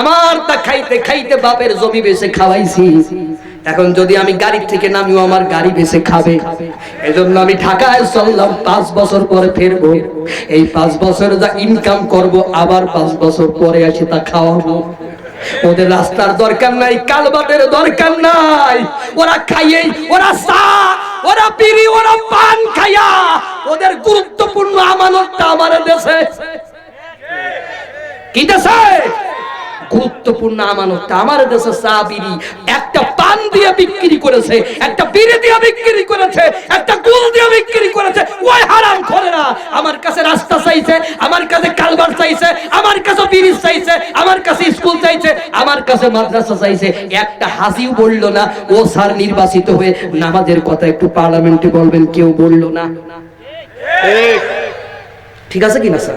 Speaker 1: আমার তা খাইতে খাইতে বাপের জমি বেচে খাওয়াইছি। এখন যদি আমি গাড়ি থেকে নামিও আমার গাড়ি বেচে খাবে। এজন্য আমি ঢাকায় চললাম, 5 বছর পরে ফিরবো। এই 5 বছর যা ইনকাম করব আবার 5 বছর পরে এসে তা খাওয়াবো। ওদের রাস্তার দরকার নাই, কালবাটের দরকার নাই। ওরা খাইয়েই, ওরা চা, ওরা বিড়ি, ওরা পান খাইয়া ওদের গুরুত্বপূর্ণ আমানতটা আমার দেশে কি দেশে গুরুত্বপূর্ণ আমানতটা আমার দেশে চা বিড়ি একটা পান দিয়ে বিক্রি করেছে, একটা বিড়ি দিয়ে বিক্রি করেছে, একটা গুল দিয়ে বিক্রি করেছে। ওই হারাম খোরেরা আমার কাছে রাস্তা চাইছে, আমার কাছে কালবার চাইছে, আমার কাছে ব্রিজ চাইছে, আমার কাছে স্কুল চাইছে, আমার কাছে মাদ্রাসা চাইছে। একটা হাসিও বলল না ও স্যার নির্বাচিত হয়ে নামাজের কথা একটু পার্লামেন্টে বলবেন, কেউ বলল না। ঠিক আছে কিনা স্যার?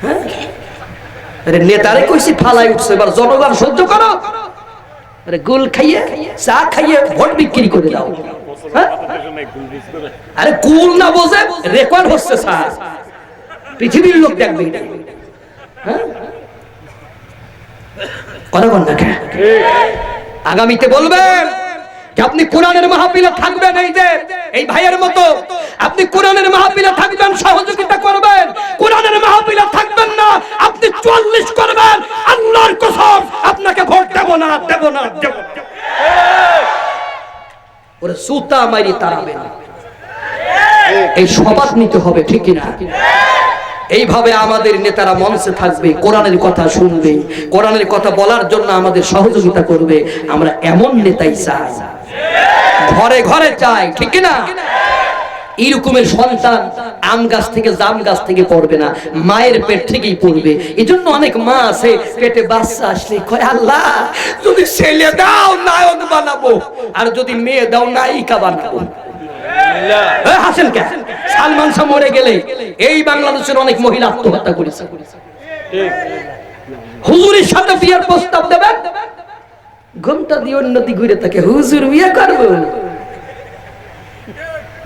Speaker 1: হ্যাঁ, আরে নেতারে কইছি ফালাই উঠছে, এবার জনগণ সহ্য করো। আরে গুল খাইয়ে চা খাইয়ে ভোট বিক্রি করে দাও। হ্যাঁ, আরে গুল না বোঝে রেকর্ড হচ্ছে স্যার, পৃথিবীর লোক দেখবে। হ্যাঁ, কথা বল না। আগামীতে বলবেন যে আপনি কোরআনের মাহফিলে থাকবেন, এই যে এই ভাইয়ের মতো আপনি কোরআনের মাহফিলে থাকবেন, সহযোগিতা করবেন। কোরআনের মাহফিলে থাকবেন না, আপনি ৪০ করবেন, আল্লাহর কসম আপনাকে ভোট দেব না, দেব না, দেব না। ওরে সুতা মারি তাড়াবেন, এই শপথ নিতে হবে, ঠিক কি না? এইভাবে আমাদের নেতারা মঞ্চে থাকবে, কোরআনের কথা শুনবে, কোরআনের কথা বলার জন্য আমাদের সহযোগিতা করবে। আমরা এমন নেতাই চাই, ঘরে ঘরে চাই, ঠিক না? এইরকমের সন্তান আম গাছ থেকে জাম গাছ থেকে পড়বে না, মায়ের পেট থেকেই পড়বে। এই জন্য অনেক মা আছে পেটে বাচ্চা আসলে কয় আল্লাহ যদি ছেলে দাও নায়ক বানাবো, আর যদি মেয়ে দাও নায়িকা বানাবো। হাসেন কেন? সালমান শাহ মরে গেলে এই বাংলাদেশের অনেক মহিলা আত্মহত্যা করেছে। হুজুরের সাথে বিয়ের প্রস্তাব দেবেন, ঘুমটা দিয়ে উন্নতি ঘুরে থাকে, হুজুর বিয়ে করবো।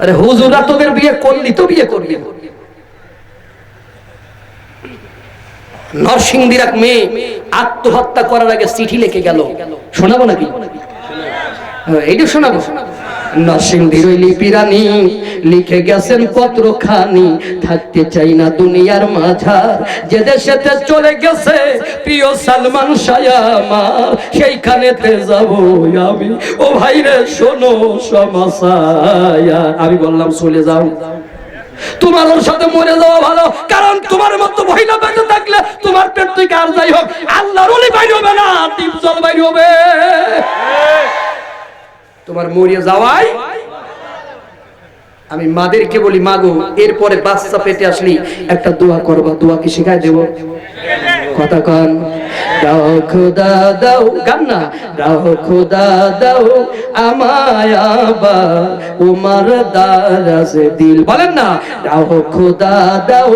Speaker 1: আরে হুজুরা তোদের বিয়ে করলি তো বিয়ে করবি। নরসিংদীর এক মেয়ে আত্মহত্যা করার আগে চিঠি লিখে গেল, শোনাবো নাকি? এইটা শোনাবো। নরসিংদীর ওই লিপিরানি লিখে গেছেন পত্রখানি, থাকতে চাই না দুনিয়ার মাঝার, যে দেশেতে চলে গেছে প্রিয় সালমান শাহ আমার, সেইখানেতে যাব আমি। ও ভাইরে শোনো সমাসায়া, আমি বললাম চলে যাও, তোমার ওর সাথে মরে যাওয়া ভালো। কারণ তোমার মতো মহিলা বেঁচে থাকলে তোমার পেট থেকে আর যাই হোক আল্লাহর ওলি বাইরে হবে না, টিপ জল বাইরে হবে। তোমার মরিয়ে যাওয়াই আমি মাদেরকে বলি, মাগো এরপরে বাচ্চা পেটে আসলি একটা দোয়া করবা, দোয়া কি শিখাই দেব? কথা কন, দাও খোদা দাও, গান না, দাও খোদা দাও আমায় আবার উমার দারাজ দিল, বলেন না, দাও খোদা দাও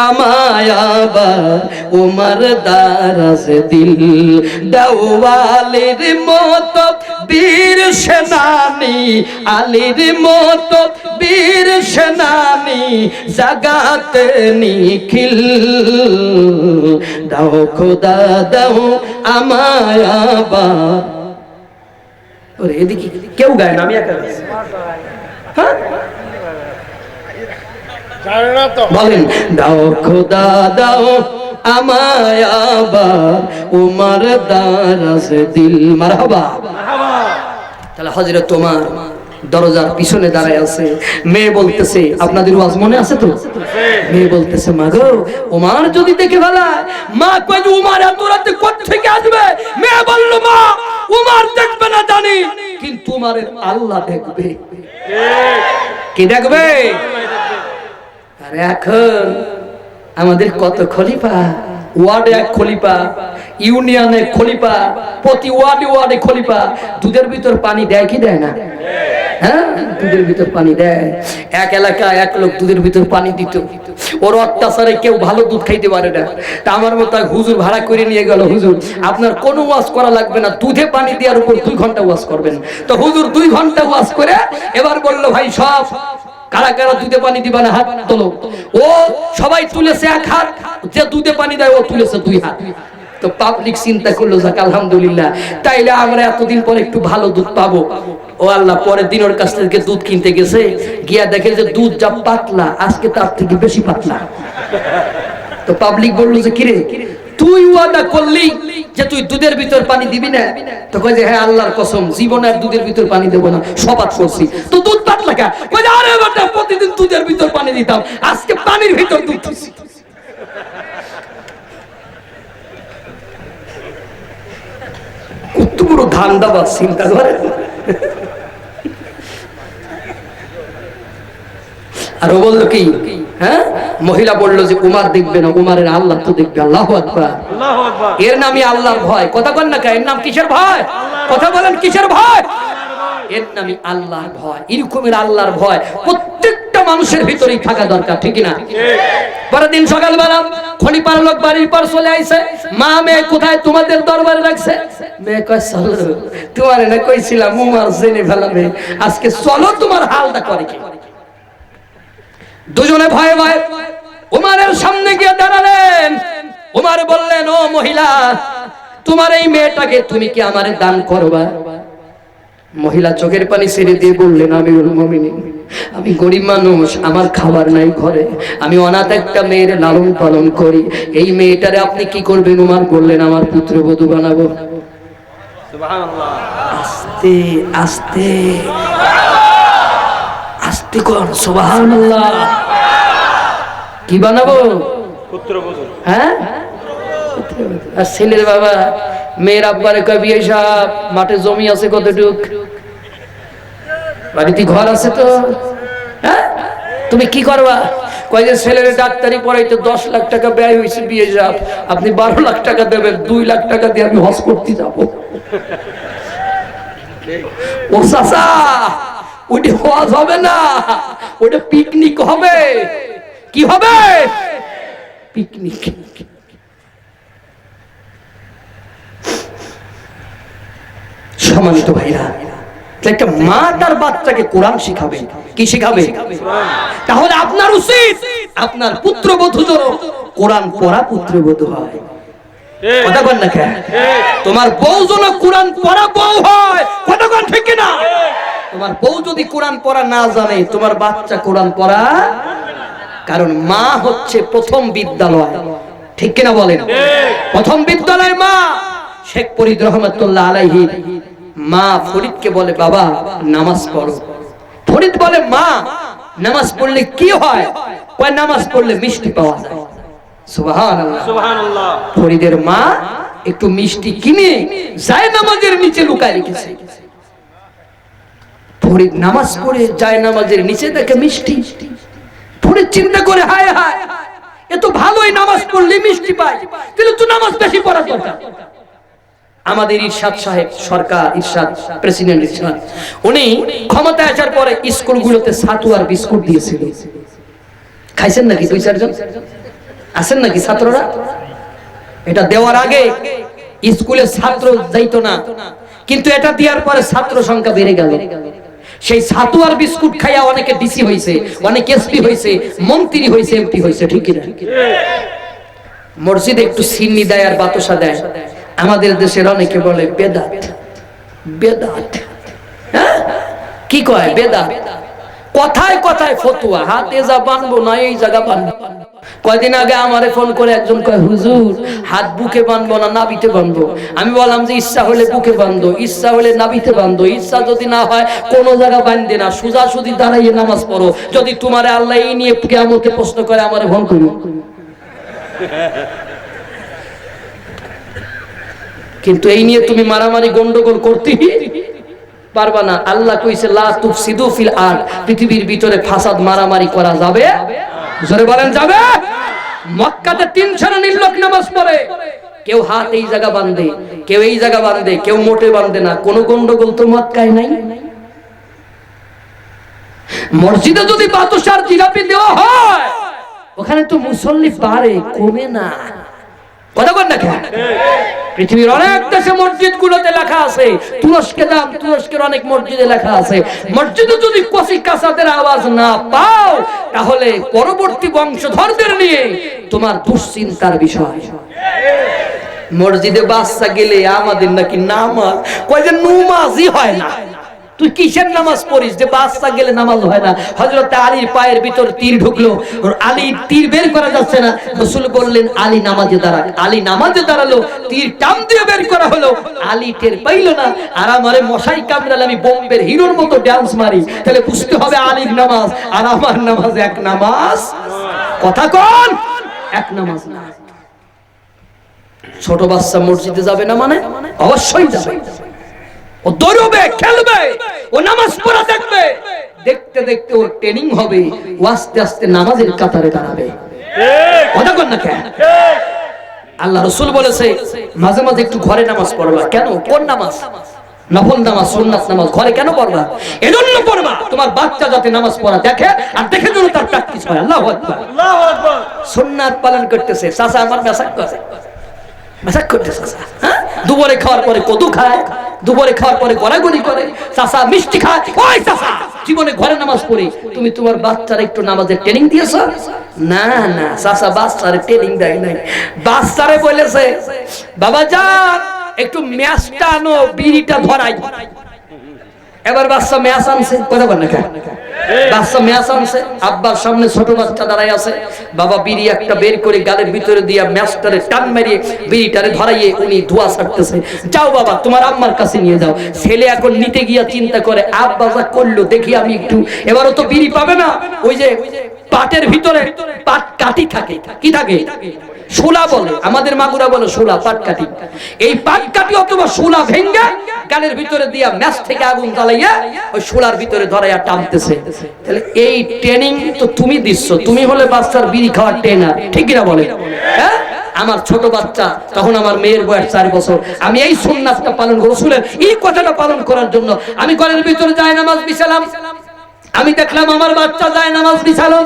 Speaker 1: আমায় আবার উমার দারাজ দিল, দাওয়ালের মতো বীর সেনানি, আলীর মতো বীর সেনানি, জাগাতে নিখিল, দাও খোদা দাও আমায় আবার। ওরে এদিকে কেউ গায় না, আমি একা গাইছি। হ্যাঁ বলেন, দাও খোদা দাও আমায় আবার উমার দারাজ দিল, মারহাবা। তাহলে হযরত তোমার দরজার পিছনে দাঁড়ায় আছে, মেয়ে বলতেছে, আপনাদের ওয়াজ মনে আছে তো? মেয়ে বলতেছে, মা গো ওমর যদি দেখে ফেলা। মা কই যে ওমর এত রাতে কোথা থেকে আসবে? মেয়ে বলল, মা ওমর দেখবে না জানি, কিন্তু ওমরের আল্লাহ দেখবে। কি দেখবে? আর এখন আমাদের কত খলিফা, ওয়ার্ডে এক খলিফা, ইউনিয়নে খলিফা, প্রতি ওয়ার্ডে ওয়ার্ডে খলিফা, দুধের ভিতর পানি দেয় কি দেয় না? হ্যাঁ, দুধের ভিতর পানি দেয়। এক এলাকায় এক লোক দুধের ভিতর পানি দিত, ওর অত্যাচারে কেউ ভালো দুধ খাইতে পারে না। তা আমার মতো এক হুজুর ভাড়া করে নিয়ে গেল, হুজুর আপনার কোনো ওয়াজ করা লাগবে না, দুধে পানি দেওয়ার উপর 2 ঘন্টা ওয়াজ করবেন। তো হুজুর 2 ঘন্টা ওয়াজ করে এবার বলল, ভাই সব কারা কারা দুধে পানি দিবা না হাত তোলো। ও সবাই তুলেছে 1 হাত, যে দুধে পানি দেয় ও তুলেছে 2 হাত। তো পাবলিক চিন্তা করলো, যাক আলহামদুলিল্লাহ, তাইলে আমরা এতদিন পরে একটু ভালো দুধ পাবো। ও আল্লাহ, পরের দিন ওর কাছ থেকে দুধ কিনতে গেছে, গিয়া দেখে যে দুধ যা পাতলা, আজকে তার থেকে বেশি পাতলা। তো পাবলিক বললো যে কিরে, তুই ওয়াদা করলি যে তুই দুধের ভিতর পানি দিবি না? তো কয় যে হ্যাঁ আল্লাহর কসম, জীবনে আর দুধের ভিতর পানি দেব না, শপথ করছি। তো দুধ পাতলা কা? কয় যে আরে বেটা, প্রতিদিন দুধের ভিতর পানি দিতাম, আজকে পানির ভিতর দুধ দিছি। কত বড় ধান্দাবাজ, চিন্তা করে। আর ও বললো কি, হ্যাঁ, মহিলা বললো যে উমার দেখবে না, উমারের আল্লাহ তো দেখবে। আল্লাহু আকবার। এর নামই আল্লাহর ভয়। কথা বলেন না, এর নাম কিসের ভয়? কথা বলেন কিসের ভয়? এর নামই আল্লাহর ভয়। এরকমের আল্লাহর ভয় প্রত্যেকটা মানুষের ভিতরেই থাকা দরকার, ঠিক না? পরের দিন সকালবেলা খনিপাড়ার লোক বাড়ির পর চলে আইছে, মা মেয়ে কোথায় তোমাদের দরবারে রাখছে? মেয়ে কয় চলো, তোমার না কইছিলাম উমার জেনে ফেলাবে, আজকে চলো তোমার হালটা করে কি। দুজনে ভয়ে ভয়ে উমারের সামনে গিয়ে দাঁড়ালেন। উমার বললেন, ও মহিলা, তোমার এই মেয়েটাকে তুমি কি আমারে দান করবা? মহিলা চোখের পানি ছেড়ে দিয়ে বললেন, আমিরুল মুমিনিন, আমি গরিব মানুষ, আমার খাবার নাই ঘরে, আমি অনাথ একটা মেয়ের লালন পালন করি, এই মেয়েটারে আপনি কি করবেন? উমার বললেন, আমার পুত্রবধূ বানাবো। সুবহানাল্লাহ। আস্তে আস্তে আস্তে কর, সুবহানাল্লাহ। কি বানাবো? পুত্রবধূ। হ্যাঁ, আর ছেলের বাবা মেয়ের আব্বারে কয়, বিয়ে সাহেব, মাঠে জমি আছে কতটুক? বাড়িতে ঘর আছে তো? হ্যাঁ, তুমি কি করবা? কয় যে ছেলের ডাক্তারি পড়াইতে 10 লাখ টাকা ব্যয় হয়েছে, বিয়ে সাহেব আপনি 12 লাখ টাকা দেবেন, 2 লাখ টাকা দিয়ে আমি হজ করতে যাবো। ও চাচা, ওইটা হজ হবে না, ওইটা পিকনিক হবে। কি হবে? পিকনিক। সম্মানিত ভাইরা, একটা মা তার বাচ্চাকে কোরআন শিখাবে। কি শিখাবে? তাহলে আপনার উচিত আপনার পুত্রবধূ যেন কোরআন পড়া পুত্রবধূ হয়। কথা বল না কেন? তোমার বউ যেন কোরআন পড়া বউ হয়। কথা বল ঠিক কিনা? তোমার বউ যদি কোরআন পড়া না জানে, তোমার বাচ্চা কোরআন পড়া, কারণ মা হচ্ছে প্রথম বিদ্যালয়, ঠিক কিনা বলেন? প্রথম বিদ্যালয় মা। শেখ ফরিদ রহমাতুল্লাহ আলাইহি মা ফরিদকে বলে, বাবা নামাজ পড়ো। ফরিদ বলে, মা নামাজ পড়লে কি হয়? কয় নামাজ পড়লে মিষ্টি পাওয়া যায়। সুবহানাল্লাহ, সুবহানাল্লাহ। ফরিদের মা একটু মিষ্টি কিনে যায় নামাজের নিচে লুকায় রেখেছে। ফরিদ নামাজ পড়ে যায় নামাজের নিচে দেখে মিষ্টি। ফরিদ চিন্তা করে, হায় হায়, এ তো ভালোই, নামাজ পড়লে মিষ্টি পায়, কিন্তু তো নামাজ বেশি পড়া দরকার। আমাদের ইরশাদ সাহেব সরকার, ইরশাদ প্রেসিডেন্ট ইরশাদ, উনি ক্ষমতায় আসার পরে স্কুলগুলোতে ছাতু আর বিস্কুট দিয়েছিল। খাইছেন নাকি 2-4 জন? আছেন নাকি ছাত্ররা? এটা দেওয়ার আগে স্কুলে ছাত্র যাইতো না, কিন্তু এটা দেওয়ার পরে ছাত্র সংখ্যা বেড়ে গেল। সেই ছাতু আর বিস্কুট খাইয়া অনেকে ডিসি হয়েছে, অনেকে এসপি হয়েছে, মন্ত্রী হয়েছে, এমপি হয়েছে, ঠিক কিনা? মসজিদে একটু সিন্নি দেয় আর বাতাসা দেয়। আমাদের দেশের অনেকে বলে বেদাত। বেদাত, হ্যাঁ, কি কয়? বেদাত। কথায় কথায় ফতুয়া, হাতে যা বানবো না এই জায়গা বানবো। কয়দিন আগে আমারে ফোন করে একজন কয়, হুজুর হাত বুকে বানবো না নাভিতে বানবো? আমি বললাম যে ইচ্ছা হলে বুকে বান্ধো, ইচ্ছা হলে নাভিতে বান্ধো, ইচ্ছা যদি না হয় কোনো জায়গা বান্ধে না, সোজা সুজি দাঁড়াইয়ে নামাজ পড়ো। যদি তোমারে আল্লাহ এই নিয়ে কিয়ামতে প্রশ্ন করে, আমারে ফোন করো। কিন্তু এই নিয়ে তুমি মারামারি গন্ডগোল করতে পারবা না। আল্লাহ কইছে, লা তুফসিদু ফিল আরদ, পৃথিবীর ভিতরে ফাসাদ মারামারি করা যাবে। জোরে বলেন যাবে? মক্কাতে 3 শ্রেণীর লোক নামাজ পড়ে, কেউ হাত এই জায়গা বাঁধে, কেউ এই জায়গা বাঁধে, কেউ মোটে বাঁধে না। কোন গন্ডগোল তো মক্কায় নাই। মসজিদে যদি বাতাসার জিলাপি দেওয়া হয়, ওখানে তো মুসল্লি বাড়ে, কমে না। কথা বল না কেন? পৃথিবীর অনেক দেশে মসজিদ গুলোতে লেখা আছে, তুরস্কে যান, তুরস্কের অনেক মসজিদে লেখা আছে, মসজিদে যদি কসি কাসাদের আওয়াজ না পাও, তাহলে পরবর্তী বংশধরদের নিয়ে তোমার দুশ্চিন্তার বিষয়। মসজিদে বাচ্চা গেলে আমাদের নাকি নামাজ কয় যে নামাজই হয় না। তুই কিসের নামাজ পড়িস যে বাচ্চা গেলে নামাজ হয় না? হযরত আলীর পায়ের ভিতর তীর ঢুকলো, আলী তীর বের করা যাচ্ছে না, রাসূল বললেন আলী নামাজে দাঁড়াক। আলী নামাজে দাঁড়ালো, তীর টান দিয়ে বের করা হলো, আলী টের পাইল না। আর আমারে মশাই কামড়ালে আমি বোম্বের হিরোর মতো ডান্স মারি, তাহলে বুঝতে হবে আলীর নামাজ আর আমার নামাজ এক নামাজ। কথা কোন? এক নামাজ না। ছোট বাচ্চা মসজিদে যাবে না মানে? অবশ্যই যাবে। ও দৌড়বে, খেলবে, ও নামাজ পড়া দেখবে, দেখতে দেখতে ওর ট্রেনিং হবে, ও আস্তে আস্তে নামাজের কাতারে দাঁড়াবে। কথা বল না কেন? আল্লাহ রাসূল বলেছে মাঝে মাঝে একটু ঘরে নামাজ পড়বা। কেন? কোন নামাজ? নফল নামাজ, সুন্নাত নামাজ ঘরে কেন পড়বা? এজন্য পড়বা তোমার বাচ্চা যাতে নামাজ পড়া দেখে আর দেখে যেন তার প্র্যাকটিস হয়। আল্লাহু আকবার, আল্লাহু আকবার। সুন্নাত পালন করতেছে, চাচা আমার মেসাক করে, মেসাক করতেছে চাচা। হ্যাঁ, দুপুরে খাওয়ার পরে কদু খায়, দুপুরে খাওয়ার পরে গড়াগড়ি করে, চাচা মিষ্টি খায়। ওই চাচা জীবনে ঘরে নামাজ পড়ে তুমি তোমার বাচ্চার একটু নামাজের ট্রেনিং দিয়েছো? না না চাচা, বাচ্চারে ট্রেনিং দেয় নাই। বাচ্চারে বলেছে বাবা যান একটু ম্যাচটা আনো, বিড়িটা ধরাই। এবার বাচ্চা ম্যাচ আনছে। কথা বল না কেন? বাচ্চা ম্যাচ আনছে, আব্বার সামনে ছোট বাচ্চা দাঁড়ায় আছে, বাবা বিড়ি একটা বের করে গালের ভিতরে দিয়া ম্যাচটারে টান মারিয়ে বিড়িটারে ধরাইয়ে উনি ধোয়া ছাড়তেছে। যাও বাবা তোমার আম্মার কাছে নিয়ে যাও। ছেলে এখন নিতে গিয়া চিন্তা করে আব্বা যা করলো দেখি আমি একটু, এবারও তো বিড়ি পাবে না। ওই যে পাটের ভিতরে পাট কাটি থাকে, কি থাকে? শোলা বলে, আমাদের মাগুরা বলে শোলা, পাট কাটি। এই পাট কাটি অথবা শোলা ভেঙ্গে গালের ভিতরে দিয়া ম্যাচ থেকে আগুন জ্বালাইয়া ওই শোলার ভিতরে ধরাইয়া টানতেছে। তাহলে এই ট্রেনিং তো তুমি দিচ্ছ, তুমি হলে বাচ্চার বিড়ি খাওয়ার ট্রেনার, ঠিক কিনা বলে? হ্যাঁ, আমার ছোট বাচ্চা তখন আমার মেয়ের বয়স 4 বছর, আমি এই সুন্নাতটা পালন করে রাসূলের এই কথাটা পালন করার জন্য আমি ঘরের ভিতরে যাই নামাজ বিছালাম। আমি দেখলাম আমার বাচ্চা যায় নামাজ বিছালো,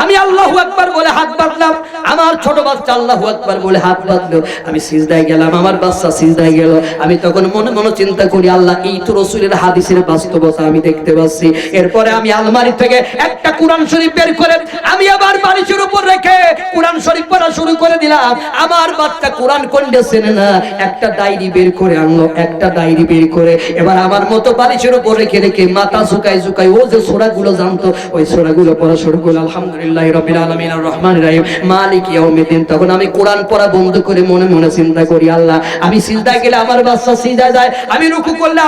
Speaker 1: আমি আল্লাহু আকবার বলে হাত বাঁধলাম, আমার ছোট বাচ্চা আল্লাহু আকবার বলে হাত বাঁধলো, আমি সিজদায় গেলাম, আমার বাচ্চা সিজদায় গেল। আমি তখন মনে মনে চিন্তা করি আল্লাহ এই তো রাসূলের হাদিসের বাস্তবতা আমি দেখতে পাচ্ছি। এরপরে আমি আলমারি থেকে একটা কোরআন শরীফ বের করে আমি আবার বালিশের উপর রেখে কোরআন শরীফ পড়া শুরু করে দিলাম। আমার বাচ্চা কোরআন কোনটা চেনে না, একটা ডায়েরি বের করে আনলো, একটা ডায়েরি বের করে এবার আমার মতো বালিশের উপর রেখে রেখে মাথা ঝুঁকায় ঝুঁকায় ও যে সূরাগুলো জানতো ওই সূরাগুলো পড়া শুরু করলো। আলহামদুলিল্লাহি রাব্বিল আলামিন আর রহমানির রহিম মালিকি ইয়াউমিদ্দিন। তখন আমি কোরআন পড়া বন্ধ করে মনে মনে চিন্তা করি আল্লাহ আমি সিজদায় গেলে আমার বাচ্চা সিজদায় যায়, আমি রুকু করলে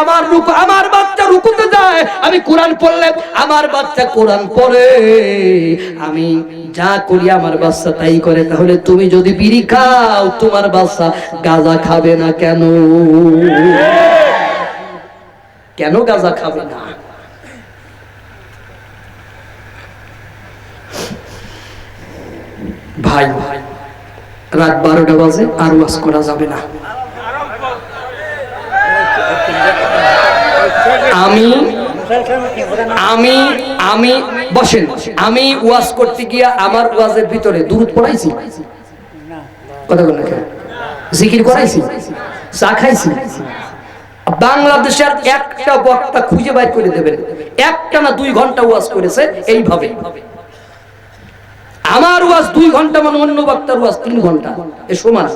Speaker 1: আমার বাচ্চা রুকুতে যায়, আমি কোরআন পড়লে আমার বাচ্চা কোরআন পড়ে, আমি যা করি আমার বাচ্চা তাই করে। তাহলে তুমি যদি বিড়ি খাও তোমার বাচ্চা গাঁজা খাবে না কেন? কেন গাঁজা খাবে না? ভাই রাত 12টা বাজে আর ওয়াজ করা যাবে না। আমি বসেন, আমি ওয়াজ করতে গিয়া আমার ওয়াজের ভিতরে দুরূদ পড়াইছি, কথা বলেন না, জিকির করাইছি, চা খাইছি। বাংলাদেশের একটা বক্তা খুঁজে বাইর করে দেবেন একটা না 2 ঘন্টা ওয়াজ করেছে এইভাবে। আমার ওয়াজ 2 ঘন্টা মানে অন্য বক্তার ওয়াজ 3 ঘন্টা, এ সমান।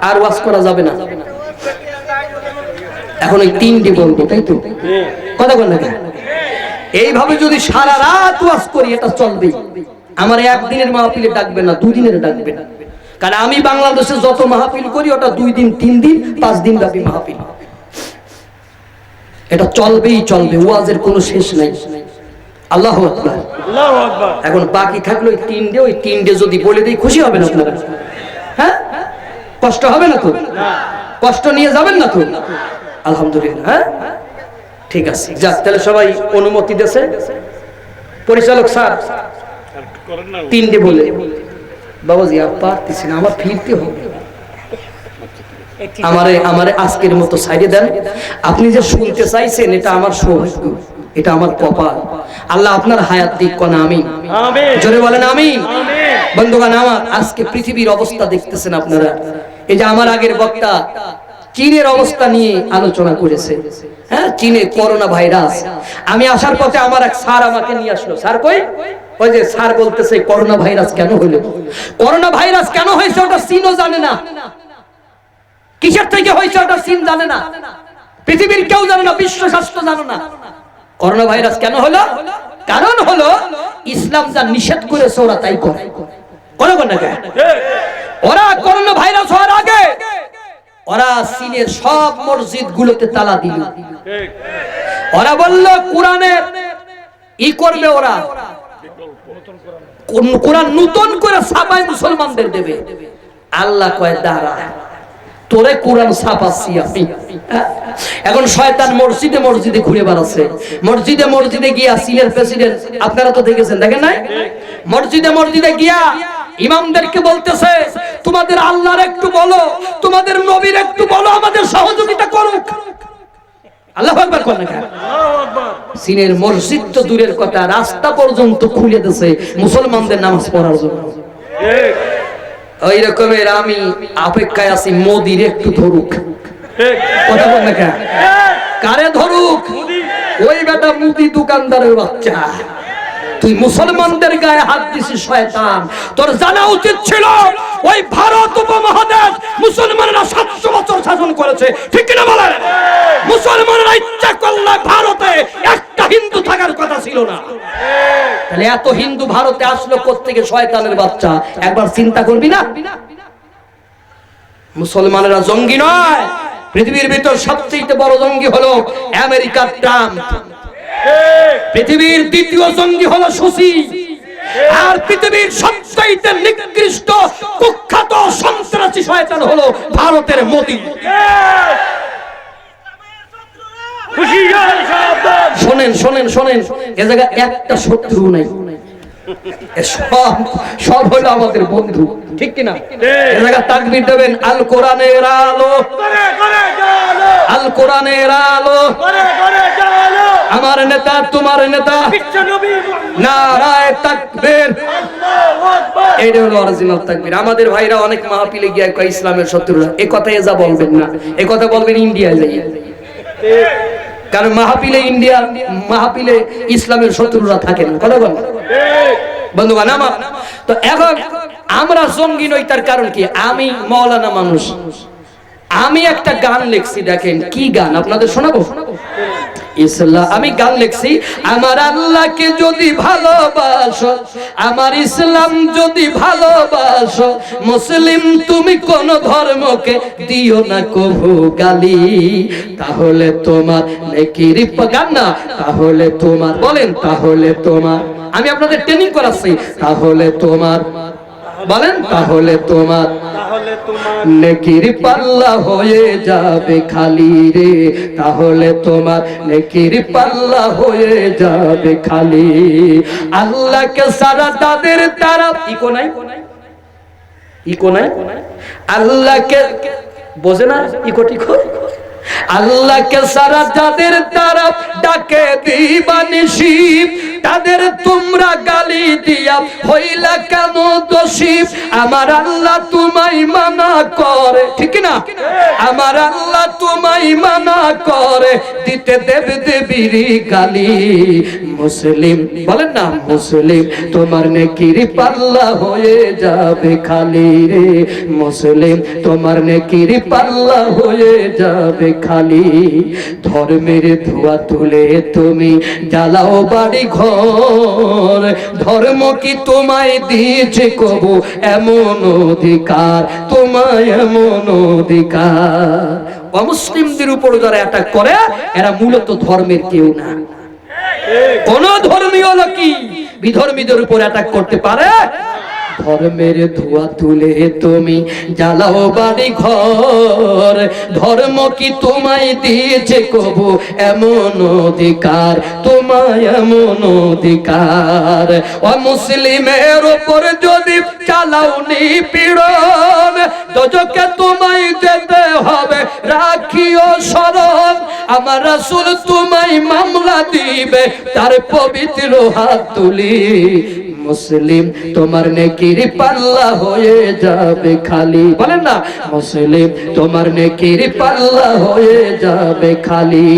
Speaker 1: আর ওয়াজ করা যাবে না। এখন ওই 3টি বলবো, তাই তো? কথা বল না কেন? এইভাবে যদি সারা রাত ওয়াজ করি এটা চলবে। আমার একদিনের মাহফিলে ডাকবে না, 2 দিনের ডাকবে না। কারণ আমি বাংলাদেশে যত মাহফিল করি ওটা 2 দিন 3 দিন 5 দিন ব্যাপী মাহফিল, এটা চলবেই চলবে, ওয়াজের কোনো শেষ নাই। আল্লাহু আকবার, আল্লাহু আকবার। এখন বাকি থাকলো ওই 3 ডে যদি বলে দেই খুশি হবেন আপনারা? হ্যাঁ, কষ্ট হবে না তো? কষ্ট নিয়ে যাবেন না তো? আলহামদুলিল্লাহ। হ্যাঁ ঠিক আছে, যাক তাহলে সবাই অনুমতি দিয়েছে পরিচালক স্যার 3 ডে বলে। বাবাজি আর পারতেছি না, আমার ফিরতে হবে। আমারে আজকের মতো সাইডে দেন। আপনি যে শুনতে চাইছেন এটা আমার সৌভাগ্য। এটা আমার কপাল। আল্লাহ আপনার হায়াত দিক কোন আমিন, জোরে বলেন আমিন। বন্ধুগণ আমার, আজকে পৃথিবীর অবস্থা দেখতেছেন আপনারা। এই যে আমার আগের বক্তা চীনের অবস্থা নিয়ে আলোচনা করেছে, হ্যাঁ, চীনে করোনা ভাইরাস। আমি আসার পথে আমার এক স্যার আমাকে নিয়ে আসলো। স্যার কই? ওই যে স্যার বলতেছে করোনা ভাইরাস কেন হলো, করোনা ভাইরাস কেন হয়েছে ওটা চীনও জানে না, কিসের থেকে হয়েছে ওটা চীন জানে না, পৃথিবীর কেউ জানে না, বিশ্ব স্বাস্থ্য জানে না। করোনা ভাইরাস কেন হলো? কারণ হলো ইসলাম যা নিষেধ করেছে ওরা তাই করে। ওরা করোনা ভাইরাস হওয়ার আগে ওরা চীনের সব মসজিদ গুলোতে তালা দিল। ওরা বলল কোরআনের ই করবে, ওরা কোরআন নতুন করে ছাপায় মুসলমানদের দেবে। আল্লাহ কয় দাঁড়া, তোরে কোরআন ছাপাচ্ছি আমি। এখন শয়তান মসজিদে মসজিদে ঘুরে বেড়াচ্ছে, মসজিদে মসজিদে গিয়া চীনের প্রেসিডেন্ট আপনারা তো দেখেছেন, দেখেন নাই? মসজিদে মসজিদে গিয়া ইমামদেরকে বলতেছে তোমাদের আল্লাহর একটু বলো, তোমাদের নবীর একটু বলো, আমাদের সহযোগিতা করুক। আল্লাহু আকবার কোন না? চীনের মসজিদ তো দূরের কথা, রাস্তা পর্যন্ত খুলে দিয়েছে মুসলমানদের নামাজ পড়ার জন্য। ওই রকমের আমি অপেক্ষায় আছি মোদির একটু ধরুক। কথা বল না, কারে ধরুক? ওই বেটা মুদি দোকানদারের বাচ্চা, তুই মুসলমানদের গায়ে হাত দিছিস শয়তান। তোর জানা উচিত ছিল ওই ভারত উপমহাদেশ মুসলমানরা 700 বছর শাসন করেছে, ঠিক কিনা বলেন? মুসলমানরা ইচ্ছা করলে ভারতে একটা হিন্দু থাকার কথা ছিল না। তাহলে এত হিন্দু ভারতে আসলো কোত্থেকে? শয়তানের বাচ্চা, একবার চিন্তা করবি না? মুসলমানেরা জঙ্গি নয়, পৃথিবীর ভিতর সবচেয়ে বড় জঙ্গি হলো আমেরিকার ট্রাম্প, পৃথিবীর দ্বিতীয় জঙ্গি হলো সুসি, আর পৃথিবীর সবচেয়ে নিকৃষ্ট কুখ্যাত সন্ত্রাসী শয়তান হলো ভারতের মোদি। শোনেন শোনেন শোনেন, এ জায়গায় একটা শত্রু নাই, সব হলো আমাদের বন্ধু, ঠিক কিনা? এ জায়গায় তাকবীর দেবেন। আল কোরআনের আলো, আল কোরআনের আলো, আমার নেতা তোমার নেতা, নারায়ে তাকবীর, এটা হলো অরিজিনাল তাকবীর। আমাদের ভাইরা অনেক মাহফিলে গিয়ে কয় ইসলামের শত্রুরা, এই কথাই যা বলবেন না, এই কথা বলবেন ইন্ডিয়ায় যাই, কারণ মাহফিলে ইন্ডিয়া, মাহফিলে ইসলামের শত্রুরা থাকে না। কথা বল বন্ধুগণ আমার। তো এখন আমরা জঙ্গি নই, তার কারণ কি? আমি মাওলানা মানুষ, আমি একটা গান লিখছি, দেখেন কি গান আপনাদের শোনাবো। ইসলাম, আমি গান লিখছি, আমার আল্লাহকে যদি ভালোবাসো, আমার ইসলাম যদি ভালোবাসো, মুসলিম তুমি কোন ধর্মকে দিও না কভু গালি, তাহলে তোমার নেকির গান না, তাহলে তোমার, বলেন তাহলে তোমার, আমি আপনাদের ট্রেনিং করাচ্ছি, তাহলে তোমার, বলেন তাহলে তোমার নেকির পাল্লা হয়ে যাবে খালি রে, তাহলে তোমার নেকির পাল্লা হয়ে যাবে খালি। আল্লাহকে সারা তাদের তারা ইকো নাই, ইকো নাই, আল্লাহকে বোঝে না ইকো টিকো, আল্লাহকে সারা যাদের তারা ডাকে দিবানিশি, তাদের তোমরা গালি দিয়া হইলা কেন দোষী? আমার আল্লাহ তোমায় মানা করে, ঠিক না? আমার আল্লাহ তোমায় মানা করে দিতে দেব দেবীর গালি। মুসলিম, বলেন না মুসলিম, তোমার নেকির পাল্লা হয়ে যাবে খালি রে, মুসলিম তোমার নেকির পাল্লা হয়ে যাবে খালি। ধর্মের ধোয়া তুলে তুমি জ্বালাও বাড়ি ঘর, ধর্ম কি তোমায় দিয়েছে কবু এমন অধিকার, তোমায় এমন অধিকার? অমুসলিমদের উপর যারা অ্যাটাক করে এরা মূলত ধর্মের কেউ না। কোন ধর্মীয় লোকই বিধর্মীদের উপর অ্যাটাক করতে পারে ধর্মের ধোঁয়া তুলে তুমি জ্বালাও বাড়ি ঘর, ধর্ম কি তোমায় দিয়েছে কবু এমন অধিকার, তোমায় এমন অধিকার। ও মুসলিমের উপর যদি চালাও নিপীড়ন, দোজখে তোমায় যেতে হবে রাখিও স্মরণ। আমার রাসূল তোমায় মামলা দিবে তার পবিত্র হাত তুলি, মুসলিম তোমার নেকির পাল্লা হয়ে যাবে খালি। বলেন না, মুসলিম তোমার নেকির পাল্লা হয়ে যাবে খালি।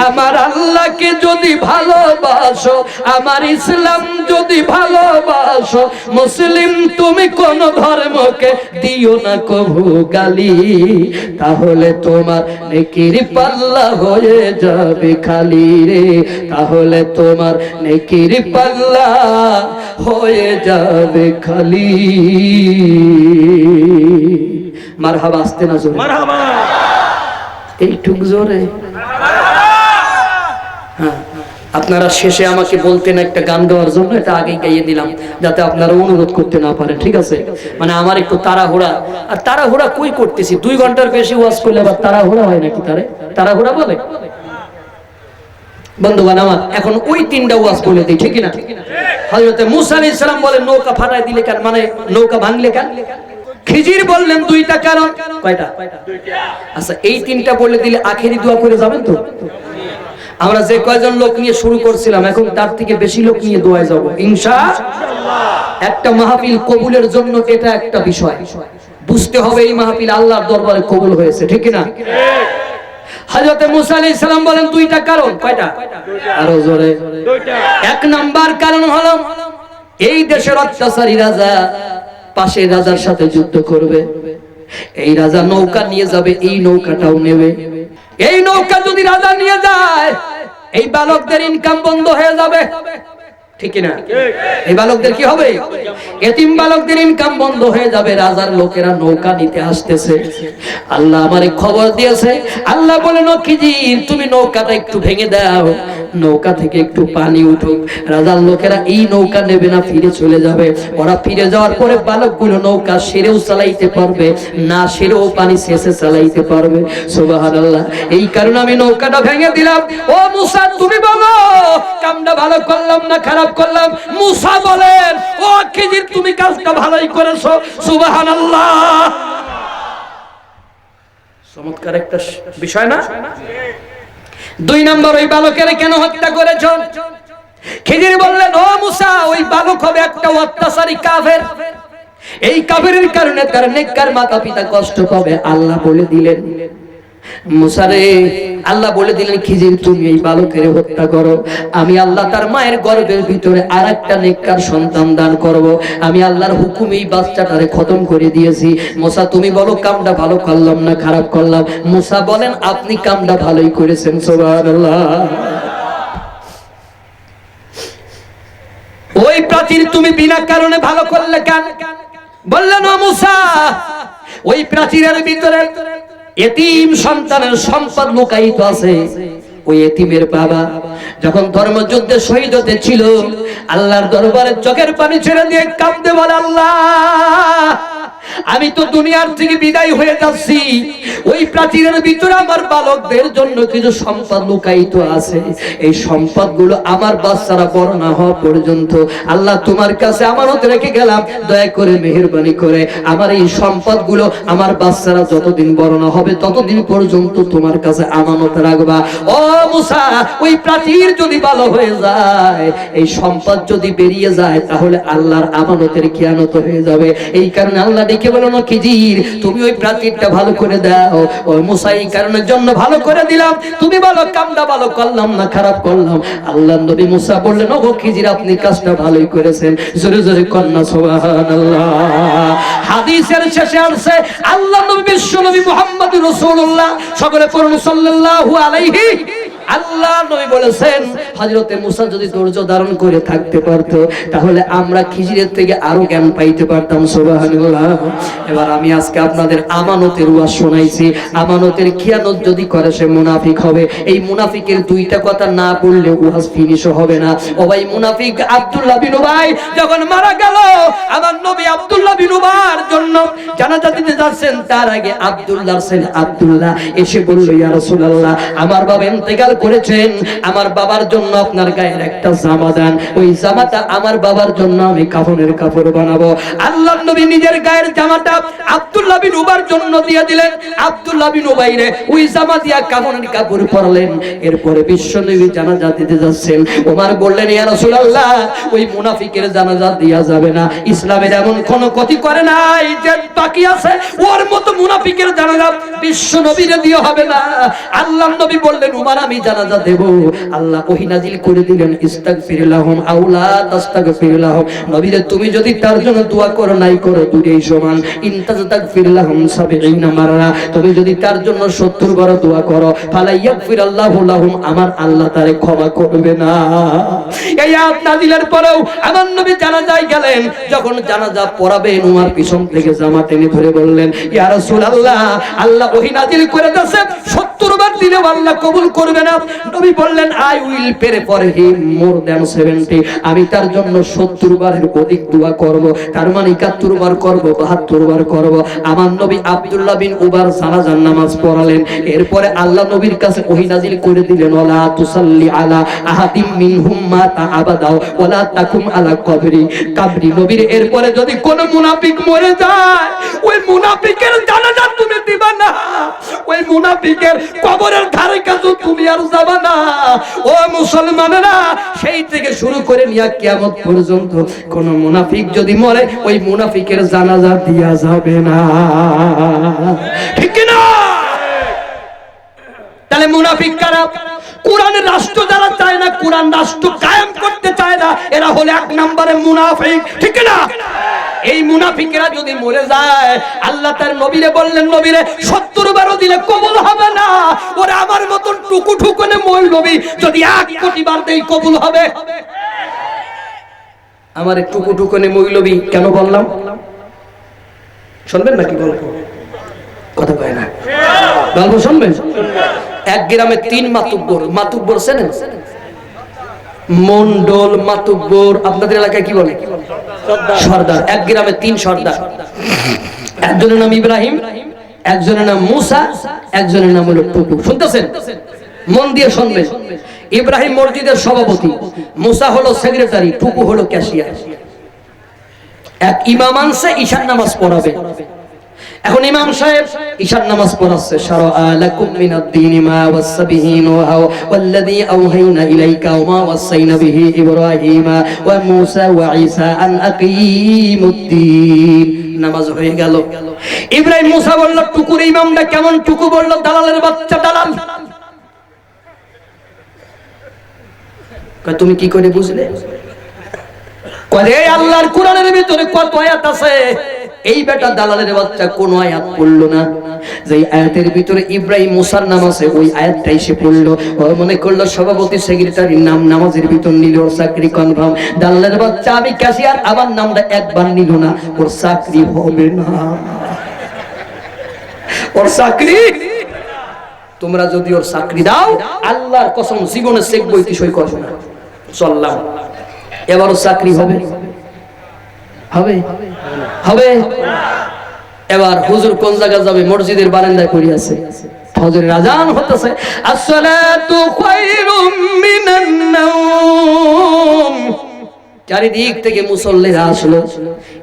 Speaker 1: আমার আল্লাহকে যদি ভালোবাসো, আমার ইসলাম যদি ভালোবাসো, মুসলিম তুমি কোন ধর্মকে দিও না কভু গালি, তাহলে তোমার নেকির পাল্লা হয়ে যাবে খালি রে, তাহলে তোমার নেকির পাল্লা হয়ে যাবে খালি। মারহাবা, আসতে না জোরে মারহাবা, এইটুক জোরে। হ্যাঁ, আপনারা শেষে আমাকে বলতেন একটা গান গাওয়ার জন্য, এটা আগেই গাইয়ে দিলাম যাতে আপনারা অনুরোধ করতে না পারেন, ঠিক আছে? মানে আমার একটু তাড়াহুড়া, আর তাড়াহুড়া কই করতেছি, 2 ঘন্টার বেশি ওয়াজ করলে আবার তাড়াহুড়া হয় নাকি? তাড়াহুড়া বলে বন্ধুগণ আমার। এখন ওই 3টা ওয়াজ বলে দিই, ঠিক না? হযরত মুসা আলাইহিস সালাম বলেন নৌকা ফাটাই দিলে কেন, মানে নৌকা ভাঙলে কেন? খিজির বললেন 2টা কারণ। কয়টা? 2টা। আচ্ছা, এই 3টা বলে দিলে আখেরি দোয়া করে যাবেন তো? আমরা যে কয়জন লোক নিয়ে শুরু করছিলাম, এখন তার থেকে বেশি লোক নিয়ে দোয়ায় যাব ইনশাআল্লাহ। একটা মাহফিল কবুলের জন্য এটা একটা বিষয় বুঝতে হবে, এই মাহফিল আল্লাহর দরবারে কবুল হয়েছে, ঠিক না? হযরত মুসা আলাইহিস সালাম বলেন 2টা কারণ। কয়টা? আরো জোরে। 2টা। 1 নাম্বার কারণ হলো এই দেশের অত্যাচারী রাজা পাশের রাজার সাথে যুদ্ধ করবে, এই রাজা নৌকা নিয়ে যাবে, এই নৌকাটাও নেবে। এই নৌকা যদি রাজা নিয়ে যায়, এই বালকদের ইনকাম বন্ধ হয়ে যাবে, ঠিক না? এই বালকদের কি হবে? এতিম বালকদের ইনকাম বন্ধ হয়ে যাবে। রাজার লোকেরা নৌকা নিতে আসতেছে, আল্লাহ আমারে খবর দিয়েছে। আল্লাহ বলেন, ও খিজির তুমি নৌকাটা একটু ভেঙে দাও, নৌকা থেকে একটু পানি উঠুক। রাজার লোকেরা এই নৌকা নেবে না, ফিরে চলে যাবে। ওরা ফিরে যাওয়ার পরে বালকগুলো নৌকা সেরেও চালাইতে পারবে না, সেরেও পানি শেষে চালাইতে পারবে। সুবহানাল্লাহ। এই কারণে আমি নৌকাটা ভেঙে দিলাম। ও মুসা তুমি বলো কামটা ভালো করলাম না খারাপ করলাম? মুসা বলেন, ও খিজির তুমি কাজটা ভালোই করেছো। সুবহানাল্লাহ। চমৎকার একটা বিষয় না? 2 নম্বর, ওই বালকের কেন হত্যা করেছো? খিজির বললেন, ও মুসা ওই বালক হবে একটা অত্যাচারী কাফের, এই কাফেরের কারণে তার নেককার মাতা পিতা কষ্ট পাবে। আল্লাহ বলে দিলেন মুসা রে, আল্লাহ বলে দিলেন খিজির তুমি এই বালকের হত্যা করো, আমি আল্লাহ তার মায়ের গর্ভের ভিতরে আরেকটা নেককার সন্তান দান করব। আমি আল্লাহর হুকুমে এই বাচ্চাটারে খতম করে দিয়েছি। মুসা তুমি বলো কামটা ভালো করলাম না খারাপ করলাম? মুসা বলেন আপনি কামটা ভালোই করেছেন। সুবহানাল্লাহ। ওই প্রাচীর তুমি বিনা কারণে ভালো করলে কেন? বললেন, ও মুসা ওই প্রাচীরের ভিতরে এতিম সন্তানের সম্পদ লুকায়িত আছে। ওই এতিমের বাবা যখন ধর্মযুদ্ধে শহীদ হতে ছিল, আল্লাহর দরবারে চোখের পানি ছেড়ে দিয়ে কাঁদতে বলে, আল্লাহ আমি তো দুনিয়ার থেকে বিদায় হয়ে যাচ্ছি, ওই প্রাচীরের ভিতরে আমার বালকদের জন্য কিছু সম্পদ লুকায়িত আছে, এই সম্পদগুলো আমার বাচ্চারা বড় না হওয়া পর্যন্ত আল্লাহ তোমার কাছে আমানত রেখে গেলাম, দয়া করে মেহেরবানি করে আমার এই সম্পদগুলো আমার বাচ্চারা যতদিন বড় না হবে ততদিন পর্যন্ত তোমার কাছে আমানত রাখবা। ও মুসা ওই প্রাচীর যদি ভালো হয়ে যায়, এই সম্পদ যদি বেরিয়ে যায়, তাহলে আল্লাহর আমানতের খিয়ানত হয়ে যাবে। এই কারণে আল্লাহ ডেকে বলো না খিজির তুমি ওই প্রাচীরটা ভালো করে দাও। ওই মুসা এই কারণের জন্য ভালো করে দিলাম, তুমি বলো কামটা ভালো করলাম না খারাপ করলাম? আল্লাহ নবী মুসা বললেন, ও খিজির আপনি কাজটা ভালোই করেছেন। জোরে জোরে কন্যা সুবহানাল্লাহ। হাদিসের শেষে আসছে আল্লাহ নবী বিশ্ব নবী মুহাম্মদুর রাসূলুল্লাহ, সকলে পড়ুন সাল্লাল্লাহু আলাইহি আল্লাহ নবী বলেছেন হযরতে মুসা যদি ধৈর্য ধারণ করে থাকতে পারতো তাহলে আমরা খিজিরের থেকে আরো জ্ঞান পাইতে পারতাম। সুবহানাল্লাহ। এবার আমি আজকে আপনাদের আমানতের ওয়াজ শোনাইছি। আমানতের খিয়ানত যদি করে সে মুনাফিক হবে। এই মুনাফিকের দুইটা কথা না বললে ওয়াজ ফিনিশ হবে না। ও ভাই, মুনাফিক আব্দুল্লাহ বিন উবাই যখন মারা গেল, আমার নবী আব্দুল্লাহ বিন উবার জন্য জানাজা দিতে যাচ্ছেন, তার আগে আব্দুল্লাহর ছেলে আব্দুল্লাহ এসে বলল, ইয়া রাসূলুল্লাহ, আমার বাবা ইন্তেকাল করেছেন, আমার বাবার জন্য আপনার গায়ের একটা জামা দেন, ওই জামাটা আমার বাবার জন্য আমি কাফনের কাপড় বানাবো। আল্লাহর নবী নিজের গায়ের জামাটা আব্দুল্লাহ বিন উবার জন্য দিয়ে দিলেন। আব্দুল্লাহ বিন উবাইরে ওই জামা দিয়া কাফনের কাপড় পরালেন। এরপরে বিশ্বনবী জানাজা দিতে যাচ্ছেন। ওমর বললেন, ইয়া রাসূলুল্লাহ, ওই মুনাফিকের জানাজা দেয়া যাবে না। ইসলামের এমন কোনো ক্ষতি করে নাই যে বাকি আছে, ওর মতো মুনাফিকের জানাজা বিশ্বনবীরে দিও হবে না। আল্লাহর নবী বললেন, ওমর আমি জানাজা দেব। আল্লাহ ওহী নাজিল করে দিলেন, ইস্তাগফির লাহুম আও লা তাস্তাগফির লাহুম। নবীরে তুমি যদি তার জন্য দোয়া করো নাই করো দুটোই সমান। ইন তাস্তাগফির লাহুম ৭০ মাররা, তুমি যদি তার জন্য ৭০ বার দোয়া করো, ফালা ইয়াগফিরাল্লাহু লাহুম, আমার আল্লাহ তারে ক্ষমা করবে না। এই আয়াত নাজিলের পরেও আমার নবী জানাজায় গেলেন। যখন জানাজা পড়াবেন, ওমর পিছন থেকে জামা টেনে ধরে বললেন, ইয়া রাসূলুল্লাহ, আল্লাহ ওহী নাজিল করে দিয়েছে ৭০ বার দিলেও আল্লাহ কবুল করবে না। নবী বললেন, I will pray for him more than 70, আমি তার জন্য ৭০ বারের অধিক দোয়া করব। তার মানে ৭১ বার করব, ৭২ বার করব। আমার নবী আব্দুল্লাহ বিন উবার জানাজার নামাজ পড়ালেন। এরপরে আল্লাহ নবীর কাছে ওহী নাজিল করে দিলেন, ওয়ালা তুসাল্লি আলা আহাদিম মিনহুম মাতা আবাদা ওয়ালা তাকুম আলা কবরি কাবরি। নবীর এরপরে যদি কোন মুনাফিক মরে যায়, ওই মুনাফিকের জানাজা তুমি দিবা না, ওই মুনাফিকের কবরের ধারে কাছে তুমি আর যাবা না। ও মুসলমানেরা, সেই থেকে শুরু করে নিয়া কিয়ামত পর্যন্ত কোন মুনাফিক যদি মরে, ওই মুনাফিকের জানাজা দিয়া যাবে না। ঠিক কি না? তাহলে মুনাফিক কারা? কোরআনের রাষ্ট্র যারা চায় না, কোরআন রাষ্ট্র কায়েম করতে চায় না, এরা হলো ১ নম্বরে মুনাফিক। ঠিক না? এই মুনাফিকেরা যদি মরে যায়, আল্লাহ তার নবীরে বললেন, নবীরে ৭০ বারও দিলে কবুল হবে না। ওরা আমার মতন টুকু ঠুকুনে মৌলবী যদি ১ কোটি বার দেই কবুল হবে। আমার টুকু ঠুকুনে মৌলবী কেন বললাম শুনবেন নাকি? গল্প কথা কয় না, গল্প শুনবেন। এক গ্রামে ৩ মাতুব্বর। মাতুব্বর চেনেন? মন্ডল, মাতুব্বর, আপনাদের এলাকায় কি বলে? সর্দার। এক গ্রামে ৩ সর্দার। একজনের নাম ইব্রাহিম, একজনের নাম মুসা, একজনের নাম হলো টুকু। শুনতেছেন? মন দিয়ে শুনবেন। ইব্রাহিম মসজিদের সভাপতি, মুসা হলো সেক্রেটারি, টুকু হলো ক্যাশিয়ার। এক ইমাম আনছে ঈশার নামাজ পড়াবে। এখন ইমাম সাহেব ঈশার নামাজ পড়াচ্ছে। শারআ লাকুম মিনাদ দীনি মা ওয়াসা বিহি নূহা ওয়াল্লাযী আওহাইনা ইলাইকা ওয়া মা ওয়াসাইনা বিহি ইব্রাহিমা ওয়া মূসা ওয়া ঈসা আন আকিমুদ্দীন। নামাজ হয়ে গেল। ইব্রাহিম মুসা বলল, টুকুর ইমামটা কেমন? টুকু বলল, দালালের বাচ্চা দালাল। কয় তুমি কি করে বুঝলে? কয় এই আল্লাহর কোরআনের ভিতরে কত আয়াত আছে, এই বেটা দালালের বাচ্চা কোন আয়াত পড়লো না। যে আয়াতের ভিতরে ইব্রাহিম মুসার নাম আছে, ওই আয়াতটাই সে পড়লো। ও মনে করলো সভাপতি সেক্রেটারির নাম নামাজের ভিতর নিল, ওর চাকরি কনফার্ম। দালালের বাচ্চা আমি ক্যাশিয়ার, আমার নামটা একবার নিল না, ওর চাকরি হবে না, ওর চাকরি। তোমরা যদি ওর চাকরি দাও, আল্লাহর কসম জীবনে চেক বইতে সই করবে না। চললাম, এবার ওর চাকরি হবে হবে হবে। এবার হুজুর কোন জায়গায় যাবে? মসজিদের বারান্দায় পড়ে আছে, ফজরের আজান হতেছে। আসসালাতু খায়রুম মিনান নাওম। চারিদিক থেকে মুসল্লিরা আসলো,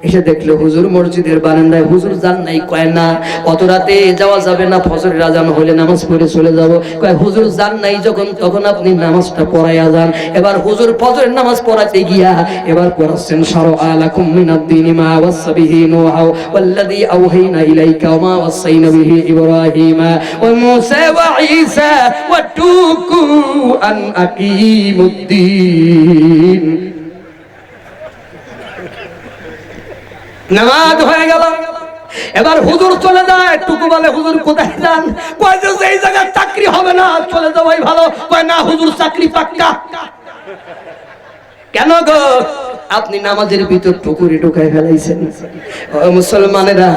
Speaker 1: এসে দেখলো হুজুর মসজিদের বারান্দায়। হুজুর যান নাই? কয় না, অত রাতে যাওয়া যাবে না, ফজরের আজান হলে নামাজ পড়ে চলে যাব। কয় হুজুর যান নাই যখন, তখন আপনি নামাজটা পড়াইয়া যান। এবার হুজুর ফজরের নামাজ পড়াতে গিয়া এবার পড়াচ্ছেন, শারআ লাকুম মিনাদ দীনি মা ওয়াসা বিহি নূহা ওয়াল্লাযী আওহাইনা ইলাইকা ওয়া মা ওয়াসাইনা বিহি ইব্রাহিমা ওয়া মূসা ওয়া ঈসা ওয়া তুকু আন আকিমুদ্দীন। নামাজ হয়ে গেল। এবার হুজুর চলে যায়, টুকু বলে হুজুর কোথায় যান? কয় যে এই জায়গায় চাকরি হবে না, চলে যাওয়াই ভালো। কয় না হুজুর, চাকরি পাক্কা। কেন গো? আপনি নামাজের ভিতর টুকুরি ঢুকায় ফেলাইছেন। ও মুসলমানেরা,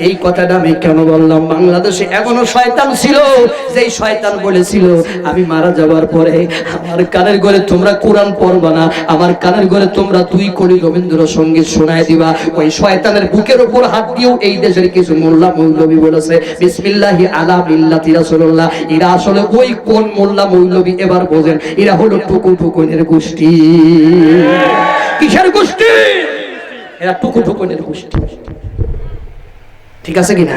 Speaker 1: এই কথাটা আমি কেন বললাম? বাংলাদেশে এমনও শয়তান ছিল, যেই শয়তান বলেছিল আমি মারা যাওয়ার পরে আমার কানের ঘরে তোমরা কোরআন পড়বা না, আমার কানের ঘরে তোমরা 2 কোটি রবীন্দ্রসঙ্গীত শোনায় দিবা। ওই শয়তানের বুকের উপর হাত দিয়েও এই দেশের কিছু মোল্লা মৌলবী বলেছে বিসমিল্লাহি আলা মিল্লাতি রাসূলুল্লাহ। এরা আসলে ওই কোন মোল্লা মৌলবী এবার বোঝেন? এরা হলো টুকু টুকুনের গোষ্ঠী। কিসের গোষ্ঠী? এরা টুকু টুকুনের গোষ্ঠী। ঠিক আছে কিনা?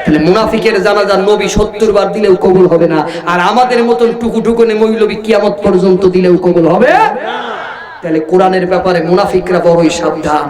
Speaker 1: তাহলে মুনাফিকের জানাজা নবী 70 বার দিলেও কবুল হবে না, আর আমাদের মতন টুকু টুকুনে মৌলবী কিয়ামত পর্যন্ত দিলেও কবুল হবে না। তাহলে কোরআনের ব্যাপারে মুনাফিকরা বড়ই সাবধান।